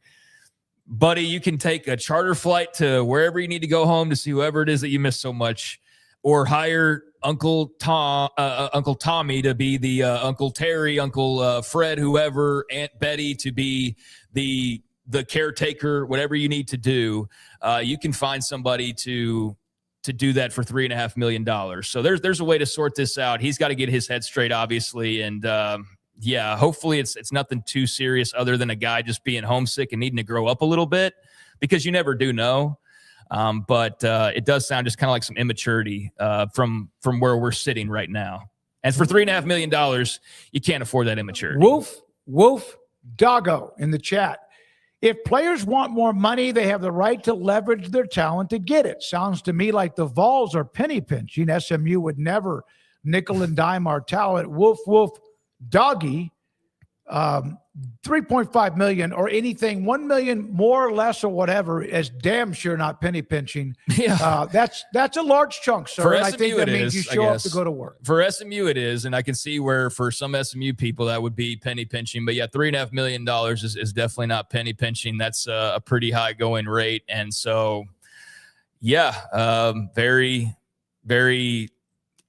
Buddy, you can take a charter flight to wherever you need to go home to see whoever it is that you miss so much, or hire Uncle Tommy to be the Uncle Terry, Uncle Fred, whoever, Aunt Betty to be the caretaker, whatever you need to do. You can find somebody to do that for $3.5 million. So there's a way to sort this out. He's got to get his head straight, obviously. And hopefully it's nothing too serious other than a guy just being homesick and needing to grow up a little bit, because you never do know. But it does sound just kind of like some immaturity from where we're sitting right now. And for $3.5 million, you can't afford that immaturity. Wolf Doggo in the chat. If players want more money, they have the right to leverage their talent to get it. Sounds to me like the Vols are penny pinching. SMU would never nickel and dime our talent. Wolf Doggy. 3.5 million or anything, 1 million more or less or whatever is damn sure not penny pinching. That's a large chunk, sir. For and SMU, I think that means is, you show up to go to work. For SMU, it is, and I can see where for some SMU people that would be penny pinching. But $3.5 million is definitely not penny pinching. That's a pretty high going rate, and so very, very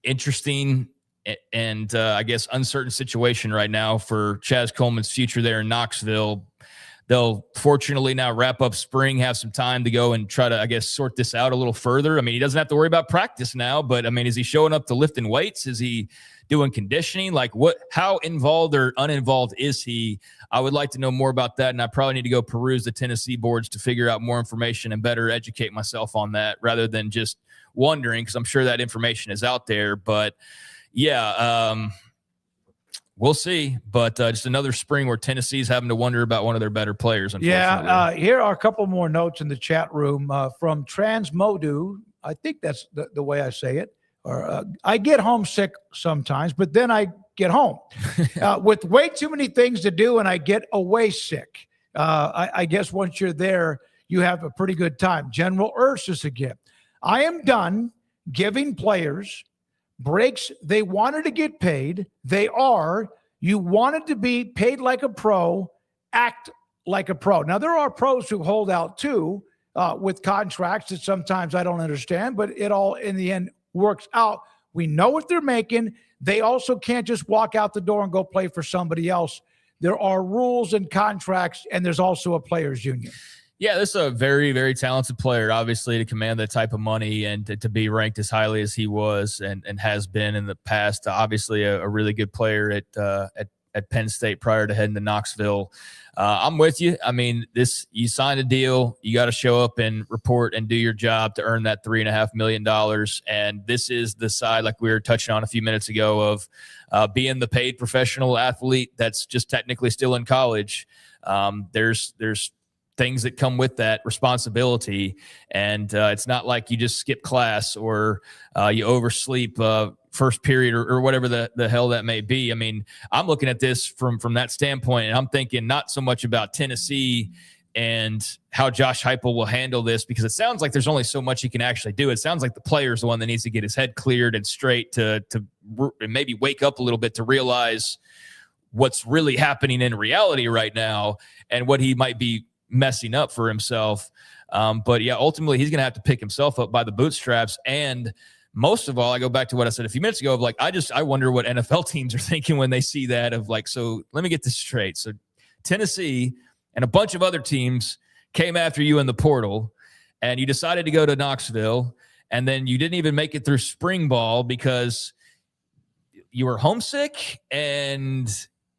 interesting. And I guess uncertain situation right now for Chaz Coleman's future there in Knoxville. They'll fortunately now wrap up spring, have some time to go and try to, I guess, sort this out a little further. I mean, he doesn't have to worry about practice now, but I mean, is he showing up to lifting weights? Is he doing conditioning? Like how involved or uninvolved is he? I would like to know more about that. And I probably need to go peruse the Tennessee boards to figure out more information and better educate myself on that rather than just wondering, because I'm sure that information is out there. But we'll see. But just another spring where Tennessee's having to wonder about one of their better players, unfortunately. Here are a couple more notes in the chat room from Transmodu. I think that's the way I say it. Or I get homesick sometimes, but then I get home with way too many things to do, and I get away sick. I guess once you're there, you have a pretty good time. General Ursus again. I am done giving players breaks. They wanted to get paid. They are. You wanted to be paid like a pro, act like a pro. Now, there are pros who hold out too with contracts that sometimes I don't understand, but it all in the end works out. We know what they're making. They also can't just walk out the door and go play for somebody else. There are rules and contracts, and there's also a players union. Yeah, this is a very, very talented player, obviously, to command that type of money and to be ranked as highly as he was and has been in the past. Obviously, a really good player at Penn State prior to heading to Knoxville. I'm with you. I mean, you signed a deal. You got to show up and report and do your job to earn that $3.5 million. And this is the side, like we were touching on a few minutes ago, of being the paid professional athlete that's just technically still in college. There's things that come with that responsibility. And it's not like you just skip class or you oversleep first period or whatever the hell that may be. I mean, I'm looking at this from that standpoint, and I'm thinking not so much about Tennessee and how Josh Heupel will handle this, because it sounds like there's only so much he can actually do. It sounds like the player's the one that needs to get his head cleared and straight to maybe wake up a little bit to realize what's really happening in reality right now and what he might be messing up for himself. But yeah, ultimately he's going to have to pick himself up by the bootstraps. And most of all, I go back to what I said a few minutes ago of like, I wonder what NFL teams are thinking when they see that of like, so let me get this straight. So Tennessee and a bunch of other teams came after you in the portal and you decided to go to Knoxville, and then you didn't even make it through spring ball because you were homesick and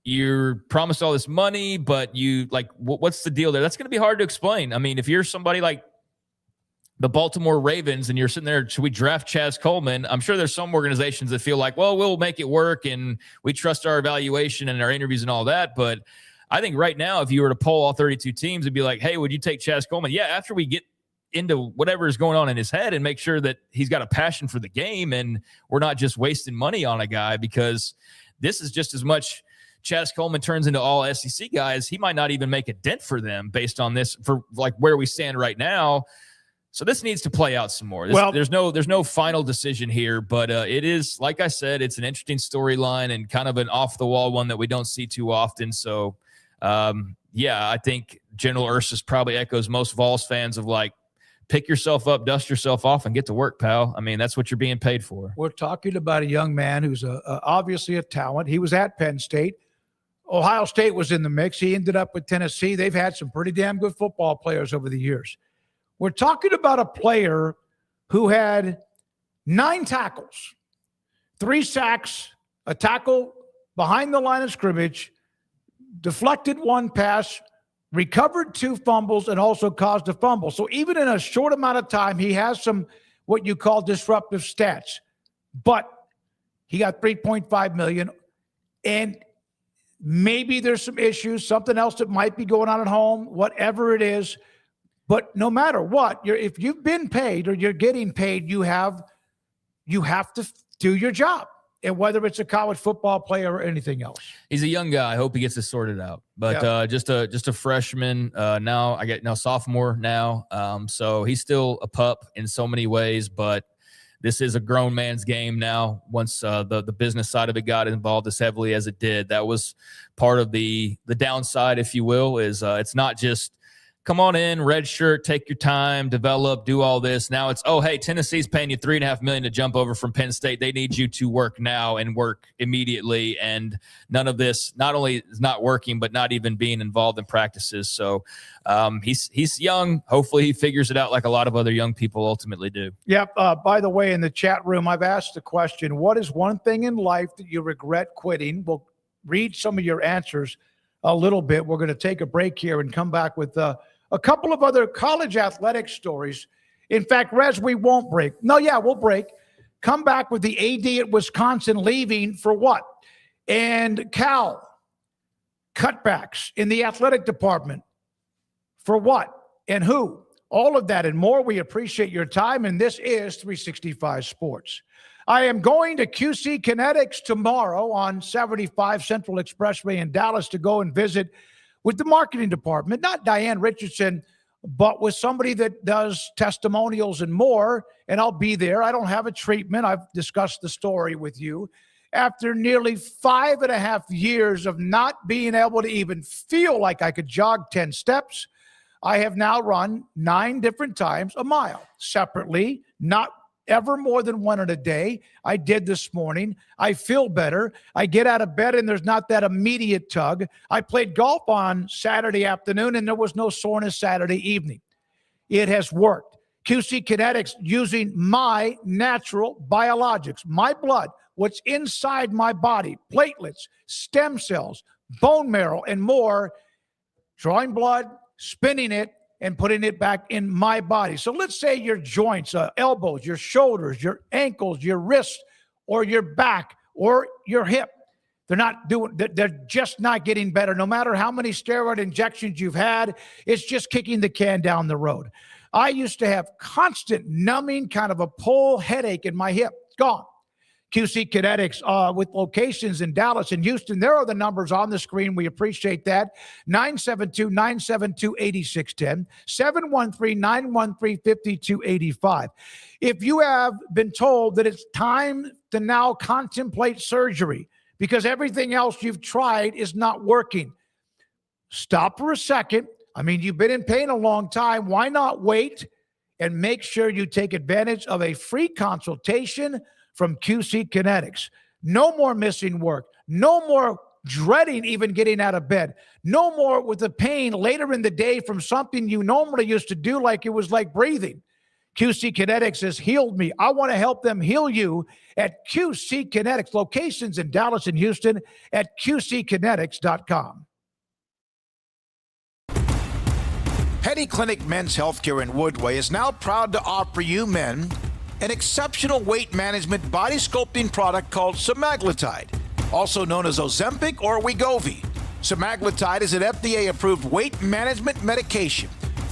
you promised all this money, but you like, what's the deal there? That's going to be hard to explain. I mean, if you're somebody like the Baltimore Ravens and you're sitting there, should we draft Chaz Coleman? I'm sure there's some organizations that feel like, well, we'll make it work and we trust our evaluation and our interviews and all that. But I think right now, if you were to poll all 32 teams, it'd be like, hey, would you take Chaz Coleman? Yeah, after we get into whatever is going on in his head and make sure that he's got a passion for the game and we're not just wasting money on a guy, because this is just as much Chaz Coleman turns into all SEC guys. He might not even make a dent for them based on this, for like where we stand right now. So this needs to play out some more. There's no final decision here, but it is, like I said, it's an interesting storyline and kind of an off the wall one that we don't see too often. So yeah, I think General Ursus probably echoes most Vols fans of like, pick yourself up, dust yourself off, and get to work, pal. I mean, that's what you're being paid for. We're talking about a young man who's obviously a talent. He was at Penn State. Ohio State was in the mix. He ended up with Tennessee. They've had some pretty damn good football players over the years. We're talking about a player who had 9 tackles, 3 sacks, a tackle behind the line of scrimmage, deflected 1 pass, recovered 2 fumbles, and also caused a fumble. So even in a short amount of time, he has some what you call disruptive stats. But he got $3.5 million, and maybe there's some issues, something else that might be going on at home, whatever it is. But no matter what, if you've been paid or you're getting paid, you have to do your job. And whether it's a college football player or anything else. He's a young guy. I hope he gets this sorted out. But yeah. Just a freshman now. I get now sophomore now. So he's still a pup in so many ways, but this is a grown man's game now. Once the business side of it got involved as heavily as it did, that was part of the downside, if you will, is it's not just come on in, red shirt, take your time, develop, do all this. Now it's, oh, hey, Tennessee's paying you $3.5 million to jump over from Penn State. They need you to work now and work immediately. And none of this not only is not working, but not even being involved in practices. So he's young. Hopefully he figures it out like a lot of other young people ultimately do. Yep. By the way, in the chat room, I've asked the question, what is one thing in life that you regret quitting? We'll read some of your answers a little bit. We're going to take a break here and come back with a couple of other college athletic stories. In fact, Rez, we won't break. No, yeah, we'll break. Come back with the AD at Wisconsin leaving for what? And Cal cutbacks in the athletic department for what? And who? All of that and more. We appreciate your time, and this is 365 Sports. I am going to QC Kinetics tomorrow on 75 Central Expressway in Dallas to go and visit with the marketing department, not Diane Richardson, but with somebody that does testimonials and more, and I'll be there. I don't have a treatment. I've discussed the story with you. After nearly 5.5 years of not being able to even feel like I could jog 10 steps, I have now run 9 different times a mile separately, not ever more than one in a day. I did this morning. I feel better. I get out of bed and there's not that immediate tug. I played golf on Saturday afternoon and there was no soreness Saturday evening. It has worked. QC Kinetics, using my natural biologics, my blood, what's inside my body, platelets, stem cells, bone marrow, and more, drawing blood, spinning it, and putting it back in my body. So let's say your joints, elbows, your shoulders, your ankles, your wrists, or your back, or your hip, they're just not getting better. No matter how many steroid injections you've had, it's just kicking the can down the road. I used to have constant numbing, kind of a pull headache in my hip. It's gone. QC Kinetics with locations in Dallas and Houston. There are the numbers on the screen. We appreciate that. 972-972-8610, 713-913-5285. If you have been told that it's time to now contemplate surgery because everything else you've tried is not working, stop for a second. I mean, you've been in pain a long time. Why not wait and make sure you take advantage of a free consultation from QC Kinetics? No more missing work. No more dreading even getting out of bed. No more with the pain later in the day from something you normally used to do, like it was like breathing. QC Kinetics has healed me. I want to help them heal you at QC Kinetics. Locations in Dallas and Houston at QCkinetics.com. Petty Clinic Men's Healthcare in Woodway is now proud to offer you men an exceptional weight management body sculpting product called semaglutide, also known as Ozempic or Wegovy. Semaglutide is an FDA-approved weight management medication.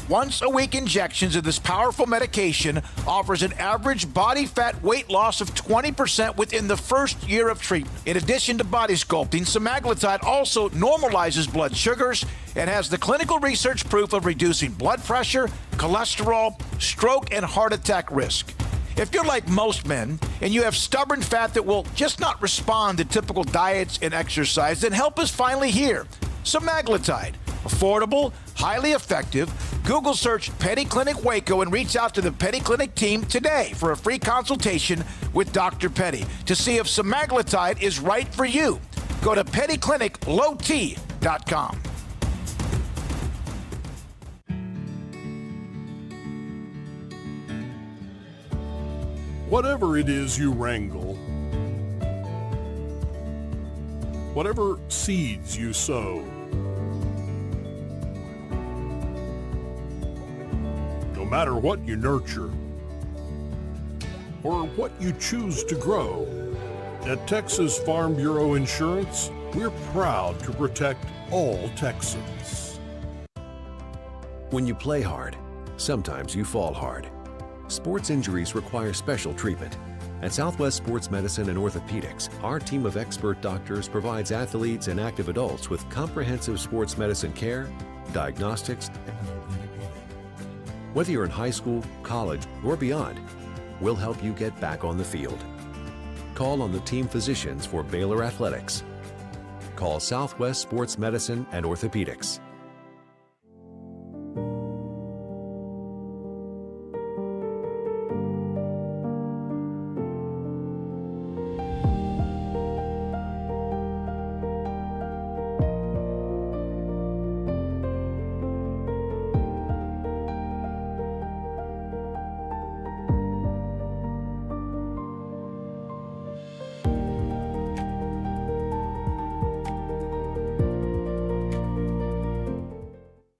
Once-a-week injections of this powerful medication offers an average body fat weight loss of 20% within the first year of treatment. In addition to body sculpting, semaglutide also normalizes blood sugars and has the clinical research proof of reducing blood pressure, cholesterol, stroke, and heart attack risk. If you're like most men and you have stubborn fat that will just not respond to typical diets and exercise, then help is finally here. Semaglutide. Affordable, highly effective. Google search Petty Clinic Waco and reach out to the Petty Clinic team today for a free consultation with Dr. Petty to see if semaglutide is right for you. Go to pettycliniclowt.com. Whatever it is you wrangle, whatever seeds you sow, no matter what you nurture or what you choose to grow, at Texas Farm Bureau Insurance, we're proud to protect all Texans. When you play hard, sometimes you fall hard. Sports injuries require special treatment. At Southwest Sports Medicine and Orthopedics, our team of expert doctors provides athletes and active adults with comprehensive sports medicine care, diagnostics. Whether you're in high school, college, or beyond, we'll help you get back on the field. Call on the team physicians for Baylor Athletics. Call Southwest Sports Medicine and Orthopedics.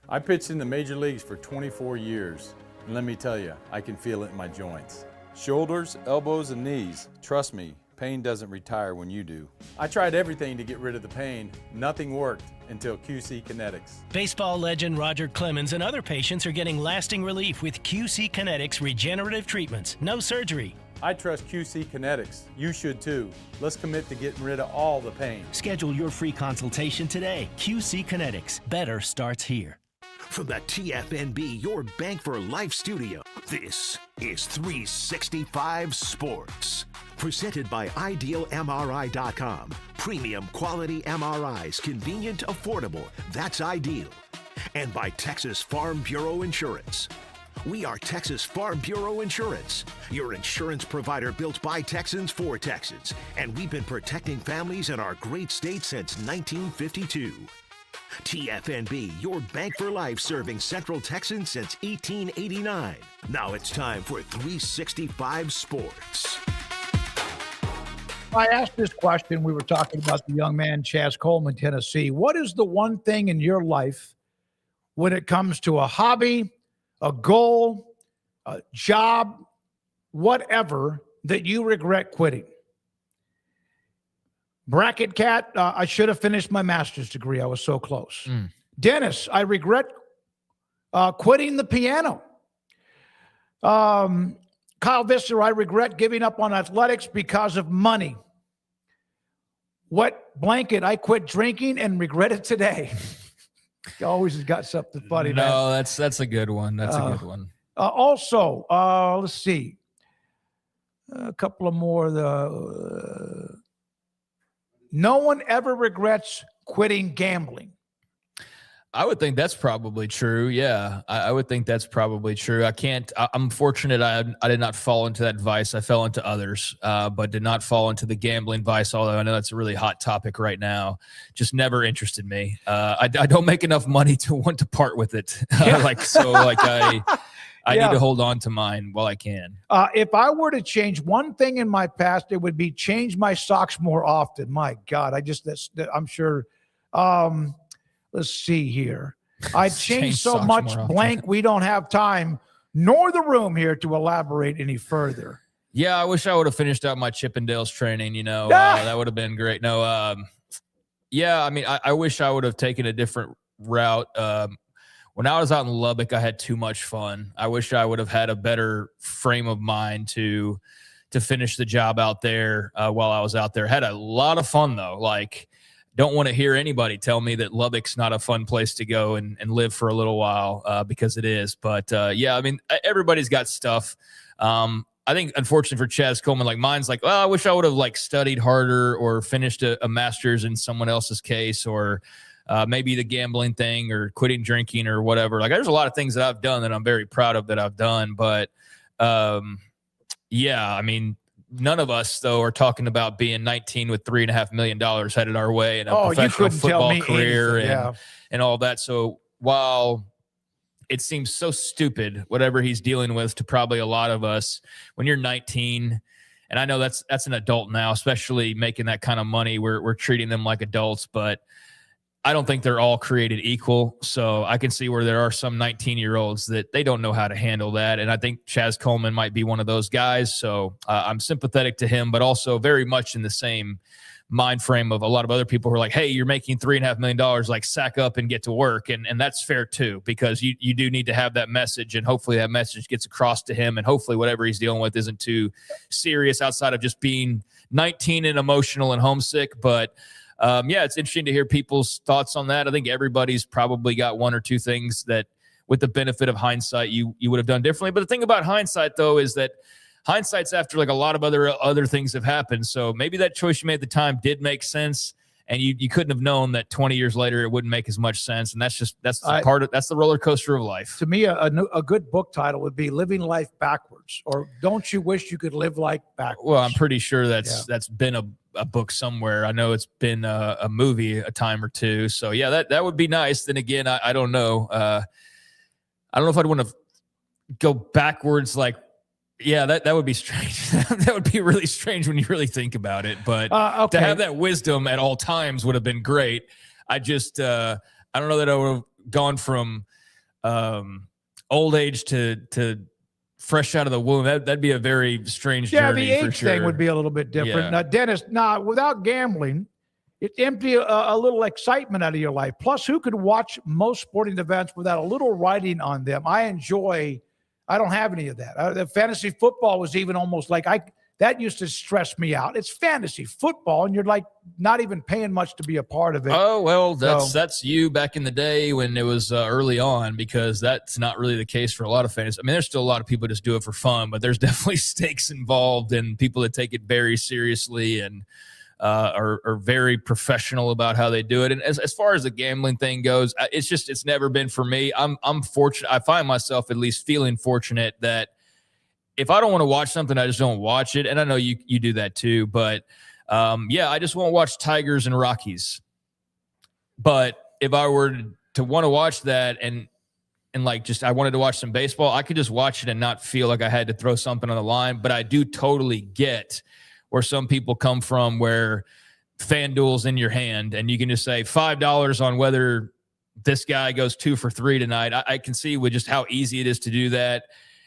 I pitched in the major leagues for 24 years, and let me tell you, I can feel it in my joints. Shoulders, elbows, and knees. Trust me, pain doesn't retire when you do. I tried everything to get rid of the pain. Nothing worked until QC Kinetics. Baseball legend Roger Clemens and other patients are getting lasting relief with QC Kinetics regenerative treatments. No surgery. I trust QC Kinetics. You should too. Let's commit to getting rid of all the pain. Schedule your free consultation today. QC Kinetics. Better starts here. From the TFNB Your Bank for Life studio, this is 365 Sports. Presented by IdealMRI.com. Premium quality MRIs, convenient, affordable. That's Ideal. And by Texas Farm Bureau Insurance. We are Texas Farm Bureau Insurance, your insurance provider built by Texans for Texans. And we've been protecting families in our great state since 1952. TFNB, your bank for life, serving Central Texans since 1889. Now it's time for 365 Sports. I asked this question. We were talking about the young man, Chaz Coleman, Tennessee. What is the one thing in your life when it comes to a hobby, a goal, a job, whatever, that you regret quitting? Bracket Cat, I should have finished my master's degree. I was so close. Dennis, I regret quitting the piano. Kyle Visser, I regret giving up on athletics because of money. Wet Blanket, I quit drinking and regret it today. He always has got something funny. No, that's a good one. That's a good one. Also, let's see. A couple of more. No one ever regrets quitting gambling. I would think that's probably true. Yeah, I would think that's probably true. I'm fortunate I did not fall into that vice. I fell into others, but did not fall into the gambling vice, although I know that's a really hot topic right now. Just never interested me. I don't make enough money to want to part with it. I need to hold on to mine while I can. If I were to change one thing in my past, it would be change my socks more often. My God, I'm sure. Let's see here. I changed so much blank. We don't have time nor the room here to elaborate any further. Yeah, I wish I would have finished out my Chippendales training. That would have been great. No, yeah, I mean, I wish I would have taken a different route. When I was out in Lubbock, I had too much fun. I wish I would have had a better frame of mind to finish the job out there while I was out there. Had a lot of fun, though. Don't want to hear anybody tell me that Lubbock's not a fun place to go and live for a little while because it is. But, yeah, I mean, everybody's got stuff. I think, unfortunately for Chaz Coleman, mine's I wish I would have, studied harder or finished a master's in someone else's case, or maybe the gambling thing or quitting drinking or whatever. There's a lot of things that I've done that I'm very proud of that I've done. But, yeah, I mean, none of us, though, are talking about being 19 with $3.5 million headed our way and a professional football career and all that. So while it seems so stupid, whatever he's dealing with to probably a lot of us, when you're 19, and I know that's an adult now, especially making that kind of money, we're treating them like adults, but I don't think they're all created equal. So I can see where there are some 19-year-olds that they don't know how to handle that. And I think Chaz Coleman might be one of those guys. So I'm sympathetic to him, but also very much in the same mind frame of a lot of other people who are like, hey, you're making $3.5 million, sack up and get to work. And that's fair too, because you do need to have that message, and hopefully that message gets across to him. And hopefully whatever he's dealing with isn't too serious outside of just being 19 and emotional and homesick. But yeah, it's interesting to hear people's thoughts on that. I think everybody's probably got one or two things that, with the benefit of hindsight, you would have done differently. But the thing about hindsight, though, is that hindsight's after a lot of other things have happened. So maybe that choice you made at the time did make sense, and you couldn't have known that 20 years later it wouldn't make as much sense. And that's the roller coaster of life. To me, a good book title would be "Living Life Backwards," or "Don't You Wish You Could Live Life Backwards?" Well, I'm pretty sure that's been a book somewhere. I know it's been a movie a time or two. So yeah, that would be nice. Then again, I don't know. I don't know if I'd want to go backwards. Yeah, that would be strange. That would be really strange when you really think about it. But to have that wisdom at all times would have been great. I just, I don't know that I would have gone from old age to fresh out of the womb. That'd be a very strange journey. Yeah, the age thing would be a little bit different. Now, Dennis, without gambling, it empty a little excitement out of your life. Plus, who could watch most sporting events without a little writing on them? I don't have any of that. The fantasy football was even almost That used to stress me out. It's fantasy football, and you're like not even paying much to be a part of it. Oh, well, that's you back in the day when it was early on, because that's not really the case for a lot of fans. I mean, there's still a lot of people just do it for fun, but there's definitely stakes involved and people that take it very seriously and are very professional about how they do it. And as far as the gambling thing goes, it's never been for me. I'm fortunate. I find myself at least feeling fortunate that if I don't want to watch something, I just don't watch it. And I know you do that too, but I just won't watch Tigers and Rockies. But if I were to want to watch that and like just I wanted to watch some baseball, I could just watch it and not feel like I had to throw something on the line. But I do totally get where some people come from, where FanDuel's in your hand and you can just say $5 on whether this guy goes 2 for 3 tonight. I can see with just how easy it is to do that.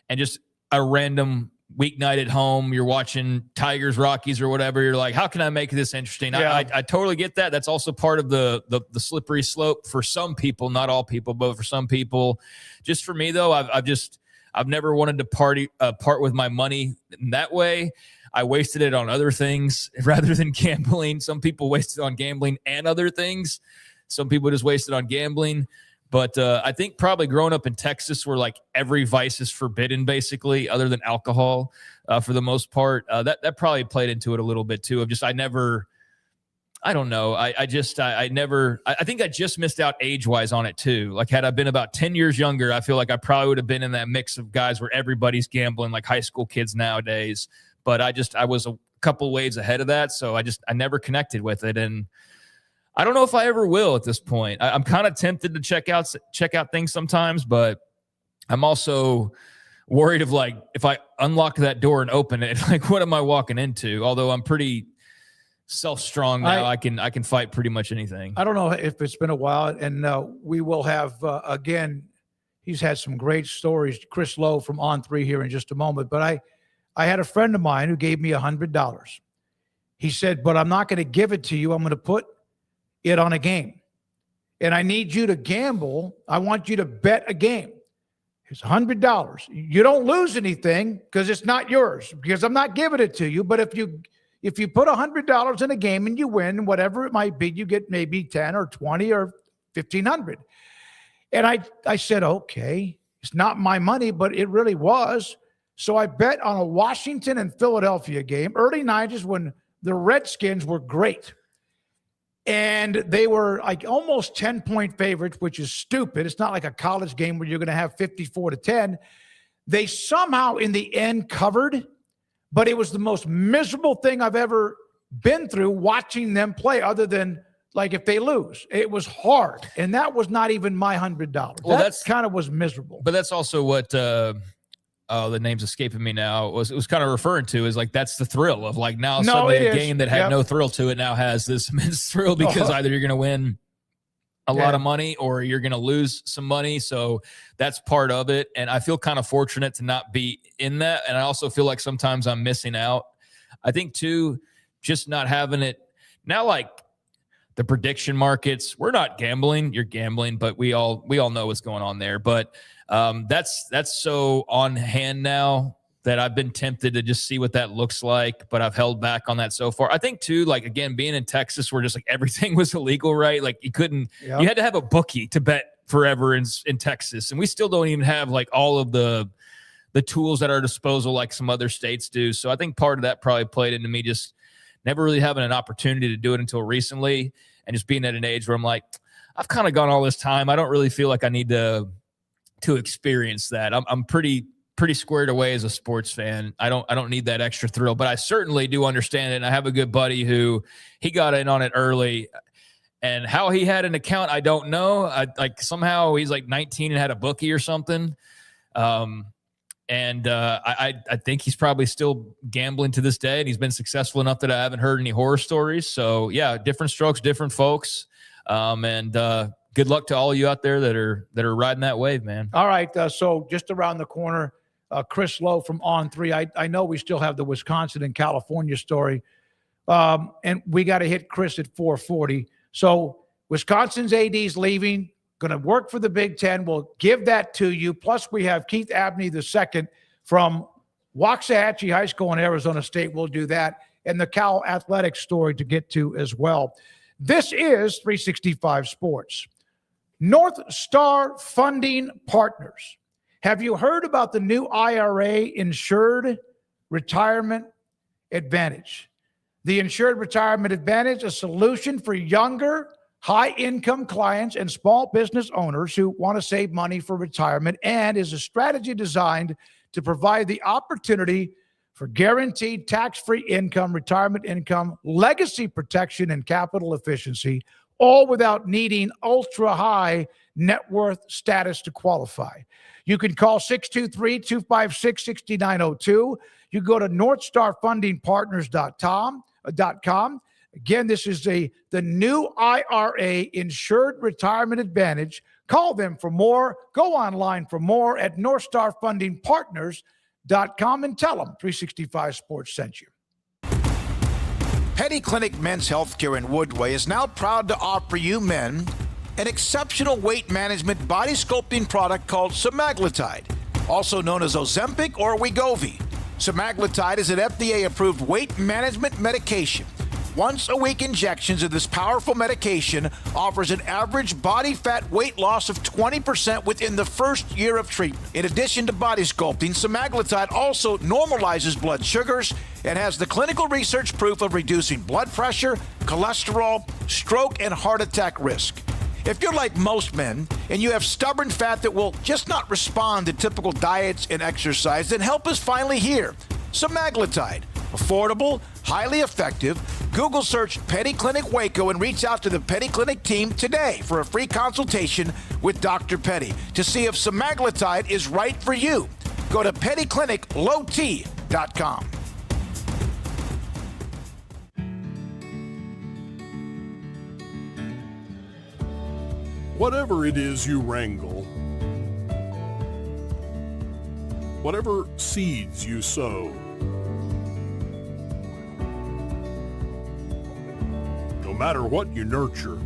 And just a random weeknight at home, you're watching Tigers, Rockies or whatever. You're like, how can I make this interesting? Yeah. I totally get that. That's also part of the slippery slope for some people, not all people, but for some people. Just for me though, I've never wanted to part with my money in that way. I wasted it on other things rather than gambling. Some people wasted on gambling and other things. Some people just wasted on gambling. But I think probably growing up in Texas where like every vice is forbidden basically other than alcohol for the most part, that probably played into it a little bit too of just I don't know. I think I just missed out age-wise on it too. Like had I been about 10 years younger, I feel like I probably would have been in that mix of guys where everybody's gambling like high school kids nowadays. But I was a couple waves ahead of that. So I never connected with it. And I don't know if I ever will at this point. I'm kind of tempted to check out things sometimes, but I'm also worried of like, if I unlock that door and open it, like, what am I walking into? Although I'm pretty self-strong now, I can fight pretty much anything. I don't know if it's been a while, and we will have, again, he's had some great stories, Chris Lowe from On3 here in just a moment, but I had a friend of mine who gave me $100. He said, but I'm not going to give it to you. I'm going to put it on a game. And I need you to gamble. I want you to bet a game. It's $100. You don't lose anything because it's not yours, because I'm not giving it to you. But if you put $100 in a game and you win, whatever it might be, you get maybe 10 or 20 or 1,500. And I said, okay, it's not my money, but it really was. So I bet on a Washington and Philadelphia game, early 90s when the Redskins were great. And they were like almost 10-point favorites, which is stupid. It's not like a college game where you're going to have 54-10. They somehow in the end covered, but it was the most miserable thing I've ever been through watching them play, other than like if they lose. It was hard. And that was not even my $100. Well, that kind of was miserable. But that's also what the name's escaping me now. It was kind of referring to is like that's the thrill of like now suddenly a game that had no thrill to it now has this immense thrill because either you're going to win a lot of money or you're going to lose some money. So that's part of it. And I feel kind of fortunate to not be in that. And I also feel like sometimes I'm missing out. I think too, just not having it now, like the prediction markets, we're not gambling, you're gambling, but we all know what's going on there. But that's so on hand now that I've been tempted to just see what that looks like, but I've held back on that so far. I think too, like again, being in Texas where just like everything was illegal, right? Like you couldn't, you had to have a bookie to bet forever in Texas. And we still don't even have like all of the tools at our disposal like some other states do. So I think part of that probably played into me just never really having an opportunity to do it until recently, and just being at an age where I'm like, I've kind of gone all this time. I don't really feel like I need to experience that. I'm pretty squared away as a sports fan. I don't need that extra thrill, but I certainly do understand it. And I have a good buddy who he got in on it early, and how he had an account, I don't know. Like somehow he's like 19 and had a bookie or something. I think he's probably still gambling to this day, and he's been successful enough that I haven't heard any horror stories. So yeah, different strokes, different folks. Good luck to all you out there that are riding that wave, man. All right. So just around the corner, Chris Lowe from On3. I know we still have the Wisconsin and California story. And we got to hit Chris at 4:40. So Wisconsin's AD's leaving, going to work for the Big Ten. We'll give that to you. Plus we have Keith Abney II from Waxahachie High School and Arizona State will do that, and the Cal Athletics story to get to as well. This is 365 Sports. North Star Funding Partners. Have you heard about the new IRA Insured Retirement Advantage? The Insured Retirement Advantage, a solution for younger, high-income clients and small business owners who want to save money for retirement, and is a strategy designed to provide the opportunity for guaranteed tax-free income, retirement income, legacy protection, and capital efficiency, all without needing ultra-high net worth status to qualify. You can call 623-256-6902. You go to northstarfundingpartners.com. Again, this is the new IRA Insured Retirement Advantage. Call them for more. Go online for more at northstarfundingpartners.com and tell them 365 Sports sent you. Petty Clinic Men's Healthcare in Woodway is now proud to offer you men an exceptional weight management body sculpting product called semaglutide, also known as Ozempic or Wegovy. Semaglutide is an FDA-approved weight management medication. Once-a-week injections of this powerful medication offers an average body fat weight loss of 20% within the first year of treatment. In addition to body sculpting, semaglutide also normalizes blood sugars and has the clinical research proof of reducing blood pressure, cholesterol, stroke, and heart attack risk. If you're like most men and you have stubborn fat that will just not respond to typical diets and exercise, then help is finally here. Semaglutide. Affordable, highly effective. Google search Petty Clinic Waco and reach out to the Petty Clinic team today for a free consultation with Dr. Petty to see if semaglutide is right for you. Go to pettycliniclowt.com. Whatever it is you wrangle, whatever seeds you sow, no matter what you nurture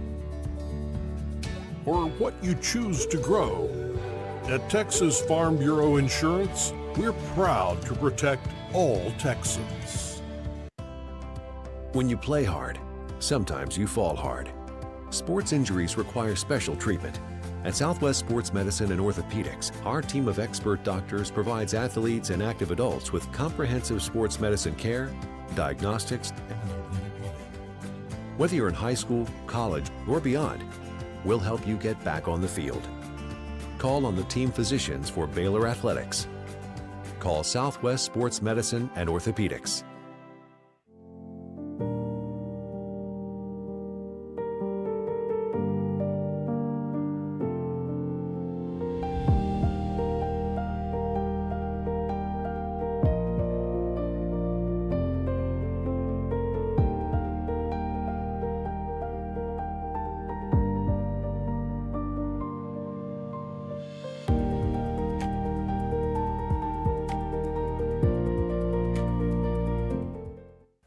or what you choose to grow, at Texas Farm Bureau Insurance, we're proud to protect all Texans. When you play hard, sometimes you fall hard. Sports injuries require special treatment. At Southwest Sports Medicine and Orthopedics, our team of expert doctors provides athletes and active adults with comprehensive sports medicine care, diagnostics. Whether you're in high school, college, or beyond, we'll help you get back on the field. Call on the team physicians for Baylor Athletics. Call Southwest Sports Medicine and Orthopedics.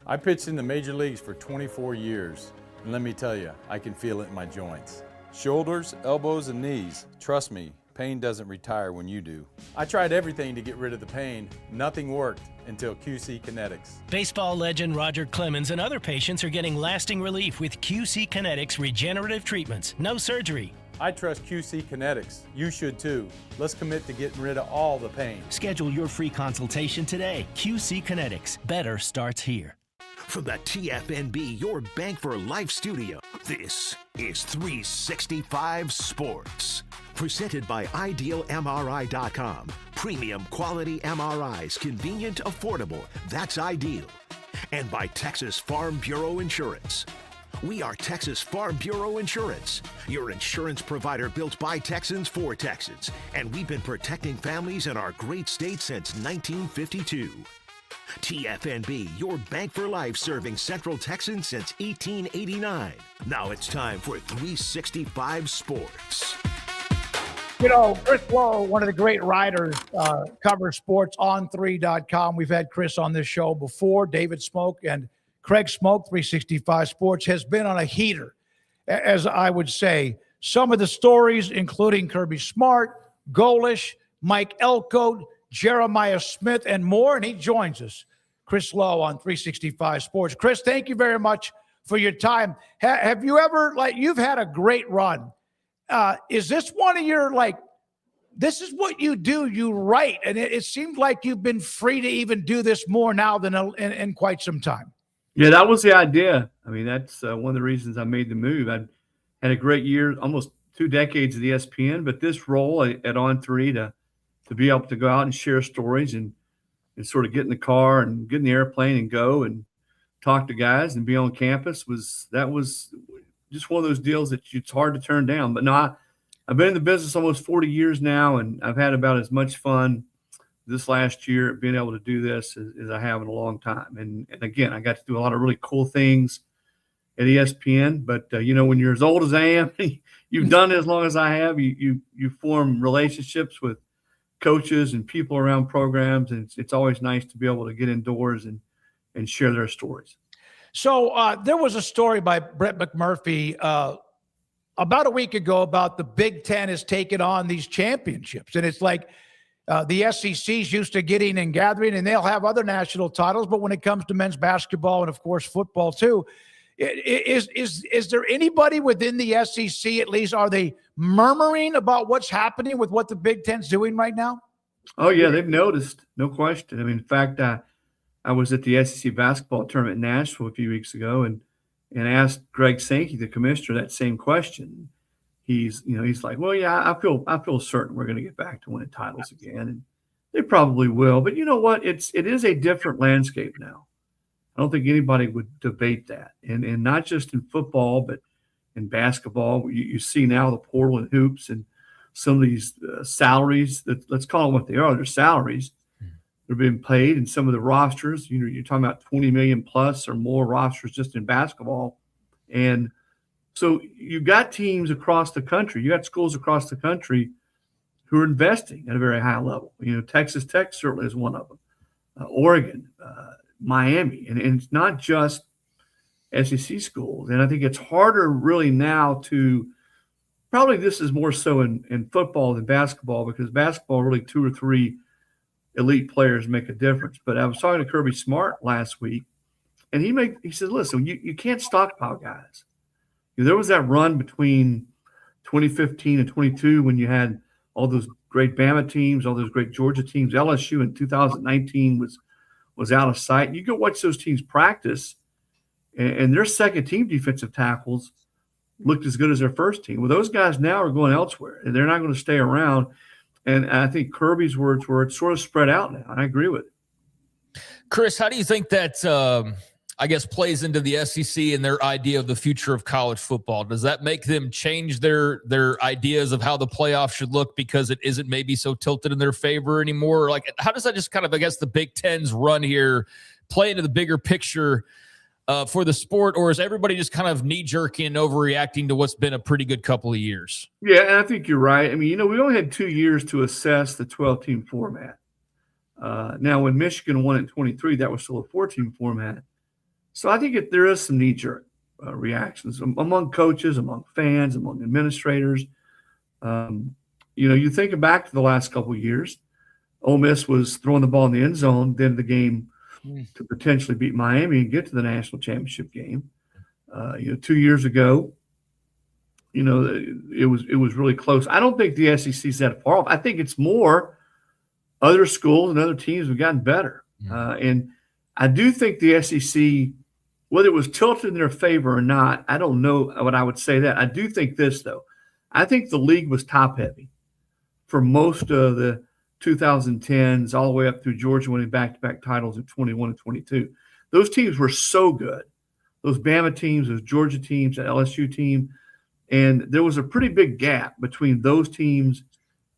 I pitched in the major leagues for 24 years, and let me tell you, I can feel it in my joints. Shoulders, elbows, and knees. Trust me, pain doesn't retire when you do. I tried everything to get rid of the pain. Nothing worked until QC Kinetics. Baseball legend Roger Clemens and other patients are getting lasting relief with QC Kinetics regenerative treatments. No surgery. I trust QC Kinetics. You should too. Let's commit to getting rid of all the pain. Schedule your free consultation today. QC Kinetics. Better starts here. From the TFNB Your Bank for Life studio, this is 365 Sports. Presented by IdealMRI.com. Premium quality MRIs, convenient, affordable. That's ideal. And by Texas Farm Bureau Insurance. We are Texas Farm Bureau Insurance, your insurance provider built by Texans for Texans. And we've been protecting families in our great state since 1952. TFNB, your bank for life, serving Central Texans since 1889. Now it's time for 365 Sports. You know, Chris Lowe, one of the great writers, covers sports on 3.com. We've had Chris on this show before. David Smoak and Craig Smoak, 365 Sports, has been on a heater, as I would say. Some of the stories, including Kirby Smart, Golish, Mike Elko, Jeremiah Smith, and more. And he joins us, Chris Lowe on 365 Sports. Chris, thank you very much for your time. Have you ever, you've had a great run. Is this one of your, this is what you do, you write, and it seems like you've been free to even do this more now than in quite some time. Yeah, that was the idea. I mean, that's one of the reasons I made the move. I had a great year, almost 2 decades at ESPN, but this role at On3 to be able to go out and share stories and sort of get in the car and get in the airplane and go and talk to guys and be on campus was just one of those deals that it's hard to turn down. But no, I've been in the business almost 40 years now, and I've had about as much fun this last year being able to do this as I have in a long time. And again, I got to do a lot of really cool things at ESPN, but when you're as old as I am, you've done it as long as I have, you form relationships with coaches and people around programs. And it's always nice to be able to get indoors and share their stories. So there was a story by Brett McMurphy about a week ago about the Big Ten has taken on these championships. And it's like, the SEC's used to getting and gathering, and they'll have other national titles. But when it comes to men's basketball and, of course, football too, is there anybody within the SEC, at least, are they murmuring about what's happening with what the Big Ten's doing right now? Oh, yeah, they've noticed, no question. I mean, in fact, I was at the SEC basketball tournament in Nashville a few weeks ago and asked Greg Sankey, the commissioner, that same question. He's like, well, yeah, I feel certain we're going to get back to winning titles again, and they probably will. But you know what? It is a different landscape now. I don't think anybody would debate that, and not just in football, but in basketball. You see now the portal and hoops and some of these salaries that, let's call them what they are. They're salaries. They're being paid, and some of the rosters. You're talking about 20 million plus or more rosters just in basketball, and so you've got teams across the country, you got schools across the country who are investing at a very high level. Texas Tech certainly is one of them, Oregon, Miami, and it's not just SEC schools. And I think it's harder really now probably this is more so in football than basketball, because basketball really 2 or 3 elite players make a difference. But I was talking to Kirby Smart last week, and he said, listen, you can't stockpile guys. There was that run between 2015 and 22 when you had all those great Bama teams, all those great Georgia teams. LSU in 2019 was out of sight. You go watch those teams practice, and their second team defensive tackles looked as good as their first team. Well, those guys now are going elsewhere, and they're not going to stay around. And I think Kirby's words were it's sort of spread out now. And I agree with it. Chris, how do you think that plays into the SEC and their idea of the future of college football? Does that make them change their ideas of how the playoff should look because it isn't maybe so tilted in their favor anymore? Like, how does that just kind of, the Big Ten's run here play into the bigger picture for the sport, or is everybody just kind of knee-jerking and overreacting to what's been a pretty good couple of years? Yeah, and I think you're right. I mean, we only had 2 years to assess the 12-team format. Now, when Michigan won in 23, that was still a 4-team format. So I think there is some knee-jerk reactions among coaches, among fans, among administrators. You think back to the last couple of years, Ole Miss was throwing the ball in the end zone at the end of the game to potentially beat Miami and get to the national championship game. 2 years ago, it was really close. I don't think the SEC's that far off. I think it's more other schools and other teams have gotten better. And I do think the SEC, whether it was tilted in their favor or not, I don't know what I would say that. I do think this, though. I think the league was top-heavy for most of the 2010s all the way up through Georgia winning back-to-back titles in 21 and 22. Those teams were so good. Those Bama teams, those Georgia teams, that LSU team. And there was a pretty big gap between those teams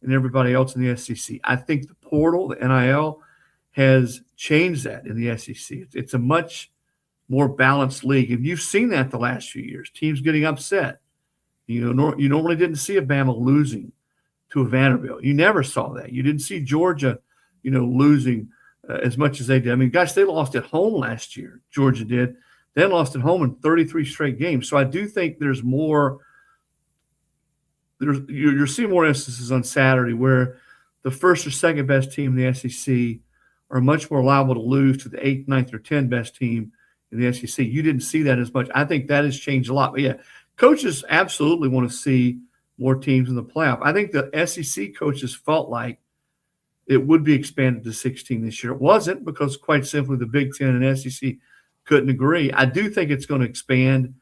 and everybody else in the SEC. I think the portal, the NIL, has changed that in the SEC. It's a much more balanced league. And you've seen that the last few years, teams getting upset. You normally didn't see a Bama losing to a Vanderbilt. You never saw that. You didn't see Georgia, losing as much as they did. I mean, guys, they lost at home last year. Georgia did. They lost at home in 33 straight games. So I do think you're seeing more instances on Saturday where the first or second best team in the SEC are much more liable to lose to the 8th, 9th, or 10th best team in the SEC. You didn't see that as much. I think that has changed a lot. But, yeah, coaches absolutely want to see more teams in the playoff. I think the SEC coaches felt like it would be expanded to 16 this year. It wasn't because, quite simply, the Big Ten and SEC couldn't agree. I do think it's going to expand.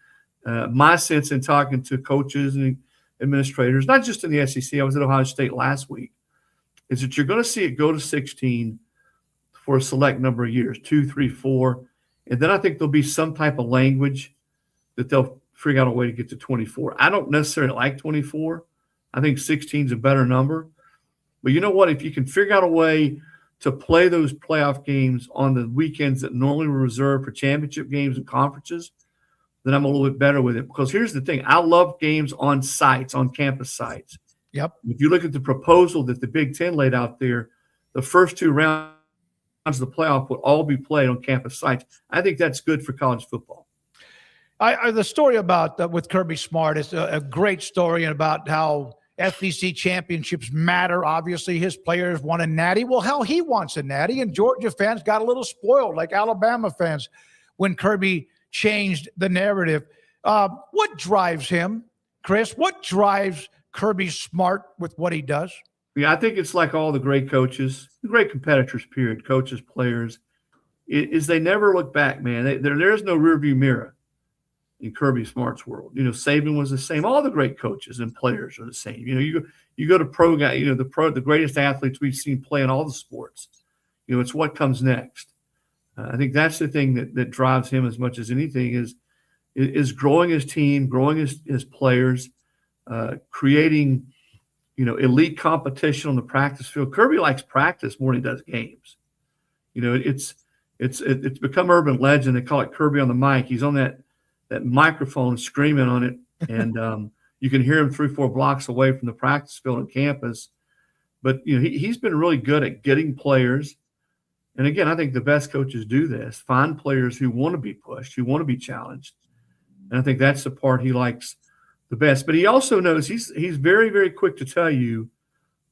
My sense in talking to coaches and administrators, not just in the SEC, I was at Ohio State last week, is that you're going to see it go to 16 for a select number of years, 2, 3, 4. And then I think there'll be some type of language that they'll figure out a way to get to 24. I don't necessarily like 24. I think 16 is a better number. But you know what? If you can figure out a way to play those playoff games on the weekends that normally were reserved for championship games and conferences, then I'm a little bit better with it. Because here's the thing. I love games on sites, on campus sites. Yep. If you look at the proposal that the Big Ten laid out there, the first 2 rounds of the playoff would all be played on campus sites. I think that's good for college football. The story about with Kirby Smart is a great story, and about how SEC championships matter. Obviously, his players want a natty. Well, hell, he wants a natty, and Georgia fans got a little spoiled, like Alabama fans, when Kirby changed the narrative. What drives him, Chris? What drives Kirby Smart with what he does? Yeah, I think it's like all the great coaches, great competitors, period, coaches, players, is they never look back, man. There's no rearview mirror in Kirby Smart's world. You know, Saban was the same. All the great coaches and players are the same. You know, you go to pro guy, you know, the greatest athletes we've seen play in all the sports. You know, it's what comes next. I think that's the thing that drives him as much as anything is growing his team, growing his players, creating, you know, elite competition on the practice field. Kirby likes practice more than he does games. You know, it's become urban legend. They call it Kirby on the mic. He's on that microphone screaming on it, and you can hear him 3-4 blocks away from the practice field on campus. But, you know, he's been really good at getting players. And again, I think the best coaches do this, find players who want to be pushed, who want to be challenged. And I think that's the part he likes the best. But he also knows he's very, very quick to tell you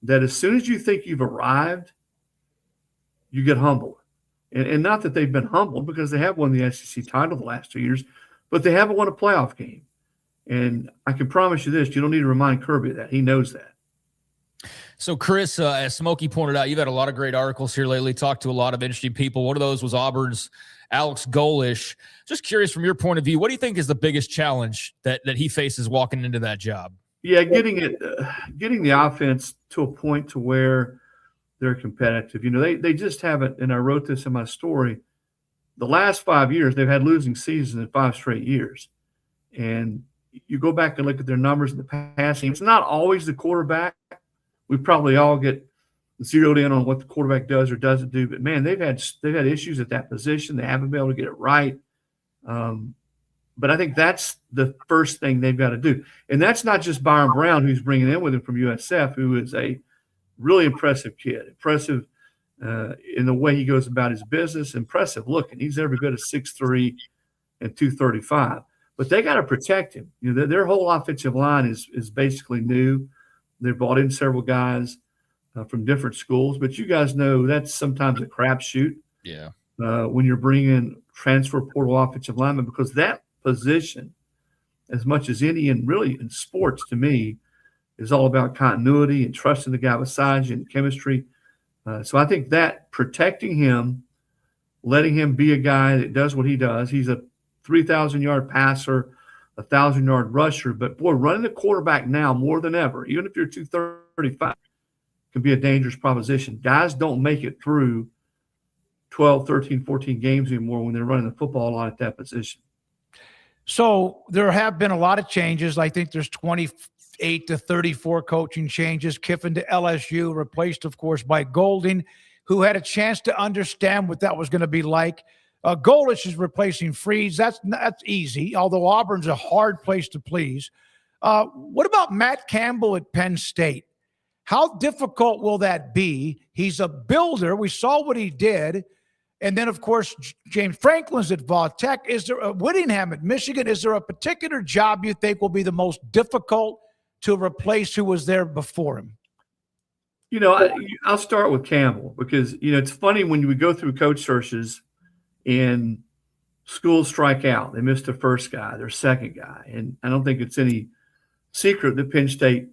that as soon as you think you've arrived, you get humbled. And not that they've been humbled, because they have won the SEC title the last 2 years, but they haven't won a playoff game. And I can promise you this, you don't need to remind Kirby of that. He knows that. So, Chris, as Smokey pointed out, you've had a lot of great articles here lately, talked to a lot of interesting people. One of those was Auburn's Alex Golish. Just curious, from your point of view, what do you think is the biggest challenge that he faces walking into that job? Yeah, getting the offense to a point to where they're competitive. You know, they just haven't, and I wrote this in my story, the last 5 years, they've had losing seasons in 5 straight years. And you go back and look at their numbers in the passing. It's not always the quarterback. We probably all get zeroed in on what the quarterback does or doesn't do. But, man, they've had issues at that position. They haven't been able to get it right. But I think that's the first thing they've got to do. And that's not just Byron Brown, who's bringing in with him from USF, who is a really impressive kid, impressive in the way he goes about his business, impressive looking. He's every bit of 6'3" and 235. But they got to protect him. You know, their whole offensive line is basically new. They've brought in several guys from different schools, but you guys know that's sometimes a crapshoot. Yeah. When you're bringing transfer portal offensive linemen, because that position, as much as any, and really in sports to me, is all about continuity and trusting the guy beside you and chemistry. So I think that protecting him, letting him be a guy that does what he does. He's a 3,000-yard passer, 1,000-yard rusher. But, boy, running the quarterback now more than ever, even if you're 235, can be a dangerous proposition. Guys don't make it through 12, 13, 14 games anymore when they're running the football a lot at that position. So there have been a lot of changes. I think there's 28 to 34 coaching changes. Kiffin to LSU, replaced, of course, by Golding, who had a chance to understand what that was going to be like. Golish is replacing Freeze. That's easy, although Auburn's a hard place to please. What about Matt Campbell at Penn State? How difficult will that be? He's a builder. We saw what he did. And then, of course, James Franklin's at Vautech. Is there a Whittingham at Michigan? Is there a particular job you think will be the most difficult to replace who was there before him? I'll start with Campbell because, it's funny when we go through coach searches and schools strike out. They missed their first guy, their second guy. And I don't think it's any secret that Penn State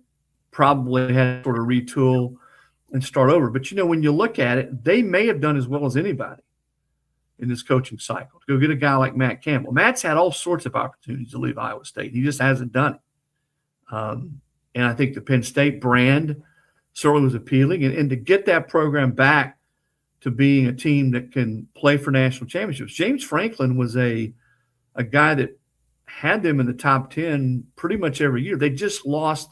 probably had to sort of retool and start over. But, when you look at it, they may have done as well as anybody in this coaching cycle to go get a guy like Matt Campbell. Matt's had all sorts of opportunities to leave Iowa State. He just hasn't done it. And I think the Penn State brand certainly was appealing. And to get that program back to being a team that can play for national championships. James Franklin was a guy that had them in the top 10 pretty much every year. They just lost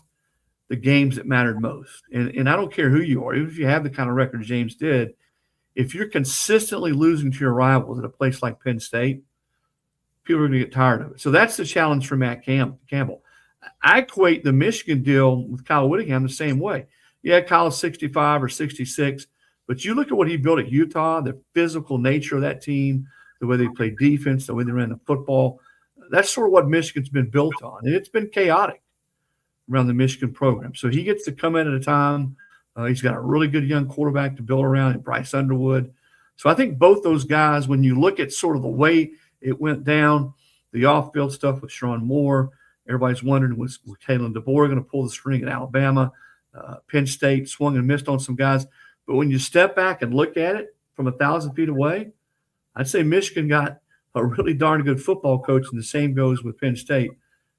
the games that mattered most. And I don't care who you are, even if you have the kind of record James did, if you're consistently losing to your rivals at a place like Penn State, people are going to get tired of it. So that's the challenge for Matt Campbell. I equate the Michigan deal with Kyle Whittingham the same way. Yeah, Kyle's 65 or 66, but you look at what he built at Utah, the physical nature of that team, the way they play defense, the way they ran the football. That's sort of what Michigan's been built on, and it's been chaotic around the Michigan program. So he gets to come in at a time. He's got a really good young quarterback to build around in Bryce Underwood. So I think both those guys, when you look at sort of the way it went down, the off-field stuff with Sean Moore, everybody's wondering, was Kalen DeBoer going to pull the string at Alabama? Penn State swung and missed on some guys. But when you step back and look at it from 1,000 feet away, I'd say Michigan got a really darn good football coach, and the same goes with Penn State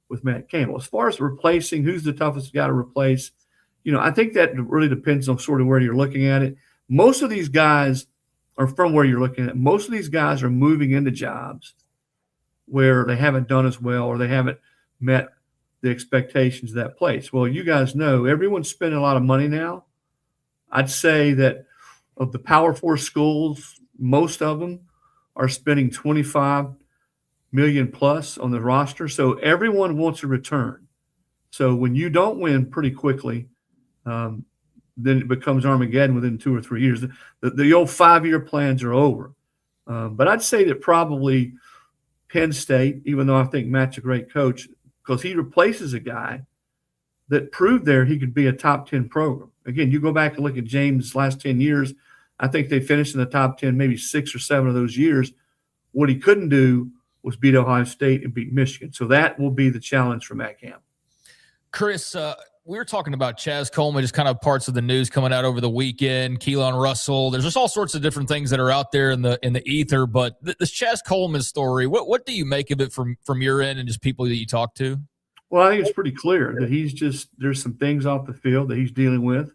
with Matt Campbell. As far as replacing, who's the toughest guy to replace, I think that really depends on sort of where you're looking at it. Most of these guys are from where you're looking at. Most of these guys are moving into jobs where they haven't done as well or they haven't met the expectations of that place. Well, you guys know everyone's spending a lot of money now. I'd say that of the Power 4 schools, most of them are spending $25 million plus on the roster. So everyone wants a return. So when you don't win pretty quickly, then it becomes Armageddon within 2 or 3 years. The old 5-year plans are over. But I'd say that probably Penn State, even though I think Matt's a great coach, because he replaces a guy that proved there he could be a top 10 program. Again, you go back and look at James' last 10 years, I think they finished in the top 10 maybe 6 or 7 of those years. What he couldn't do was beat Ohio State and beat Michigan. So that will be the challenge for Matt Campbell. Chris, we were talking about Chaz Coleman, just kind of parts of the news coming out over the weekend, Keelan Russell. There's just all sorts of different things that are out there in the ether. But this Chaz Coleman story, what do you make of it from your end and just people that you talk to? Well, I think it's pretty clear that there's some things off the field that he's dealing with.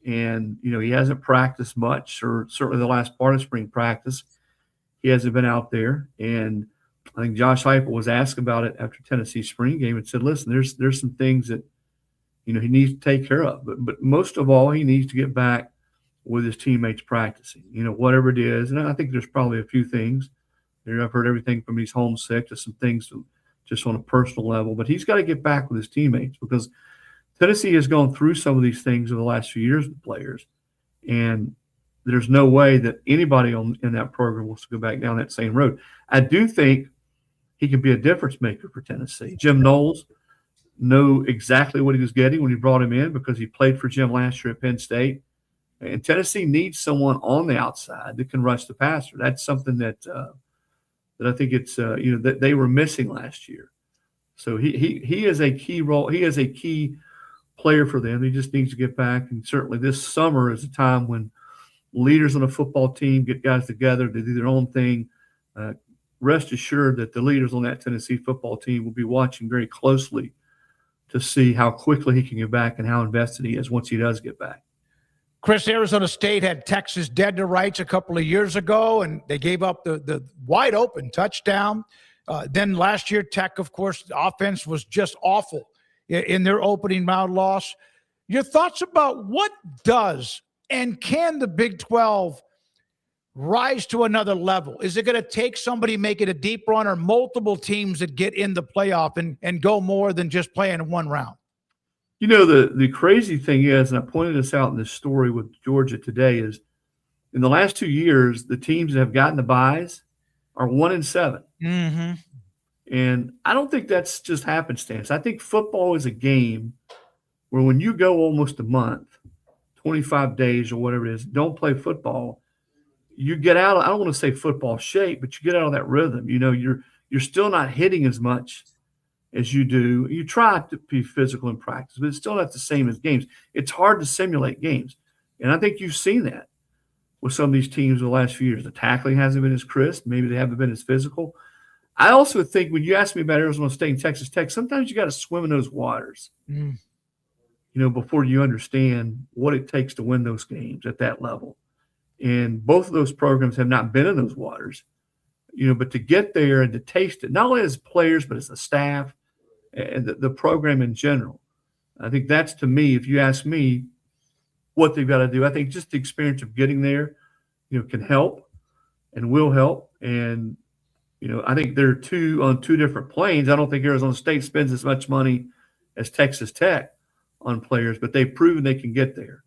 And, he hasn't practiced much, or certainly the last part of spring practice, he hasn't been out there. And I think Josh Heupel was asked about it after Tennessee's spring game and said, listen, there's some things that, he needs to take care of. But most of all, he needs to get back with his teammates practicing, whatever it is. And I think there's probably a few things. I've heard everything from he's homesick to some things just on a personal level. But he's got to get back with his teammates because Tennessee has gone through some of these things over the last few years with players. And there's no way that anybody in that program wants to go back down that same road. I do think he can be a difference maker for Tennessee. Jim Knowles knew exactly what he was getting when he brought him in because he played for Jim last year at Penn State. And Tennessee needs someone on the outside that can rush the passer. That's something that I think it's that they were missing last year. So he is a key role. He is a key player for them. He just needs to get back. And certainly this summer is a time when leaders on a football team get guys together to do their own thing. Rest assured that the leaders on that Tennessee football team will be watching very closely to see how quickly he can get back and how invested he is once he does get back. Chris, Arizona State had Texas dead to rights a couple of years ago, and they gave up the wide open touchdown. Then last year, Tech, of course, the offense was just awful in their opening round loss. Your thoughts about what does and can the Big 12 rise to another level? Is it going to take somebody making a deep run or multiple teams that get in the playoff and go more than just playing one round? The crazy thing is, and I pointed this out in this story with Georgia today, is in the last 2 years, the teams that have gotten the byes are 1-7. Mm-hmm. And I don't think that's just happenstance. I think football is a game where when you go almost a month 25 days or whatever it is, don't play football, you get out of, I don't want to say football shape, but you get out of that rhythm. You know, you're still not hitting as much as you do. You try to be physical in practice, but it's still not the same as games. It's hard to simulate games. And I think you've seen that with some of these teams in the last few years. The tackling hasn't been as crisp. Maybe they haven't been as physical. I also think when you ask me about Arizona State and Texas Tech, sometimes you got to swim in those waters, you know, before you understand what it takes to win those games at that level. And both of those programs have not been in those waters, you know, but to get there and to taste it, not only as players, but as the staff and the program in general. I think that's, to me, if you ask me what they've got to do, I think just the experience of getting there, you know, can help and will help. And, you know, I think they're on two different planes. I don't think Arizona State spends as much money as Texas Tech on players, but they've proven they can get there.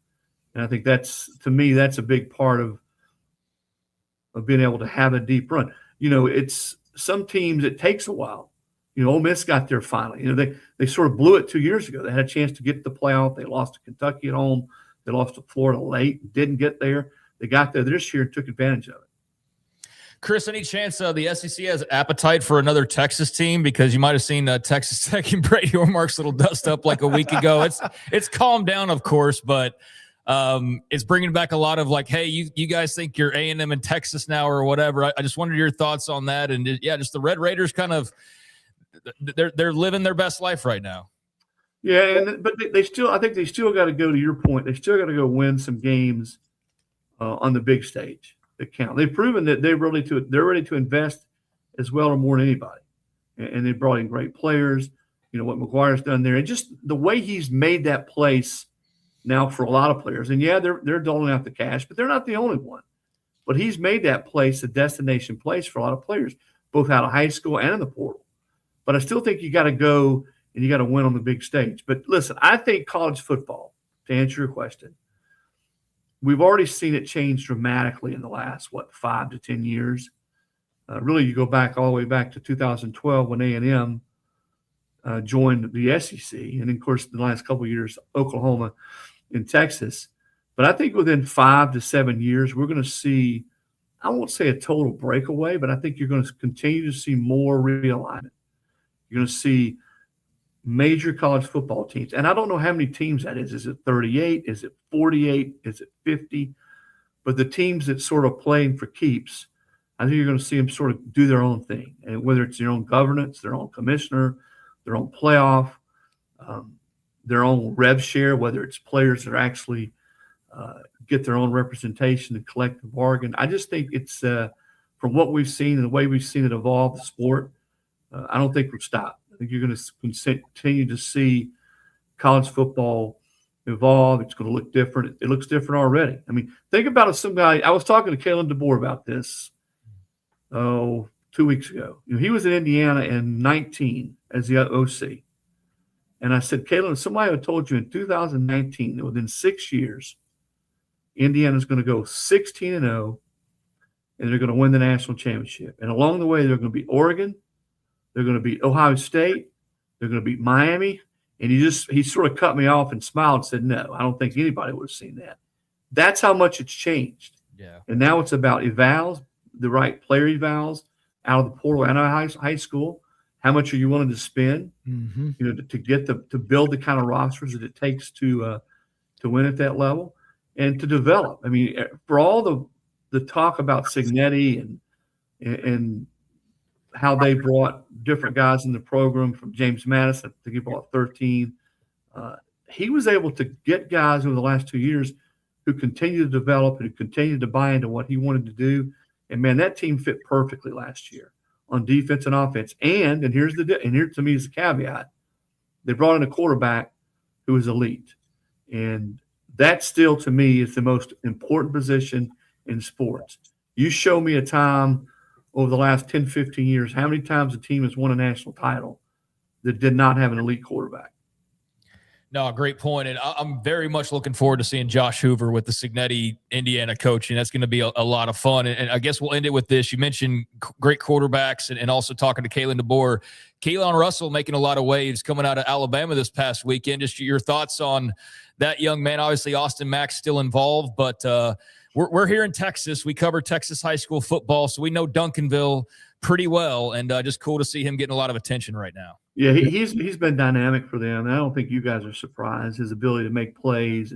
And I think that's, to me, that's a big part of being able to have a deep run. You know, it's some teams, it takes a while. You know, Ole Miss got there finally. You know, they sort of blew it 2 years ago. They had a chance to get to the playoff. They lost to Kentucky at home. They lost to Florida late, didn't get there. They got there this year and took advantage of it. Chris, any chance the SEC has appetite for another Texas team? Because you might have seen Texas Tech and Brady Ormark's little dust up like a week ago. It's calmed down, of course, but it's bringing back a lot of like, hey, you guys think you're A&M in Texas now or whatever. I just wondered your thoughts on that. And yeah, just the Red Raiders kind of they're living their best life right now. Yeah, but they still, I think they still got to go, to your point, they still got to go win some games on the big stage that count. They've proven that they're ready to invest as well or more than anybody, and they brought in great players. You know what McGuire's done there, and just the way he's made that place now for a lot of players. And yeah, they're doling out the cash, but they're not the only one. But he's made that place a destination place for a lot of players, both out of high school and in the portal. But I still think you got to go and you got to win on the big stage. But listen, I think college football, to answer your question, we've already seen it change dramatically in the last, 5 to 10 years. Really, you go back all the way back to 2012 when A&M joined the SEC. And, of course, in the last couple of years, Oklahoma and Texas. But I think within 5 to 7 years, we're going to see, I won't say a total breakaway, but I think you're going to continue to see more realignment. You're going to see major college football teams. And I don't know how many teams that is. Is it 38? Is it 48? Is it 50? But the teams that sort of playing for keeps, I think you're going to see them sort of do their own thing. And whether it's their own governance, their own commissioner, their own playoff, their own rev share, whether it's players that are actually get their own representation and collective bargain. I just think it's, from what we've seen and the way we've seen it evolve the sport, I don't think we'll stop. I think you're going to continue to see college football evolve. It's going to look different. It looks different already. I mean, think about it. Some guy, I was talking to Kalen DeBoer about this, 2 weeks ago. You know, he was in Indiana in 19 as the OC. And I said, Kalen, somebody had told you in 2019 that within 6 years, Indiana's going to go 16-0, and they're going to win the national championship. And along the way, they're going to beat Oregon. They're going to beat Ohio State. They're going to beat Miami. And he sort of cut me off and smiled and said, no, I don't think anybody would have seen that. That's how much it's changed. Yeah. And now it's about evals, the right player evals out of the portal and out of high school. How much are you willing to spend, you know, to get to build the kind of rosters that it takes to win at that level and to develop. I mean, for all the talk about Signetti and how they brought different guys in the program, from James Madison, I think he brought 13. He was able to get guys over the last 2 years who continue to develop and who continue to buy into what he wanted to do. And man, that team fit perfectly last year on defense and offense. And here to me is the caveat: they brought in a quarterback who is elite, and that still to me is the most important position in sports. You show me a time over the last 10, 15 years, how many times a team has won a national title that did not have an elite quarterback? No, great point. And I'm very much looking forward to seeing Josh Hoover with the Signetti, Indiana coaching. That's going to be a lot of fun. And I guess we'll end it with this. You mentioned great quarterbacks and also talking to Kalen DeBoer. Keelan Russell making a lot of waves coming out of Alabama this past weekend. Just your thoughts on that young man. Obviously, Austin Mack's still involved, but we're here in Texas. We cover Texas high school football, so we know Duncanville pretty well, and just cool to see him getting a lot of attention right now. Yeah, he's been dynamic for them. I don't think you guys are surprised. His ability to make plays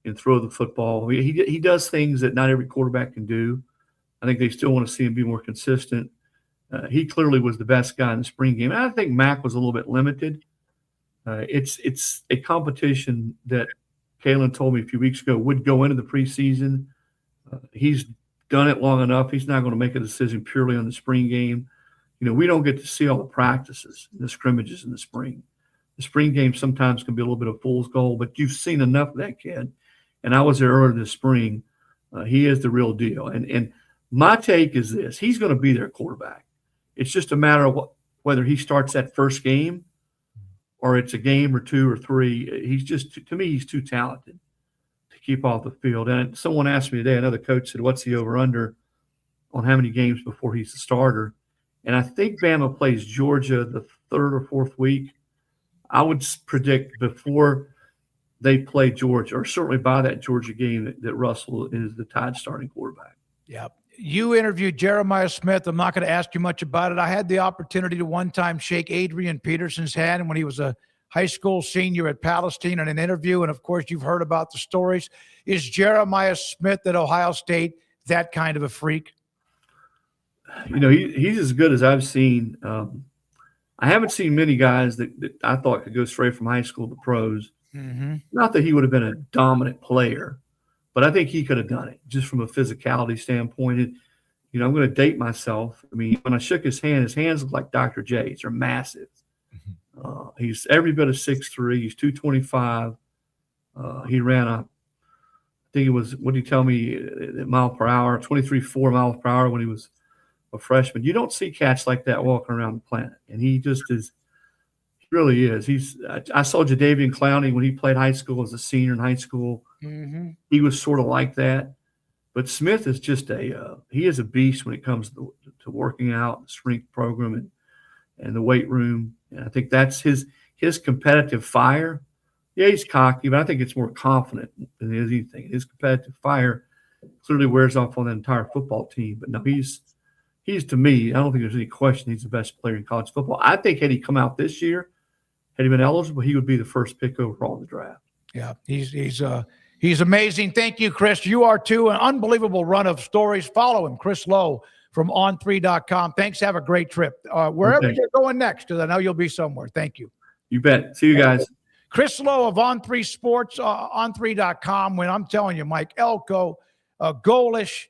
and throw the football. He does things that not every quarterback can do. I think they still want to see him be more consistent. He clearly was the best guy in the spring game. I think Mac was a little bit limited. It's a competition that Kalen told me a few weeks ago would go into the preseason. He's done it long enough. He's not going to make a decision purely on the spring game. You know, we don't get to see all the practices, the scrimmages in the spring. The spring game sometimes can be a little bit of fool's gold, but you've seen enough of that kid. And I was there earlier this spring. He is the real deal. And my take is this: he's going to be their quarterback. It's just a matter of whether he starts that first game or it's a game or two or three. He's just, to me, he's too talented to keep off the field. And someone asked me today, another coach said, what's the over-under on how many games before he's the starter? And I think Bama plays Georgia the third or fourth week. I would predict before they play Georgia, or certainly by that Georgia game, that Russell is the Tide starting quarterback. Yeah. You interviewed Jeremiah Smith. I'm not going to ask you much about it. I had the opportunity to one time shake Adrian Peterson's hand when he was a high school senior at Palestine in an interview. And, of course, you've heard about the stories. Is Jeremiah Smith at Ohio State that kind of a freak? You know, he's as good as I've seen. I haven't seen many guys that I thought could go straight from high school to pros. Mm-hmm. Not that he would have been a dominant player, but I think he could have done it just from a physicality standpoint. And, you know, I'm going to date myself. I mean, when I shook his hands look like Dr. J's. They're massive. He's every bit of 6'3". He's 225. He ran I think it was, what did he tell me, mile per hour, 23.4 miles per hour when he was a freshman. You don't see cats like that walking around the planet. And he just is, he really is. I saw Jadeveon Clowney when he played high school as a senior in high school. Mm-hmm. He was sort of like that. But Smith is just he is a beast when it comes to working out, the strength program and the weight room. And I think that's his competitive fire. Yeah, he's cocky, but I think it's more confident than anything. His competitive fire clearly wears off on the entire football team. But no, he's to me, I don't think there's any question he's the best player in college football. I think had he come out this year, had he been eligible, he would be the first pick overall in the draft. Yeah, he's amazing. Thank you, Chris. You are too. An unbelievable run of stories. Follow him, Chris Lowe from on3.com. Thanks. Have a great trip. Wherever you're going next, because I know you'll be somewhere. Thank you. You bet. See you guys. Chris Lowe of On3 Sports, on3.com. When I'm telling you, Mike Elko, Golish,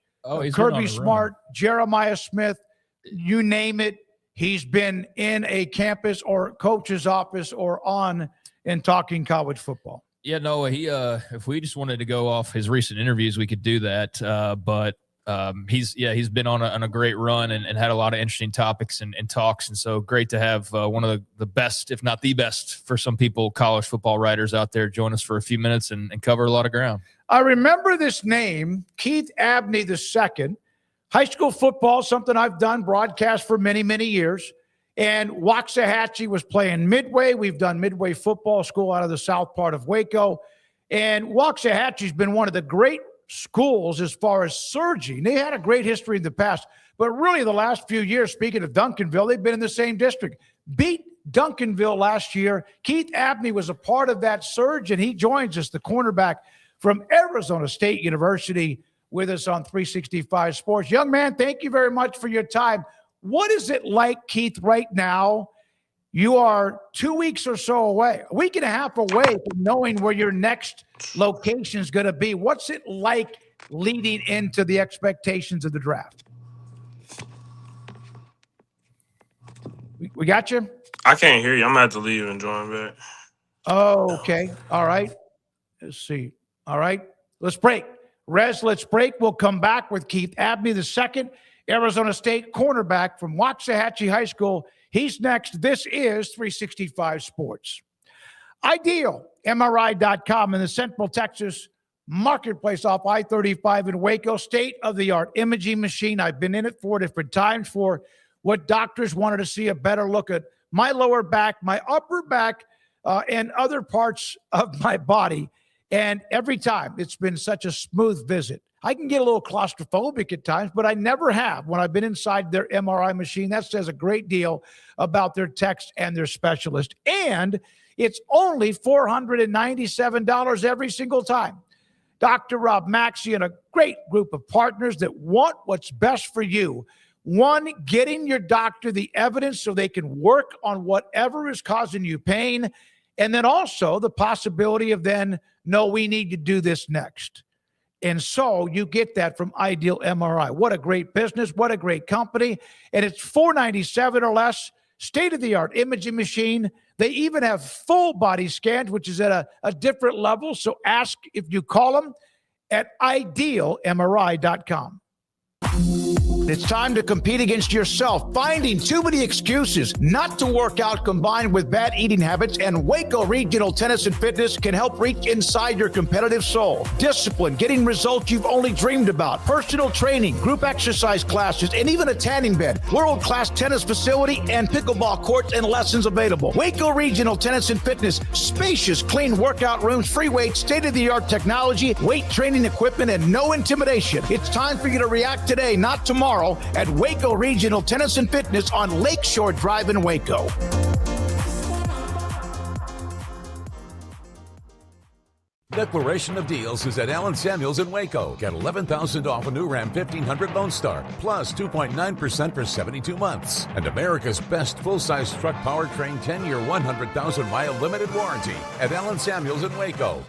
Kirby Smart, Jeremiah Smith, you name it. He's been in a campus or coach's office or on and talking college football. Yeah, no, if we just wanted to go off his recent interviews, we could do that. But he's been on a great run and had a lot of interesting topics and talks. And so great to have one of the best, if not the best for some people, college football writers out there join us for a few minutes and cover a lot of ground. I remember this name, Keith Abney II. High school football, something I've done, broadcast for many, many years. And Waxahachie was playing Midway. We've done Midway Football School out of the south part of Waco. And Waxahachie's been one of the great schools as far as surging. They had a great history in the past. But really the last few years, speaking of Duncanville, they've been in the same district. Beat Duncanville last year. Keith Abney was a part of that surge, and he joins us, the cornerback from Arizona State University, with us on 365 Sports. Young man, thank you very much for your time. What is it like, Keith, right now? You are 2 weeks or so away, a week and a half away from knowing where your next location is going to be. What's it like leading into the expectations of the draft? We got you? I can't hear you. I'm going to have to leave and join back. Oh, okay. All right. Let's see. All right. Let's break. Rez, let's break. We'll come back with Keith Abney II, Arizona State cornerback from Waxahachie High School. He's next. This is 365 Sports. Ideal MRI.com in the Central Texas marketplace off I-35 in Waco. State-of-the-art imaging machine. I've been in it 4 different times for what doctors wanted to see a better look at my lower back, my upper back, and other parts of my body. And every time it's been such a smooth visit. I can get a little claustrophobic at times, but I never have when I've been inside their MRI machine. That says a great deal about their techs and their specialist. And it's only $497 every single time. Dr. Rob Maxey and a great group of partners that want what's best for you. One, getting your doctor the evidence so they can work on whatever is causing you pain. And then also the possibility of then, no, we need to do this next. And so you get that from Ideal MRI. What a great business. What a great company. And it's $497 or less. State-of-the-art imaging machine. They even have full body scans, which is at a different level. So ask if you call them at idealmri.com. It's time to compete against yourself, finding too many excuses not to work out combined with bad eating habits, and Waco Regional Tennis and Fitness can help reach inside your competitive soul. Discipline, getting results you've only dreamed about, personal training, group exercise classes, and even a tanning bed, world-class tennis facility, and pickleball courts and lessons available. Waco Regional Tennis and Fitness, spacious, clean workout rooms, free weights, state-of-the-art technology, weight training equipment, and no intimidation. It's time for you to react today, not tomorrow, at Waco Regional Tennis and Fitness on Lakeshore Drive in Waco. Declaration of Deals is at Allen Samuels in Waco. Get $11,000 off a new Ram 1500 Lone Star, plus 2.9% for 72 months. And America's best full-size truck powertrain 10-year, 100,000-mile limited warranty at Allen Samuels in Waco.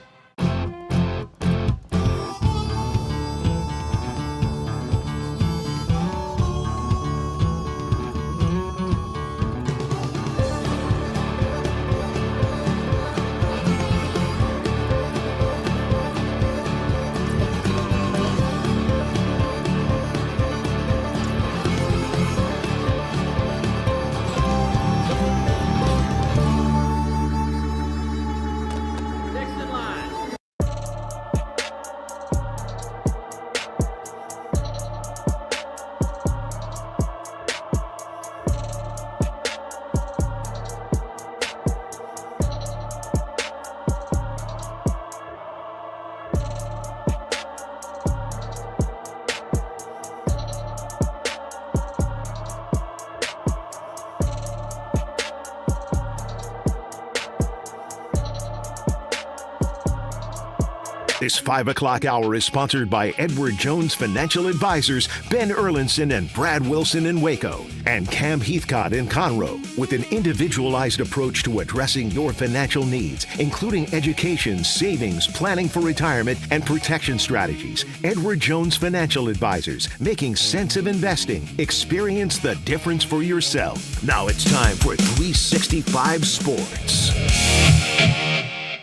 This 5 o'clock hour is sponsored by Edward Jones Financial Advisors, Ben Erlinson and Brad Wilson in Waco, and Cam Heathcott in Conroe, with an individualized approach to addressing your financial needs, including education, savings, planning for retirement, and protection strategies. Edward Jones Financial Advisors, making sense of investing. Experience the difference for yourself. Now it's time for 365 Sports.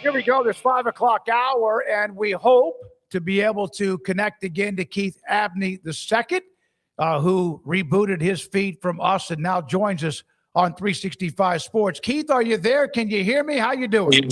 Here we go, this 5 o'clock hour, and we hope to be able to connect again to Keith Abney II, who rebooted his feed from us and now joins us on 365 Sports. Keith, are you there? Can you hear me? How you doing?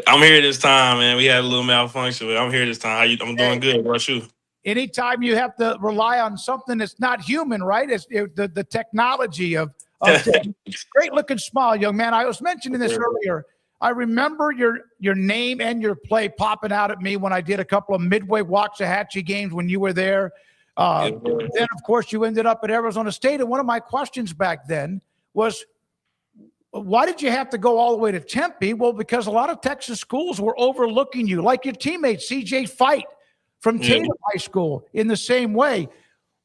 I'm here this time, man. We had a little malfunction, but I'm here this time. I'm doing good. What about you? Anytime you have to rely on something that's not human, right? It's the technology of great looking smile, young man. I was mentioning this earlier. I remember your name and your play popping out at me when I did a couple of Midway Waxahachie games when you were there. Then, of course, you ended up at Arizona State. And one of my questions back then was, why did you have to go all the way to Tempe? Well, because a lot of Texas schools were overlooking you, like your teammate, C.J. Fight from Tatum High School in the same way.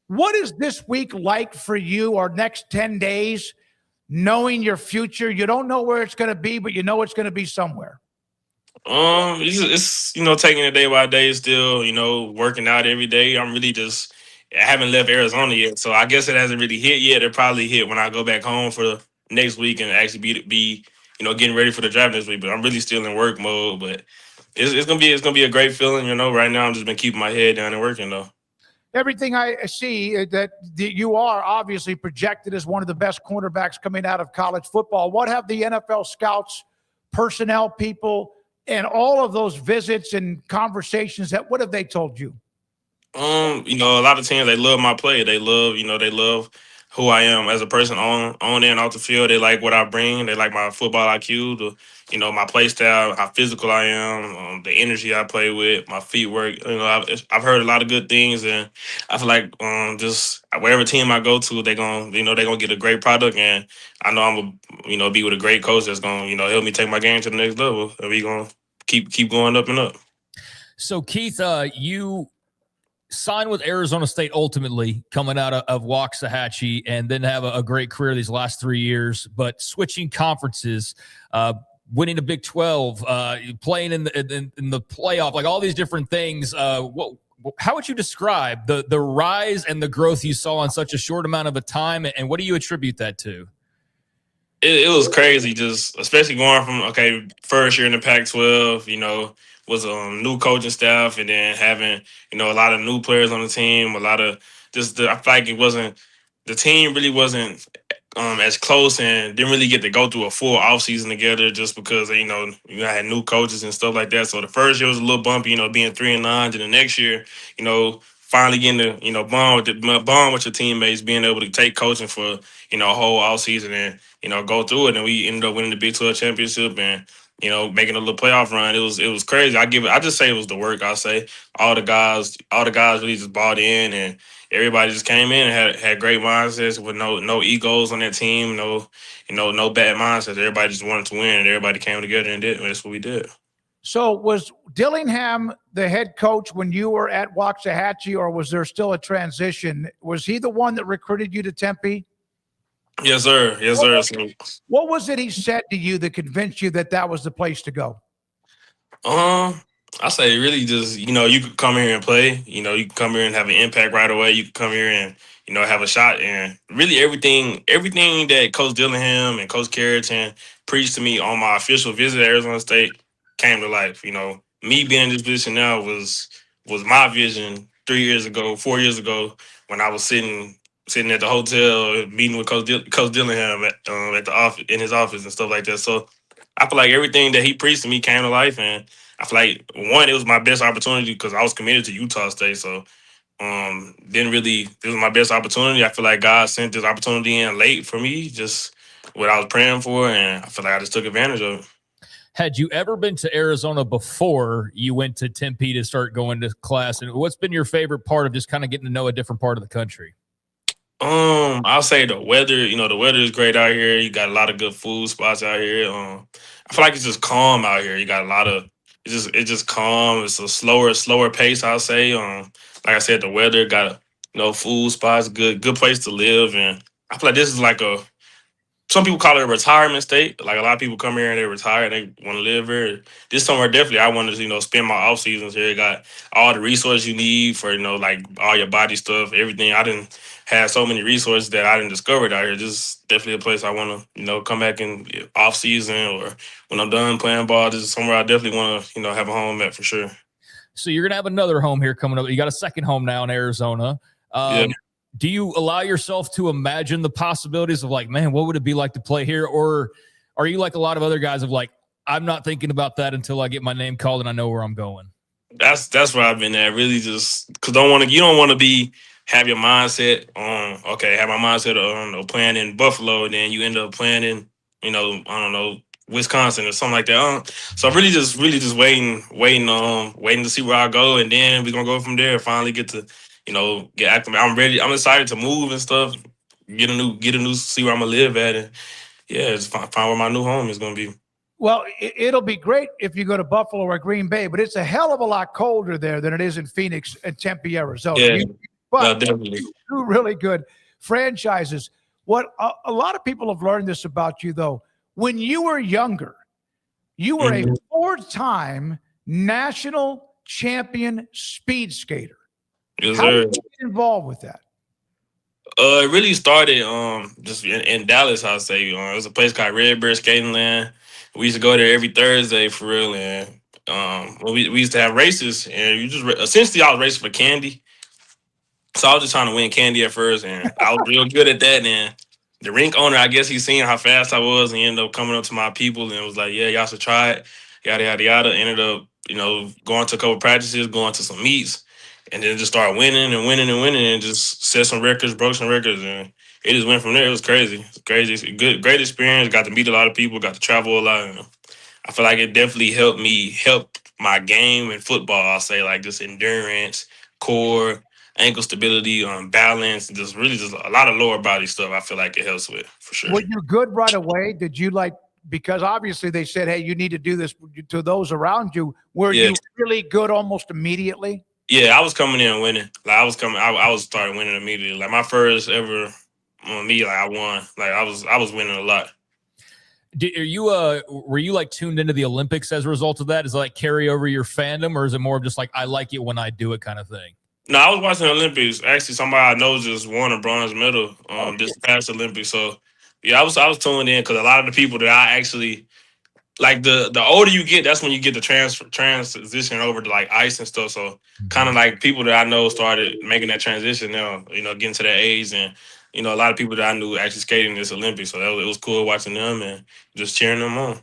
What is this week like for you, or next 10 days? Knowing your future, you don't know where it's going to be, but you know it's going to be somewhere. It's taking it day by day still, working out every day. I haven't left Arizona yet, so I guess it hasn't really hit yet. It'll probably hit when I go back home for the next week and actually be getting ready for the draft this week. But I'm really still in work mode. But it's gonna be a great feeling. Right now I'm just been keeping my head down and working though. Everything I see that you are obviously projected as one of the best cornerbacks coming out of college football. What have the NFL scouts, personnel people, and all of those visits and conversations, that what have they told you? A lot of teams, they love my play. They love who I am as a person on and off the field. They like what I bring. They like my football IQ, my play style, how physical I am, the energy I play with, my feet work. I've heard a lot of good things, and I feel like just wherever team I go to, they're gonna get a great product, and I know I'm gonna be with a great coach that's gonna help me take my game to the next level, and we gonna keep going up and up. So Keith, you signed with Arizona State ultimately coming out of Waxahachie and then have a great career these last 3 years, but switching conferences, winning the Big 12, playing in the playoff, like all these different things. How would you describe the rise and the growth you saw in such a short amount of a time, and what do you attribute that to? It was crazy, just especially going from first year in the Pac-12, was a new coaching staff, and then having a lot of new players on the team, a lot of I feel like the team really wasn't as close, and didn't really get to go through a full offseason together, just because you had new coaches and stuff like that. So the first year was a little bumpy, being 3-9, and the next year, finally getting to bond with your teammates, being able to take coaching for a whole offseason, and go through it, and we ended up winning the Big 12 championship, and making a little playoff run. It was crazy. I just say it was the work. I say all the guys really just bought in, and everybody just came in and had great mindsets with no egos on that team, no bad mindsets. Everybody just wanted to win, and everybody came together and did. And that's what we did. So was Dillingham the head coach when you were at Waxahachie, or was there still a transition? Was he the one that recruited you to Tempe? Yes, sir. Yes, sir. What was it he said to you that convinced you that was the place to go? I say really just, you could come here and play. You could come here and have an impact right away. You could come here and, have a shot. And really everything that Coach Dillingham and Coach Carrington preached to me on my official visit to Arizona State came to life. Me being in this position now was my vision 3 years ago, 4 years ago, when I was sitting at the hotel meeting with Coach Dillingham at the office, in his office and stuff like that. So I feel like everything that he preached to me came to life, and I feel like it was my best opportunity because I was committed to Utah State. So it was my best opportunity. I feel like God sent this opportunity in late for me, just what I was praying for, and I feel like I just took advantage of it. Had you ever been to Arizona before you went to Tempe to start going to class? And what's been your favorite part of just kind of getting to know a different part of the country? I'll say the weather. The weather is great out here. You got a lot of good food spots out here. I feel like it's just calm out here. You got a lot of it's just calm. It's a slower pace, I'll say. Like I said, the weather got food spots, good place to live, and I feel like this is like some people call it a retirement state. Like a lot of people come here and they retire and they want to live here. This somewhere definitely I want to, spend my off seasons here. Got all the resources you need for, like all your body stuff, everything. I didn't have so many resources that I didn't discover out here. This is definitely a place I want to, come back in off season or when I'm done playing ball. This is somewhere I definitely want to, have a home at for sure. So you're going to have another home here coming up. You got a second home now in Arizona. Yeah. Do you allow yourself to imagine the possibilities of like, man, what would it be like to play here? Or are you like a lot of other guys of like, I'm not thinking about that until I get my name called and I know where I'm going? That's where I've been at. Really just because you don't want to have your mindset on, have my mindset on playing in Buffalo, and then you end up playing in, I don't know, Wisconsin or something like that. So really just waiting to see where I go, and then we're gonna go from there. Finally get to, get active. I'm ready. I'm excited to move and stuff. Get a new, see where I'm gonna live at, and yeah, just find where my new home is gonna be. Well, it'll be great if you go to Buffalo or Green Bay, but it's a hell of a lot colder there than it is in Phoenix and Tempe, Arizona. Yeah, but definitely. Two really good franchises. What a lot of people have learned this about you, though. When you were younger, you were a 4-time national champion speed skater. Yes, How sir. did you get involved with that? It really started just in Dallas, I'll say. It was a place called Red Bear Skating Land. We used to go there every Thursday for real, and we used to have races, and you just essentially I was racing for candy. So I was just trying to win candy at first, and I was real good at that. And the rink owner, I guess he seen how fast I was, and he ended up coming up to my people and was like, "Yeah, y'all should try it." yada yada yada. Ended up, going to a couple practices, going to some meets, and then just started winning and winning and winning, and just set some records, broke some records, and it just went from there. It was crazy. It's crazy. It's a great experience. Got to meet a lot of people. Got to travel a lot. And I feel like it definitely helped my game in football. I'll say like just endurance, core, ankle stability, balance, just really just a lot of lower body stuff. I feel like it helps with for sure. Were you good right away? Did you because obviously they said, hey, you need to do this to those around you. Were Yeah. you really good almost immediately? Yeah, I was coming in winning. Like I was starting winning immediately. Like my first ever meet, like I won. Like I was winning a lot. Were you like tuned into the Olympics as a result of that? Is it like carry over your fandom, or is it more of just like I like it when I do it kind of thing? No, I was watching the Olympics. Actually, somebody I know just won a bronze medal this past Olympics. So yeah, I was tuned in because a lot of the people that I actually like the older you get, that's when you get the transition over to like ice and stuff. So kind of like people that I know started making that transition now, getting to that age, and a lot of people that I knew actually skating this Olympics. So it was cool watching them and just cheering them on.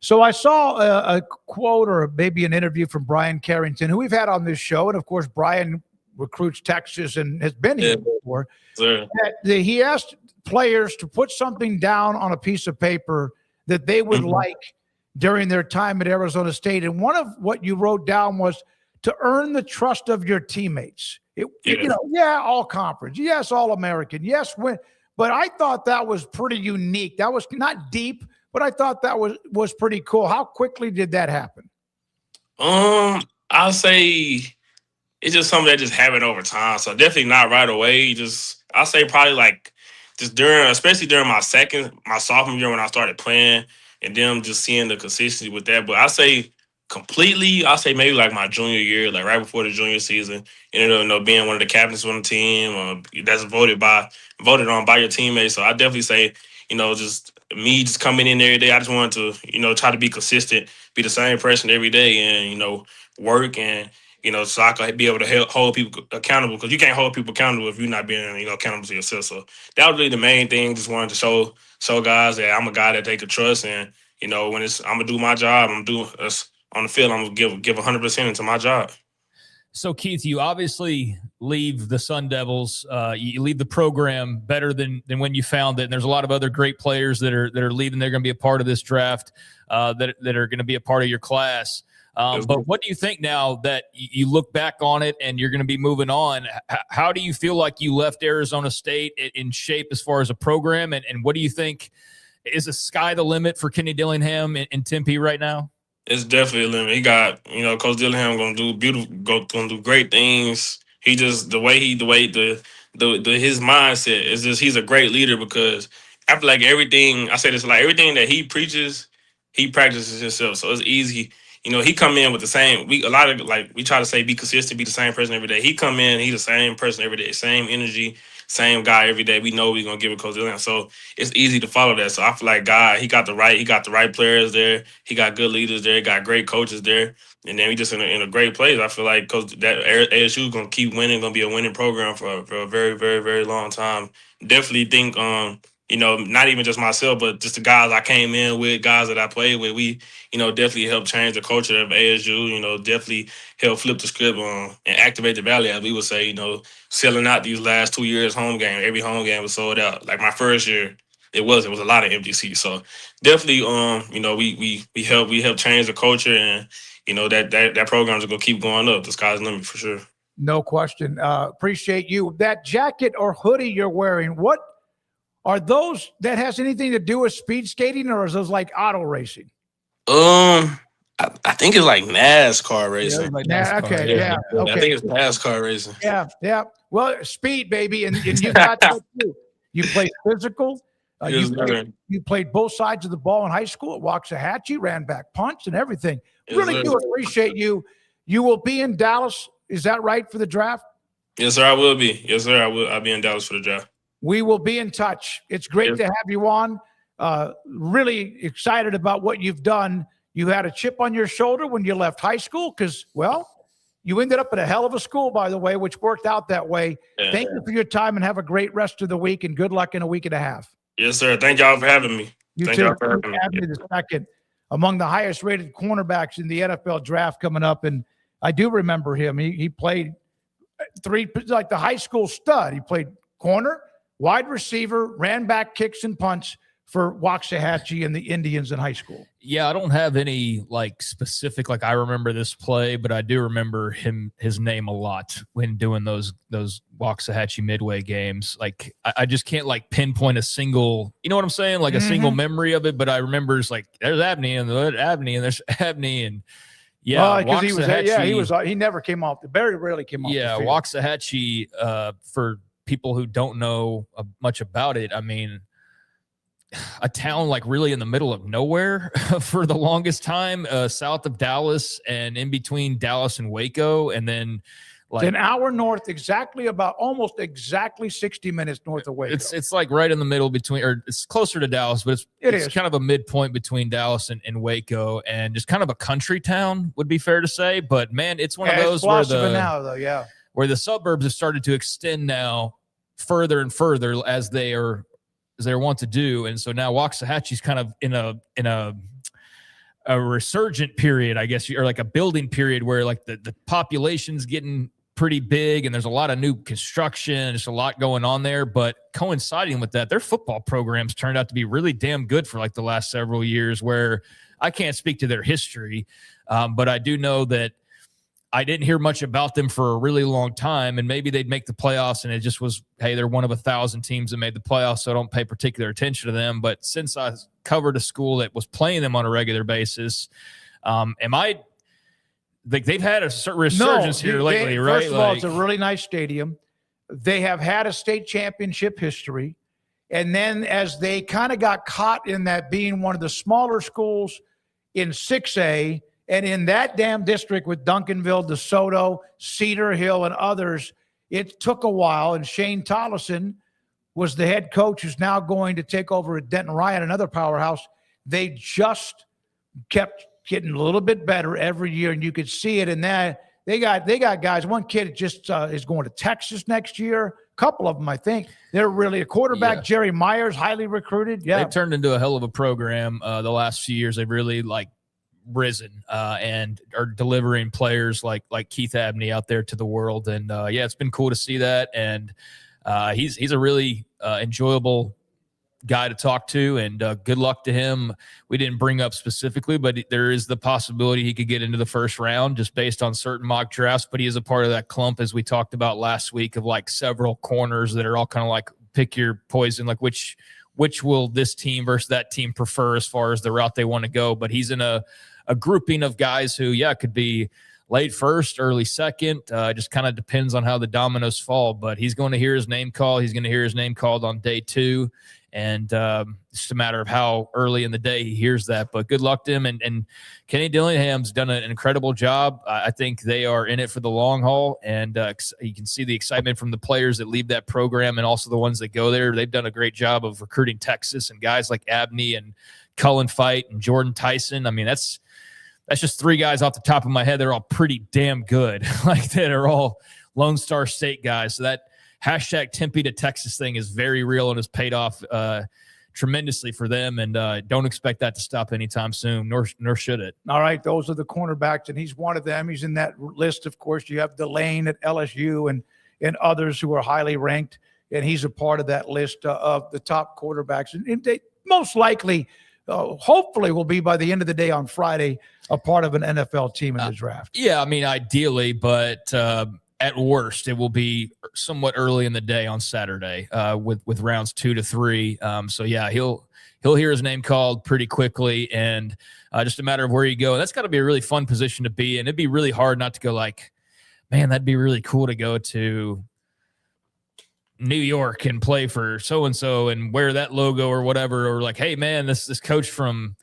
So I saw a quote or maybe an interview from Brian Carrington, who we've had on this show. And of course, Brian recruits Texas and has been here before. Sure. He asked players to put something down on a piece of paper that they would like during their time at Arizona State. And one of what you wrote down was to earn the trust of your teammates. All conference. Yes, all American. Yes, win. But I thought that was pretty unique. That was not deep, but I thought that was pretty cool. How quickly did that happen? I'll say it's just something that just happened over time. So definitely not right away. I'll say probably like just especially during my sophomore year when I started playing, and then just seeing the consistency with that. But I'll say maybe like my junior year, like right before the junior season, ended up being one of the captains on the team that's voted on by your teammates. So I definitely say, just me just coming in every day. I just wanted to, try to be consistent, be the same person every day, and work and so I could be able to hold people accountable, because you can't hold people accountable if you're not being accountable to yourself. So that was really the main thing. Just wanted to show guys that I'm a guy that they could trust, and when I'm gonna do my job, on the field, I'm gonna give 100% into my job. So Keith, you obviously leave the Sun Devils. You leave the program better than when you found it. And there's a lot of other great players that are leaving. They're going to be a part of this draft. That are going to be a part of your class. But what do you think now that you look back on it and you're going to be moving on? How do you feel like you left Arizona State in shape as far as a program? And what do you think is the sky the limit for Kenny Dillingham in Tempe right now? It's definitely a limit. He got, Coach Dillingham gonna do great things. He just his mindset is just he's a great leader, because I feel like everything that he preaches, he practices himself. So it's easy. He come in with the same. We try to say be consistent, be the same person every day. He come in, he the same person every day, same energy, same guy every day. We know we're gonna give it Coach Dillingham. So it's easy to follow that. So I feel like he got the right players there. He got good leaders there. He got great coaches there. And then we just in a great place. I feel like Coach that ASU is gonna keep winning, gonna be a winning program for a very, very, very long time. Definitely think not even just myself, but just the guys I came in with, guys that I played with, we, definitely helped change the culture of ASU, definitely helped flip the script and activate the Valley, as we would say, selling out these last 2 years home game. Every home game was sold out. Like my first year, it was a lot of empty seats. So definitely, we helped change the culture, and, that program's going to keep going up. The sky's the limit for sure. No question. Appreciate you. That jacket or hoodie you're wearing, what are those that has anything to do with speed skating, or is those like auto racing? I think it's like NASCAR racing. Yeah, like NASCAR. Okay, yeah. Okay. I think it's NASCAR racing. Yeah. Well, speed, baby, and you got that too. You played physical. You played both sides of the ball in high school at Waxahachie, ran back punch and everything. Really do appreciate you. You will be in Dallas. Is that right, for the draft? Yes, sir, I will be. Yes, sir, I will. I'll be in Dallas for the draft. We will be in touch. It's great to have you on. Really excited about what you've done. You had a chip on your shoulder when you left high school because, well, you ended up at a hell of a school, by the way, which worked out that way. Yeah. Thank you for your time, and have a great rest of the week, and good luck in a week and a half. Yes, sir. Thank y'all for having me. You too. For having me the second. among the highest rated cornerbacks in the NFL draft coming up. And I do remember him. He played like the high school stud. He played corner, wide receiver, ran back, kicks and punts for Waxahachie and the Indians in high school. Yeah, I don't have any like specific, like I remember this play, but I do remember his name a lot when doing those Waxahachie Midway games. Like I just can't like pinpoint a single, you know what I'm saying? Like a single memory of it, but I remember it's like there's Abney and there's Abney and yeah, because he never came off. Very rarely came off. Yeah, the field. Waxahachie. For people who don't know much about it, I mean, a town like really in the middle of nowhere for the longest time, south of Dallas and in between Dallas and Waco, and then like an hour north, almost exactly 60 minutes north of Waco. It's like right in the middle between, or it's closer to Dallas, but it's kind of a midpoint between Dallas and Waco, and just kind of a country town would be fair to say. But man, it's one of those where where the suburbs have started to extend now further and further as they want to do. And so now Waxahachie's kind of in a resurgent period, I guess, or like a building period where like the population's getting pretty big and there's a lot of new construction. There's a lot going on there, but coinciding with that, their football programs turned out to be really damn good for like the last several years, where I can't speak to their history. But I do know that I didn't hear much about them for a really long time, and maybe they'd make the playoffs, and it just was, hey, they're one of 1,000 teams that made the playoffs, so I don't pay particular attention to them. But since I covered a school that was playing them on a regular basis, they've had a certain resurgence here lately, right? First of all, it's a really nice stadium. They have had a state championship history, and then as they kind of got caught in that being one of the smaller schools in 6A, and in that damn district with Duncanville, DeSoto, Cedar Hill, and others, it took a while. And Shane Tollison was the head coach who's now going to take over at Denton Ryan, another powerhouse. They just kept getting a little bit better every year, and you could see it in that. They got guys. One kid just is going to Texas next year. A couple of them, I think. They're really a quarterback, Jerry Myers, highly recruited. Yeah, they've turned into a hell of a program the last few years. They've really risen and are delivering players like Keith Abney out there to the world. And it's been cool to see that. And he's a really enjoyable guy to talk to, and good luck to him. We didn't bring up specifically, but there is the possibility he could get into the first round just based on certain mock drafts. But he is a part of that clump, as we talked about last week, of like several corners that are all kind of like pick your poison, like which will this team versus that team prefer as far as the route they want to go. But he's in a grouping of guys who, could be late first, early second. Just kind of depends on how the dominoes fall. But he's going to hear his name called. He's going to hear his name called on day 2. And it's just a matter of how early in the day he hears that. But good luck to him. And Kenny Dillingham's done an incredible job. I think they are in it for the long haul. And you can see the excitement from the players that leave that program and also the ones that go there. They've done a great job of recruiting Texas and guys like Abney and Cullen Fight and Jordan Tyson. I mean, that's just 3 guys off the top of my head. They're all pretty damn good. Like that are all Lone Star State guys. So that hashtag Tempe to Texas thing is very real and has paid off tremendously for them. And don't expect that to stop anytime soon, nor should it. All right. Those are the cornerbacks, and he's one of them. He's in that list. Of course, you have Delane at LSU and others who are highly ranked. And he's a part of that list of the top quarterbacks. And they most likely, hopefully, will be by the end of the day on Friday, a part of an NFL team in the draft. Yeah, I mean, ideally, but at worst, it will be somewhat early in the day on Saturday with rounds 2 to 3. So yeah, he'll hear his name called pretty quickly, and just a matter of where you go. And that's got to be a really fun position to be in. It'd be really hard not to go like, man, that'd be really cool to go to New York and play for so-and-so and wear that logo or whatever, or like, hey man, this coach from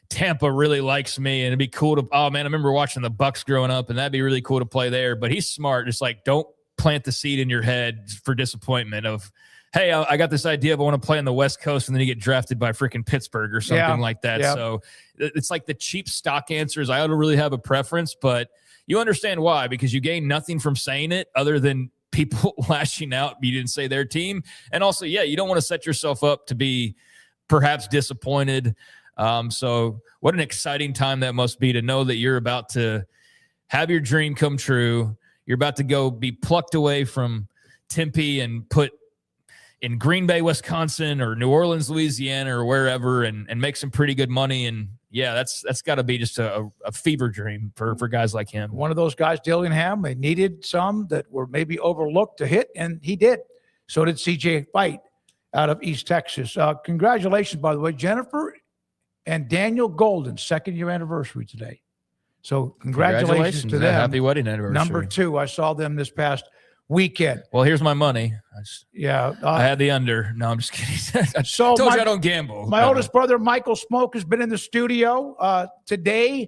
Tampa really likes me, and it'd be cool to, oh man, I remember watching the Bucks growing up, and that'd be really cool to play there. But he's smart. Just like, don't plant the seed in your head for disappointment of, hey, I got this idea, but I want to play on the West Coast, and then you get drafted by freaking Pittsburgh or something like that. Yeah. So it's like the cheap stock answers. I don't really have a preference, but you understand why, because you gain nothing from saying it other than people lashing out. You didn't say their team. And also, you don't want to set yourself up to be perhaps disappointed So what an exciting time that must be to know that you're about to have your dream come true. You're about to go be plucked away from Tempe and put in Green Bay, Wisconsin, or New Orleans, Louisiana, or wherever, and make some pretty good money. And yeah, that's got to be just a fever dream for guys like him. One of those guys, Dillingham, they needed some that were maybe overlooked to hit, and he did. So did CJ Fight out of East Texas. Congratulations, by the way, Jennifer and Daniel Golden, second-year anniversary today. So congratulations to them. Happy wedding anniversary. Number 2, I saw them this past weekend. Well, here's my money. I had the under. No, I'm just kidding. I told you I don't gamble. My oldest brother, Michael Smoak, has been in the studio today.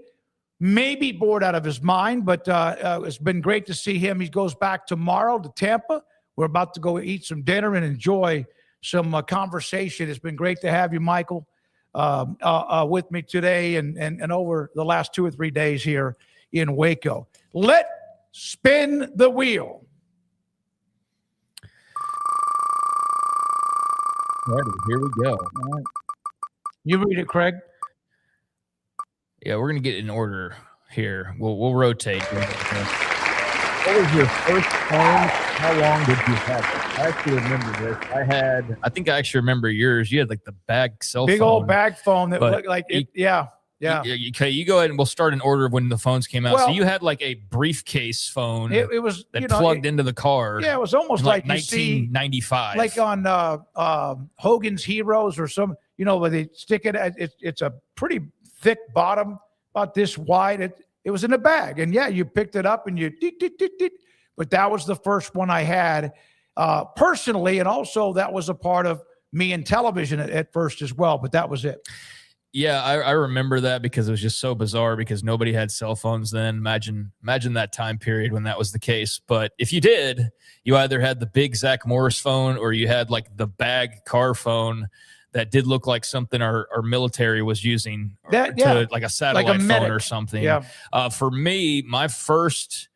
Maybe bored out of his mind, but it's been great to see him. He goes back tomorrow to Tampa. We're about to go eat some dinner and enjoy some conversation. It's been great to have you, Michael, with me today and over the last 2 or 3 days here in Waco. Let's spin the wheel. Ready, here we go. All right. You read it, Craig. Yeah, we're gonna get in order here. We'll rotate. What was your first phone? How long did you have it? I actually remember this. I think I actually remember yours. You had like the bag cell phone. Big old bag phone that looked like it. Yeah. Okay, you go ahead and we'll start in order of when the phones came out. Well, so you had like a briefcase phone. It was that plugged into the car. Yeah, it was almost like 1995, like on Hogan's Heroes or some. Where they stick it. It's a pretty thick bottom, about this wide. It was in a bag, and yeah, you picked it up and you. But that was the first one I had personally, and also that was a part of me in television at first as well. But that was it. Yeah, I remember that because it was just so bizarre because nobody had cell phones then. Imagine that time period when that was the case. But if you did, you either had the big Zach Morris phone or you had like the bag car phone that did look like something our military was using like a satellite phone or something. Yeah. For me, my first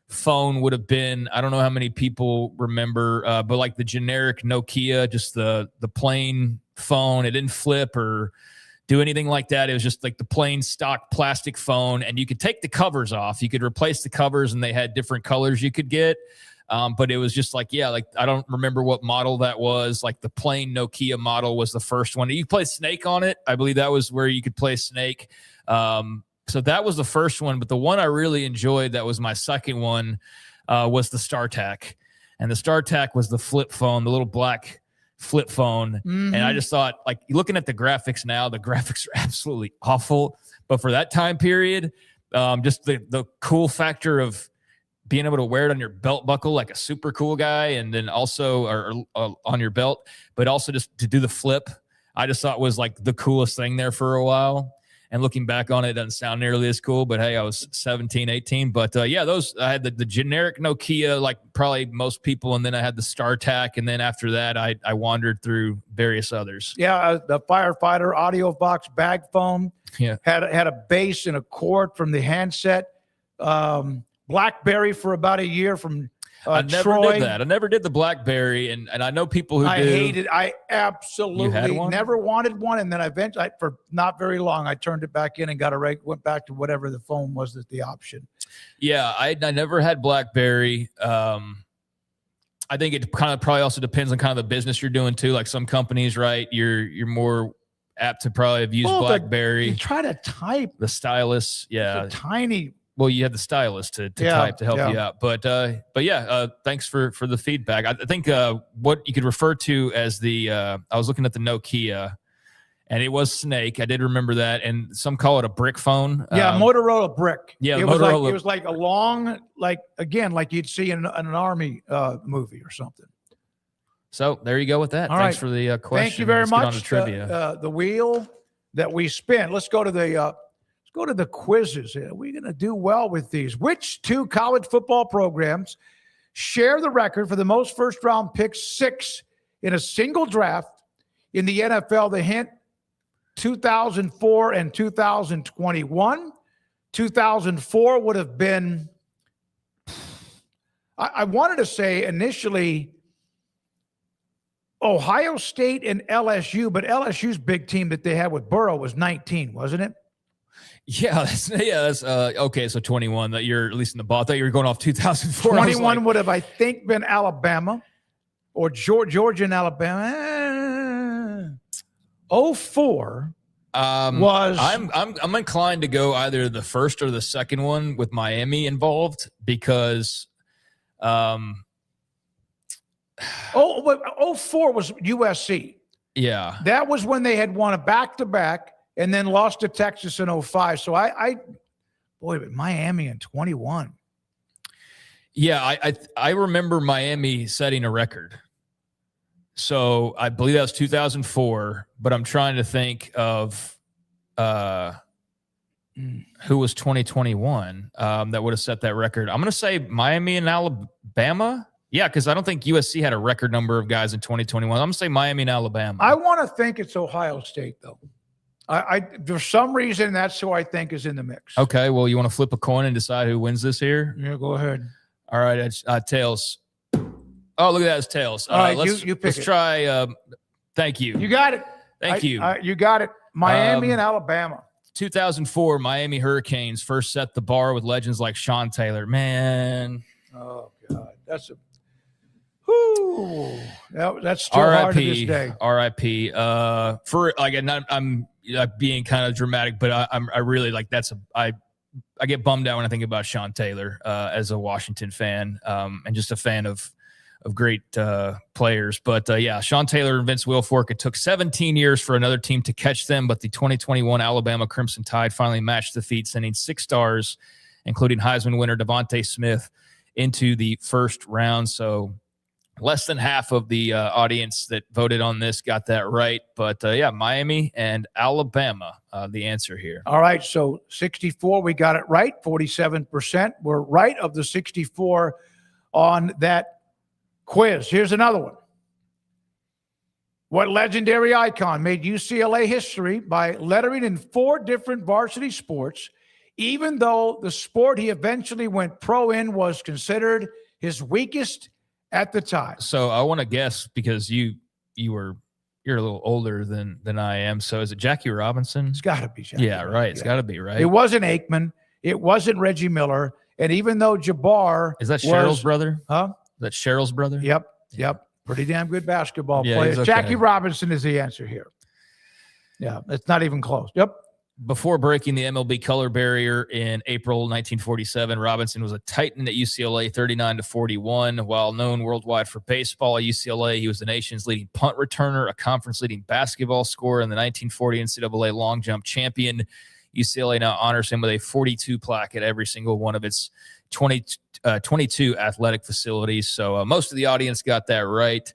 phone would have been, I don't know how many people remember, but like the generic Nokia, just the plain phone. It didn't flip or do anything like that. It was just like the plain stock plastic phone, and you could take the covers off. You could replace the covers, and they had different colors you could get. But it was just like, I don't remember what model that was. Like the plain Nokia model was the first one. You could play Snake on it. I believe that was where you could play Snake. So that was the first one. But the one I really enjoyed, that was my second one, was the StarTAC. And the StarTAC was the flip phone, the little black flip phone. Mm-hmm. And I just thought, like, looking at the graphics now, the graphics are absolutely awful. But for that time period, just the cool factor of being able to wear it on your belt buckle like a super cool guy, and then also or on your belt, but also just to do the flip, I just thought was like the coolest thing there for a while. And looking back on it, it doesn't sound nearly as cool, but hey, I was 17, 18. But I had the generic Nokia, like probably most people. And then I had the StarTAC. And then after that, I wandered through various others. Yeah. The Firefighter audio box bag phone. Yeah. Had a base and a cord from the handset. BlackBerry for about a year from I never Troy. did that. I never did the BlackBerry, and I know people who do. I absolutely never wanted one, and then eventually, for not very long, I turned it back in and went back to whatever the phone was that's the option. Yeah, I never had BlackBerry. I think it kind of probably also depends on kind of the business you're doing too. Like some companies, right? You're more apt to probably have used BlackBerry. You try to type the stylus, yeah, tiny. Well, you have the stylus to type to help you out. But thanks for the feedback. I think what you could refer to as I was looking at the Nokia, and it was Snake. I did remember that. And some call it a brick phone. Motorola brick. Yeah, it Motorola. Was like a long, like you'd see in an Army movie or something. So there you go with that. All Thanks right. for the question. Thank you very Let's much. Get on to trivia. The wheel that we spin. Let's go to the quizzes. We're going to do well with these. Which two college football programs share the record for the most first-round picks, 6 in a single draft in the NFL? The hint, 2004 and 2021. 2004 would have been, I wanted to say initially Ohio State and LSU, but LSU's big team that they had with Burrow was 19, wasn't it? Yeah, that's okay. So 21. That you're at least in the ball. I thought you were going off 2004. 21 would have, I think, been Alabama or Georgia and Alabama. 04 was. I'm inclined to go either the first or the second one with Miami involved because. 04 was USC. Yeah, that was when they had won a back-to-back and then lost to Texas in 05. So but Miami in 21. Yeah, I remember Miami setting a record. So I believe that was 2004, but I'm trying to think of who was 2021 that would have set that record. I'm going to say Miami and Alabama. Yeah, because I don't think USC had a record number of guys in 2021. I'm going to say Miami and Alabama. I want to think it's Ohio State, though. I for some reason, that's who I think is in the mix. Okay, well, you want to flip a coin and decide who wins this here? Yeah, go ahead. All right, it's tails. Oh, look at that, it's tails. All right, let's try. Thank you. You got it. Thank you. You got it. Miami and Alabama. 2004 Miami Hurricanes first set the bar with legends like Sean Taylor. Man. Oh, God. That's a that's still hard to this day. R.I.P. For like, I'm being kind of dramatic, but I really like I get bummed out when I think about Sean Taylor as a Washington fan and just a fan of great players. But yeah, Sean Taylor and Vince Wilfork. It took 17 years for another team to catch them, but the 2021 Alabama Crimson Tide finally matched the feat, sending 6 stars, including Heisman winner Devontae Smith, into the first round. So less than half of the audience that voted on this got that right. But yeah, Miami and Alabama, the answer here. All right, so 64, we got it right. 47%. We're right of the 64 on that quiz. Here's another one. What legendary icon made UCLA history by lettering in 4 different varsity sports, even though the sport he eventually went pro in was considered his weakest at the time? So I want to guess because you're a little older than I am. So is it Jackie Robinson? It's got to be Jackie. Yeah, right. It's got to be, right? It wasn't Aikman. It wasn't Reggie Miller. And even though Jabbar is that Cheryl's brother? Huh? That's Cheryl's brother? Yep. Pretty damn good basketball Yeah, player. okay. Jackie Robinson is the answer here. Yeah, it's not even close. Yep. Before breaking the MLB color barrier in April 1947, Robinson was a Titan at UCLA, 39-41. While known worldwide for baseball at UCLA, he was the nation's leading punt returner, a conference-leading basketball scorer, and the 1940 NCAA long jump champion. UCLA now honors him with a 42 plaque at every single one of its 22 athletic facilities. So most of the audience got that right.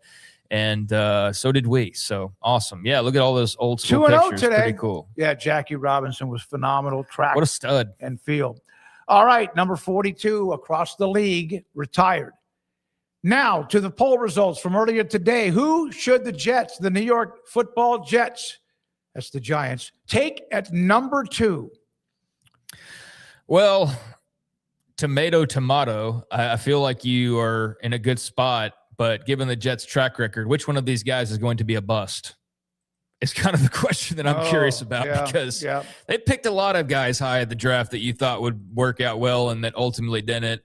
And so did we. So awesome. Yeah, look at all those old school 2-0 pictures. today. Pretty cool. Yeah, Jackie Robinson was phenomenal. Track. What a stud. And field. All right, number 42 across the league, retired. Now to the poll results from earlier today. Who should the Jets, the New York Football Jets, that's the Giants, take at number 2? Well, tomato. I feel like you are in a good spot. But given the Jets' track record, which one of these guys is going to be a bust? It's kind of the question that I'm curious about because they picked a lot of guys high at the draft that you thought would work out well and that ultimately didn't.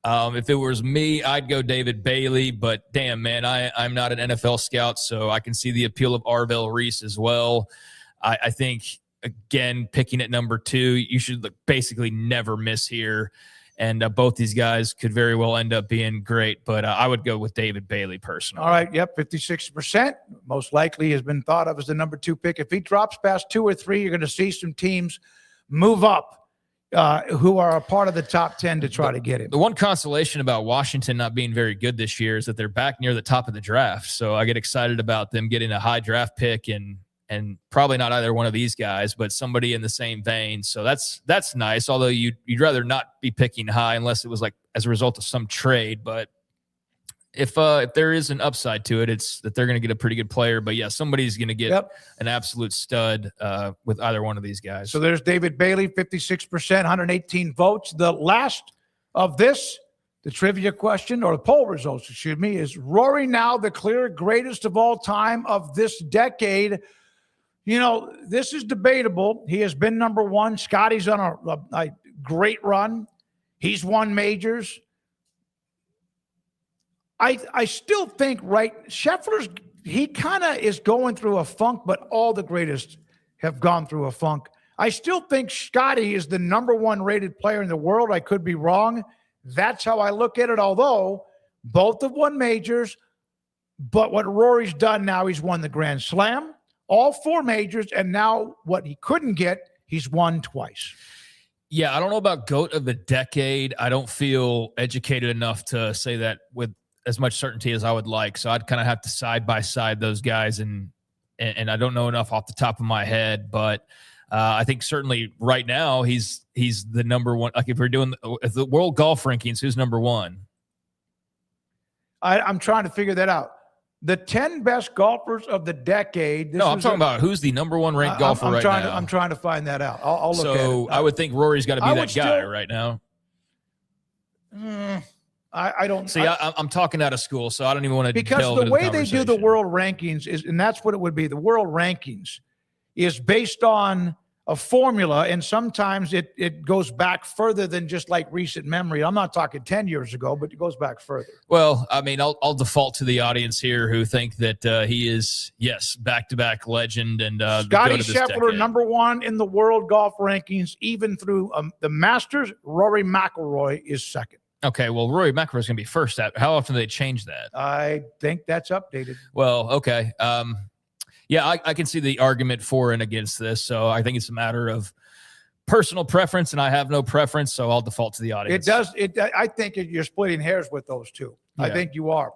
If it was me, I'd go David Bailey. But damn, man, I'm not an NFL scout, so I can see the appeal of Arvell Reese as well. I think, again, picking at number 2, you should basically never miss here. And both these guys could very well end up being great, but I would go with David Bailey personally. All right, yep, 56%. Most likely has been thought of as the number 2 pick. If he drops past 2 or 3, you're going to see some teams move up who are a part of the top 10 to try to get him. The one consolation about Washington not being very good this year is that they're back near the top of the draft. So I get excited about them getting a high draft pick and probably not either one of these guys, but somebody in the same vein. So that's nice. Although you'd rather not be picking high unless it was like as a result of some trade. But if there is an upside to it, it's that they're going to get a pretty good player. But yeah, somebody's going to get an absolute stud with either one of these guys. So there's David Bailey, 56%, 118 votes. The last of this The trivia question, or the poll results, excuse me, is Rory now the clear greatest of all time of this decade? You know, this is debatable. He has been number one. Scotty's on a great run. He's won majors. I still think, right, Scheffler's, he kind of is going through a funk, but all the greatest have gone through a funk. I still think Scotty is the number one rated player in the world. I could be wrong. That's how I look at it, although both have won majors. But what Rory's done now, he's won the Grand Slam, all 4 majors, and now what he couldn't get, he's won twice. Yeah, I don't know about GOAT of the decade. I don't feel educated enough to say that with as much certainty as I would like. So I'd kind of have to side by side those guys, and I don't know enough off the top of my head, but I think certainly right now he's the number one. Like if we're doing the world golf rankings, who's number one? I'm trying to figure that out. The 10 best golfers of the decade. No, I'm talking about who's the number one ranked golfer right now. I'm trying to find that out. I'll look at it. So I would think Rory's got to be that guy right now. I don't see. I'm talking out of school, so I don't even want to. Because the way they do the world rankings is, and that's what it would be. The world rankings is based on a formula, and sometimes it goes back further than just like recent memory. I'm not talking 10 years ago, but it goes back further. Well, I mean, I'll default to the audience here who think that he is, yes, back-to-back legend and Scotty Scheffler, number one in the world golf rankings, even through the Masters. Rory McIlroy is second. Okay, well, Rory McIlroy is going to be first. How often do they change that? I think that's updated. Well, okay. Yeah, I can see the argument for and against this. So I think it's a matter of personal preference, and I have no preference, so I'll default to the audience. I think you're splitting hairs with those two. Yeah. I think you are.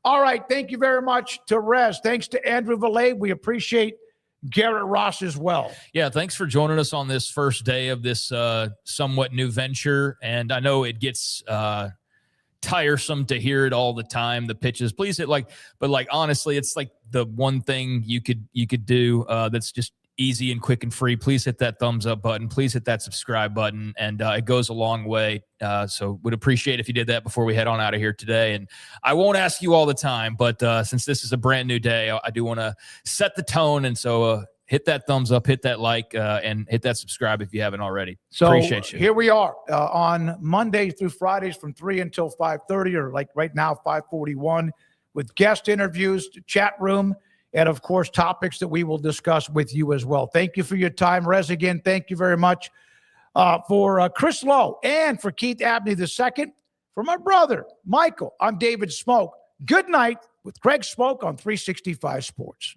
All right, thank you very much to Rez. Thanks to Andrew Valet. We appreciate Garrett Ross as well. Yeah, thanks for joining us on this first day of this somewhat new venture. And I know it gets tiresome to hear it all the time, the pitches. Please hit but honestly, it's like the one thing you could do that's just easy and quick and free. Please hit that thumbs up button. Please hit that subscribe button, and it goes a long way. So would appreciate if you did that before we head on out of here today. And I won't ask you all the time, but since this is a brand new day, I do want to set the tone. And so hit that thumbs up, hit that like, and hit that subscribe if you haven't already. So appreciate you. Here we are on Mondays through Fridays from 3 until 5:30, or like right now 5:41, with guest interviews, chat room, and of course topics that we will discuss with you as well. Thank you for your time, Rez. Again, thank you very much for Chris Lowe and for Keith Abney II. For my brother Michael, I'm David Smoak. Good night with Greg Smoak on 365 Sports.